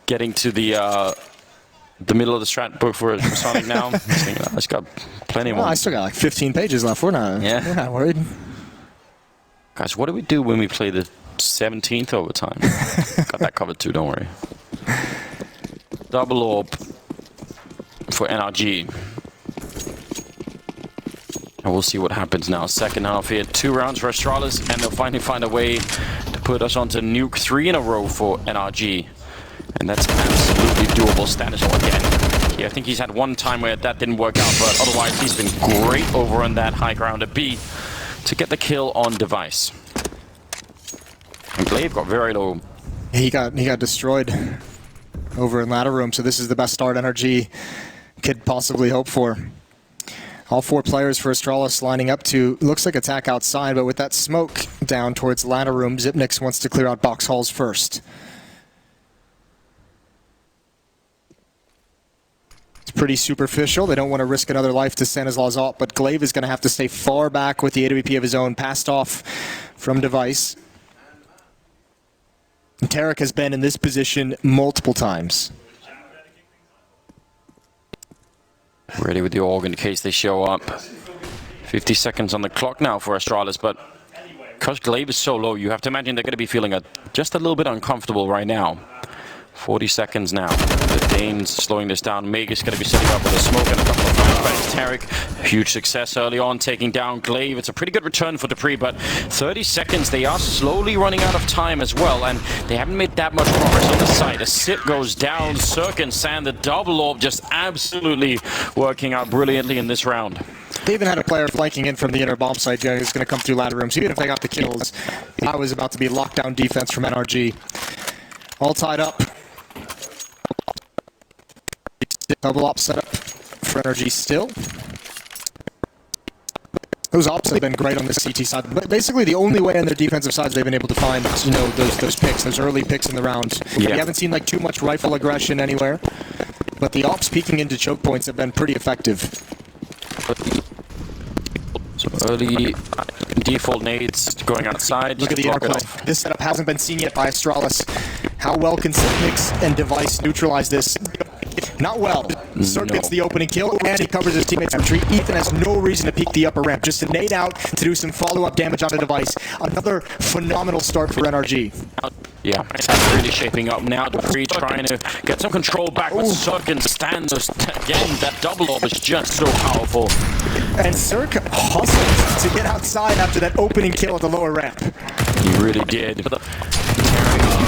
getting to the middle of the strat book for Sonic now. I think it's got plenty more. I still got like 15 pages left. We're not worried. Guys, what do we do when we play the 17th overtime? Got that covered too, don't worry. Double orb for NRG. And we'll see what happens now. Second half here, 2 rounds for Astralis, and they'll finally find a way to put us onto nuke 3 in a row for NRG. And that's absolutely doable. Status again. Yeah, I think he's had one time where that didn't work out, but otherwise he's been great over on that high ground at B to get the kill on device. And Glaive got very low. He got destroyed over in ladder room, so this is the best start NRG could possibly hope for. All 4 players for Astralis lining up to, looks like attack outside, but with that smoke down towards ladder room, Zipnix wants to clear out box halls first. It's pretty superficial. They don't want to risk another life to Stanislaw's ult, but Glaive is going to have to stay far back with the AWP of his own, passed off from device. And Tarek has been in this position multiple times. Ready with the org in case they show up. 50 seconds on the clock now for Astralis, but because Glaive is so low, you have to imagine they're going to be feeling just a little bit uncomfortable right now. 40 seconds now. The Danes slowing this down. Magus going to be sitting up with a smoke and a couple of flashbangs. Tarek, huge success early on, taking down Glaive. It's a pretty good return for Dupree, but 30 seconds. They are slowly running out of time as well, and they haven't made that much progress on the side. A sip goes down. Cirque and Sand, the double orb, just absolutely working out brilliantly in this round. They even had a player flanking in from the inner bomb site who's going to come through ladder rooms. Even if they got the kills, that was about to be lockdown defense from NRG. All tied up. Double op setup for NRG still. Those ops have been great on the CT side, but basically the only way on their defensive sides they've been able to find, you know, those picks, those early picks in the round. Yeah. We haven't seen like too much rifle aggression anywhere, but the ops peeking into choke points have been pretty effective. So early default nades going outside. Look at the interplay. This setup hasn't been seen yet by Astralis. How well can Mix and Device neutralize this? Not well. Cirque gets the opening kill, and he covers his teammate's retreat. Ethan has no reason to peek the upper ramp, just to nade out to do some follow-up damage on the Device. Another phenomenal start for NRG. Yeah, it's really shaping up now. Dupree trying to get some control back with Cirque and Stand. Again, that double orb is just so powerful. And Cirque hustled to get outside after that opening kill at the lower ramp. He really did.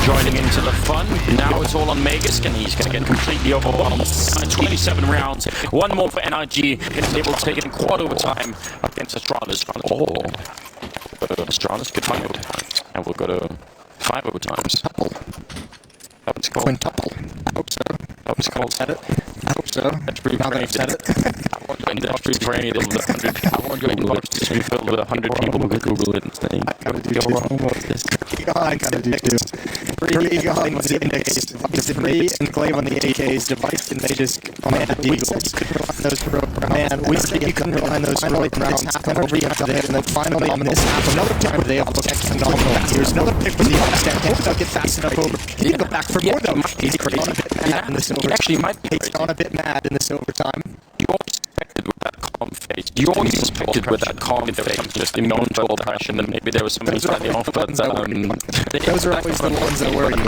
Joining into the fun. Now it's all on Magus, and he's going to get completely overwhelmed. 27 rounds. One more for NRG. He's able to take it in quad overtime against Astralis. Oh, Astralis could find overtimes. And we'll go to 5 overtimes. That's called Quintuple. I hope so. That's called. Said it. I hope so. That's pretty now that I've said it. I want to industry for any of the 100. I want to industry to be filled with 100 people who could Google it and say, I gotta do too. I gotta do too. Pretty on Zipnix, Dupree and Glaive on the AK's Device, and they just, oh man, we said you couldn't rely on those rounds. We said you couldn't rely on those rounds. Finally, and then finally on this half, another time they have protect phenomenal. Here's another pick from the upstand. Hope they'll get fast enough over. He can go back for more though. He's crazy. In this overtime. Actually might be He's gone a bit mad in this overtime. You always expected with that calm face. You always expected with that calm face, just immune to all passion, and maybe there was somebody slightly off, but those are always the ones that worry you.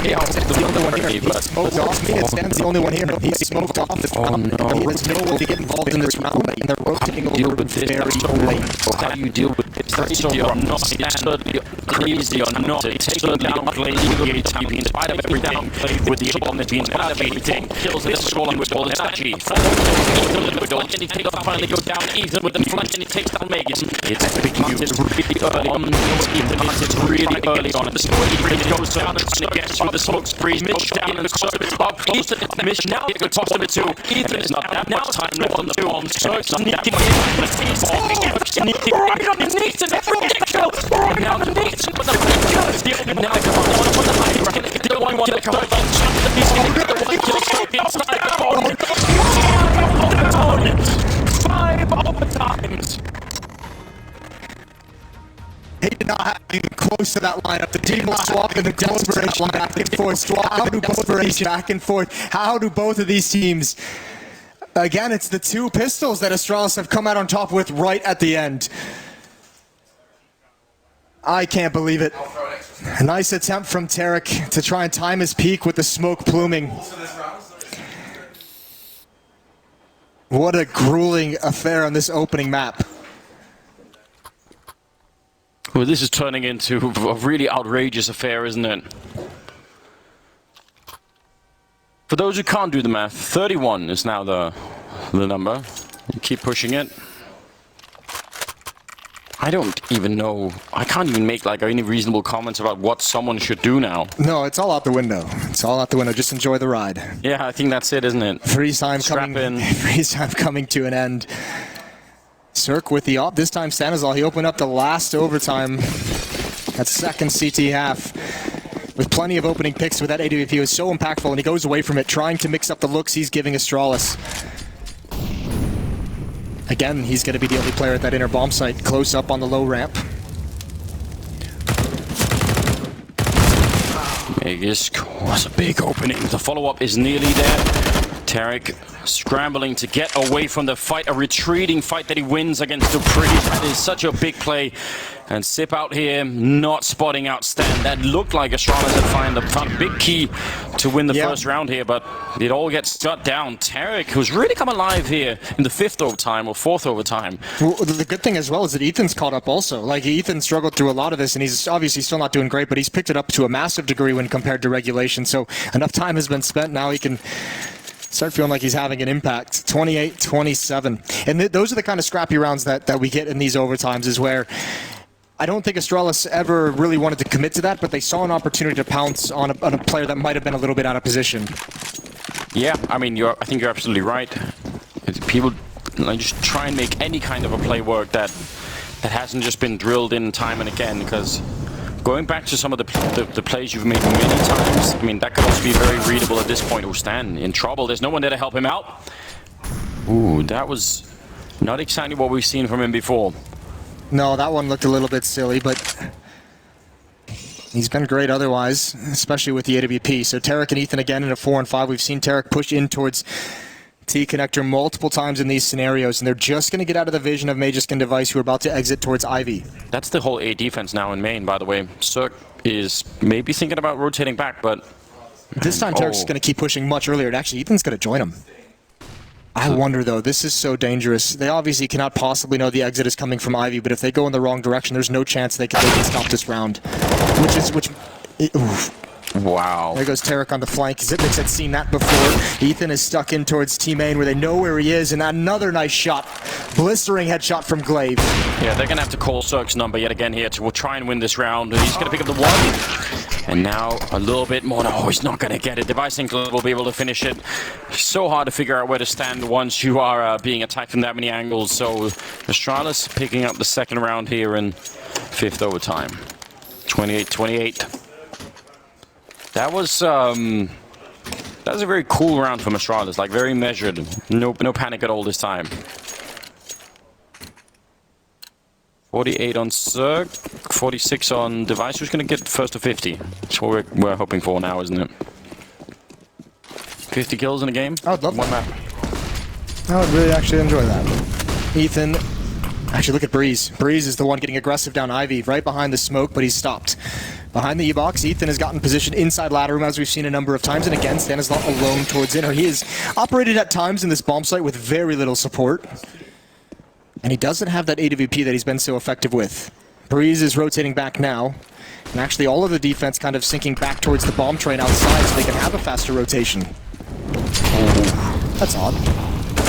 Yeah, the only one here. He smoked off me. It stands the only one here. He smoked off the round. no. He has no way to get involved in this round, and they're rotating over very late. How do you deal with this? That's so not absolutely crazy or not. It takes a down play legally in spite of everything with the bomb that's being spite of everything. Kills this scoring with all the strategy. And he takes off, finally goes down Ethan with the flank, and he takes down Magus. It's planted really early on. Ethan planted really early on. Ethan goes down and gets through the smoke spree. Mitch down and up close to it. Mitch now gets tops of it too. Ethan is not that much time left on the bomb. Cirque's sneaking in. Right underneath it. Ridiculous. Now the Nathan with the kill. Now the one on the high ground. The one to the cover. He's going to get the one kill inside the phone. 5 overtimes. He did not have even close to that lineup. The team will swap in the desperation back and forth. Back and forth. How do both of these teams... Again, it's the two pistols that Astralis have come out on top with right at the end. I can't believe it. A nice attempt from Tarek to try and time his peak with the smoke pluming. What a grueling affair on this opening map. Well, this is turning into a really outrageous affair, isn't it? For those who can't do the math, 31 is now the number. You keep pushing it. I don't even know. I can't even make like any reasonable comments about what someone should do now. No, it's all out the window. It's all out the window. Just enjoy the ride. Yeah, I think that's it, isn't it? Freeze time coming to an end. Cirque with the op. This time Stanislaw, he opened up the last overtime. That second CT half. With plenty of opening picks with that AWP, was so impactful, and he goes away from it, trying to mix up the looks he's giving Astralis. Again, he's going to be the only player at that inner bomb site, close up on the low ramp. Magisk was a big opening. The follow-up is nearly there. Tarek scrambling to get away from the fight, a retreating fight that he wins against Dupree. That is such a big play. And Sip out here, not spotting out Stan. That looked like Astralis had found a big key to win the first round here, but it all gets shut down. Tarek, who's really come alive here in the fifth overtime or fourth overtime. Well, the good thing as well is that Ethan's caught up also. Like, Ethan struggled through a lot of this, and he's obviously still not doing great, but he's picked it up to a massive degree when compared to regulation. So enough time has been spent. Now he can start feeling like he's having an impact. 28-27. And those are the kind of scrappy rounds that we get in these overtimes, is where I don't think Astralis ever really wanted to commit to that, but they saw an opportunity to pounce on a player that might have been a little bit out of position. Yeah, I mean, I think you're absolutely right. People just try and make any kind of a play work that hasn't just been drilled in time and again, because going back to some of the plays you've made many times, I mean, that could also be very readable at this point. Oh, Stan in trouble. There's no one there to help him out. Ooh, that was not exactly what we've seen from him before. No, that one looked a little bit silly, but he's been great otherwise, especially with the AWP. So Tarek and Ethan again in a 4-on-5. We've seen Tarek push in towards T-Connector multiple times in these scenarios, and they're just going to get out of the vision of Magisk and Device, who are about to exit towards Ivy. That's the whole A defense now in main, by the way. Cirque is maybe thinking about rotating back, but... This time Tarek's going to keep pushing much earlier, and actually Ethan's going to join him. I wonder, though, this is so dangerous. They obviously cannot possibly know the exit is coming from Ivy, but if they go in the wrong direction, there's no chance they can stop this round. Wow. There goes Tarek on the flank. Zipnix had seen that before. Ethan is stuck in towards T-Main where they know where he is, and another nice shot. Blistering headshot from Glaive. Yeah, they're going to have to call Cirque's number yet again here to try and win this round. He's going to pick up the one. And now a little bit more. No, he's not going to get it. Device think will be able to finish it. So hard to figure out where to stand once you are being attacked from that many angles. So Astralis picking up the second round here in fifth overtime. 28-28. That was a very cool round from Astralis. Like very measured. No panic at all this time. 48 on Cirque, 46 on Device. Who's going to get first to 50? That's what we're hoping for now, isn't it? 50 kills in a game? I would love one that. map. I would really actually enjoy that. Ethan, actually look at Breeze. Breeze is the one getting aggressive down Ivy, right behind the smoke, but he's stopped. Behind the E-box, Ethan has gotten positioned inside ladder room, as we've seen a number of times, and again, Stanislaw alone towards inner. He has operated at times in this bomb site with very little support. And he doesn't have that AWP that he's been so effective with. Breeze is rotating back now. And actually all of the defense kind of sinking back towards the bomb train outside so they can have a faster rotation. That's odd.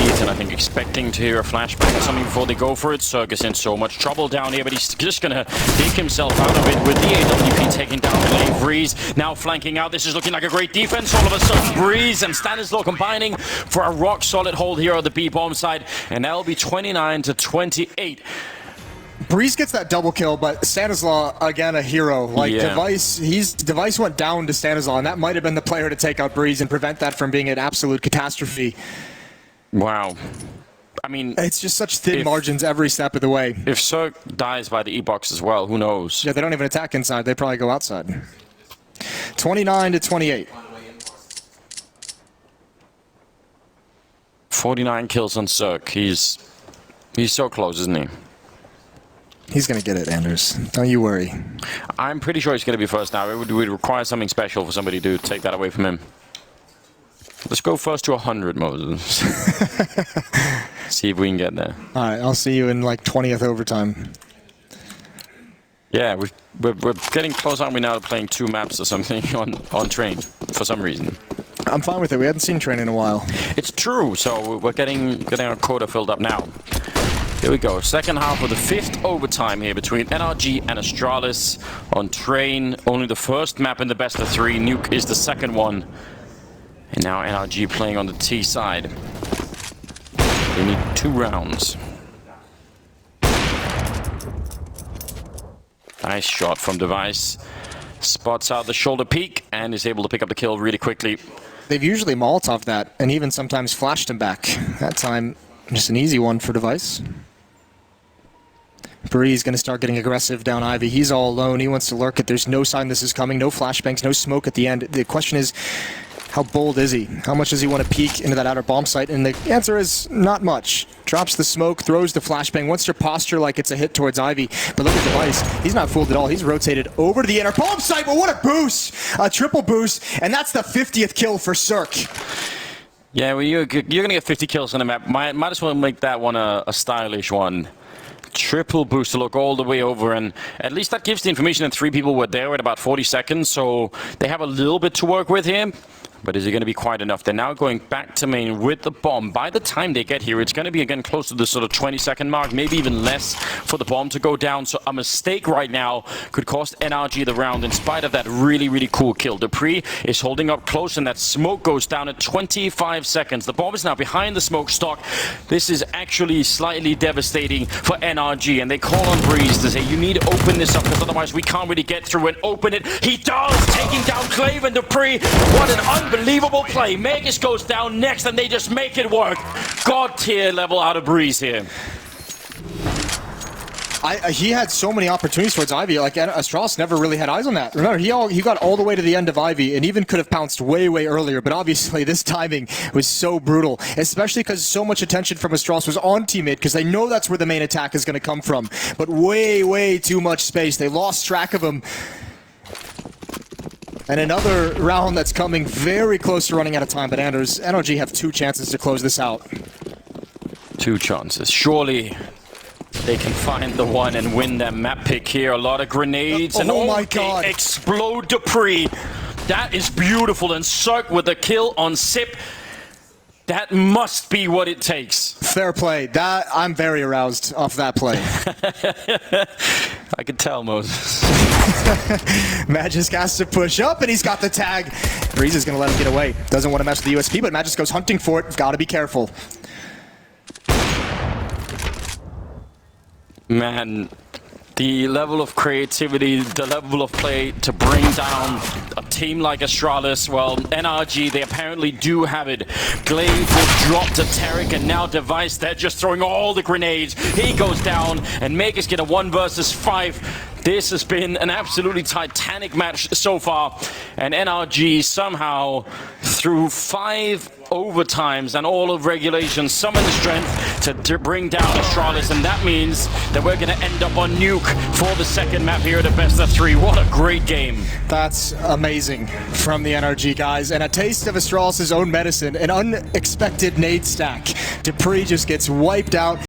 Ethan, I think, expecting to hear a flashback or something before they go for it. Circus in so much trouble down here, but he's just going to dig himself out of it with the AWP taking down Glaive. Breeze now flanking out. This is looking like a great defense. All of a sudden, Breeze and Stanislaw combining for a rock-solid hold here on the B-bomb side, and that'll be 29-28. Breeze gets that double kill, but Stanislaw, again, a hero. Like, Device went down to Stanislaw, and that might have been the player to take out Breeze and prevent that from being an absolute catastrophe. Wow. I mean, It's just such thin margins every step of the way. if Cirque dies by the E-box as well, who knows? Yeah, they don't even attack inside. They probably go outside. 29-28. 49 kills on Cirque. He's so close, isn't he? He's going to get it, Anders. Don't you worry. I'm pretty sure he's going to be first now. It would require something special for somebody to take that away from him. Let's go first to 100, Moses. See if we can get there. All right, I'll see you in like 20th overtime. Yeah, we're getting close, aren't we, now to playing 2 maps or something on train for some reason. I'm fine with it. We haven't seen train in a while. It's true, so we're getting our quota filled up now. Here we go. Second half of the 5th overtime here between NRG and Astralis on train. Only the first map in the best of 3. Nuke is the second one. And now NRG playing on the T side. They need 2 rounds. Nice shot from Device. Spots out the shoulder peak and is able to pick up the kill really quickly. They've usually Molotov that and even sometimes flashed him back. That time, just an easy one for Device. Bree's going to start getting aggressive down Ivy. He's all alone. He wants to lurk it. There's no sign this is coming. No flashbangs, no smoke at the end. The question is, how bold is he? How much does he want to peek into that outer bomb site? And the answer is not much. Drops the smoke, throws the flashbang, wants to posture like it's a hit towards Ivy. But look at Device. He's not fooled at all. He's rotated over to the inner bomb site. But what a boost! A triple boost. And that's the 50th kill for Cirque. Yeah, well, you're going to get 50 kills on the map. Might as well make that one a stylish one. Triple boost to look all the way over, and at least that gives the information that 3 people were there at about 40 seconds, so they have a little bit to work with here. But is it going to be quite enough? They're now going back to main with the bomb. By the time they get here, it's going to be again close to the sort of 20-second mark, maybe even less for the bomb to go down. So a mistake right now could cost NRG the round in spite of that really, really cool kill. Dupree is holding up close, and that smoke goes down at 25 seconds. The bomb is now behind the smokestack. This is actually slightly devastating for NRG, and they call on Breeze to say, you need to open this up, because otherwise we can't really get through and open it. He does, taking down Clave and Dupree. What an unbelievable play. Magus goes down next, and they just make it work. God tier level out of Breeze here. He had so many opportunities towards Ivy. Like, Astralis never really had eyes on that. Remember, he got all the way to the end of Ivy and even could have pounced way, way earlier. But obviously, this timing was so brutal, especially because so much attention from Astralis was on teammate, because they know that's where the main attack is going to come from. But way, way too much space. They lost track of him. And another round that's coming very close to running out of time. But Anders, NRG have 2 chances to close this out. 2 chances. Surely they can find the one and win that map pick here. A lot of grenades, and oh my God, explode Dupree. That is beautiful. And Cirque with the kill on Sip. That must be what it takes. Fair play. That I'm very aroused off that play. I could tell, Moses. Magisk has to push up, and he's got the tag. Breeze is going to let him get away. Doesn't want to mess with the USP, but Magisk goes hunting for it. Got to be careful. Man, the level of creativity, the level of play to bring down a team like Astralis, well, NRG, they apparently do have it. Glaive will drop to Tarek, and now Device, they're just throwing all the grenades. He goes down, and Magus get a 1 versus 5. This has been an absolutely titanic match so far, and NRG somehow, through 5 overtimes and all of regulation, summoned the strength to bring down Astralis, and that means that we're going to end up on Nuke for the second map here at the best of 3. What a great game. That's amazing from the NRG guys, and a taste of Astralis' own medicine, an unexpected nade stack. Dupree just gets wiped out.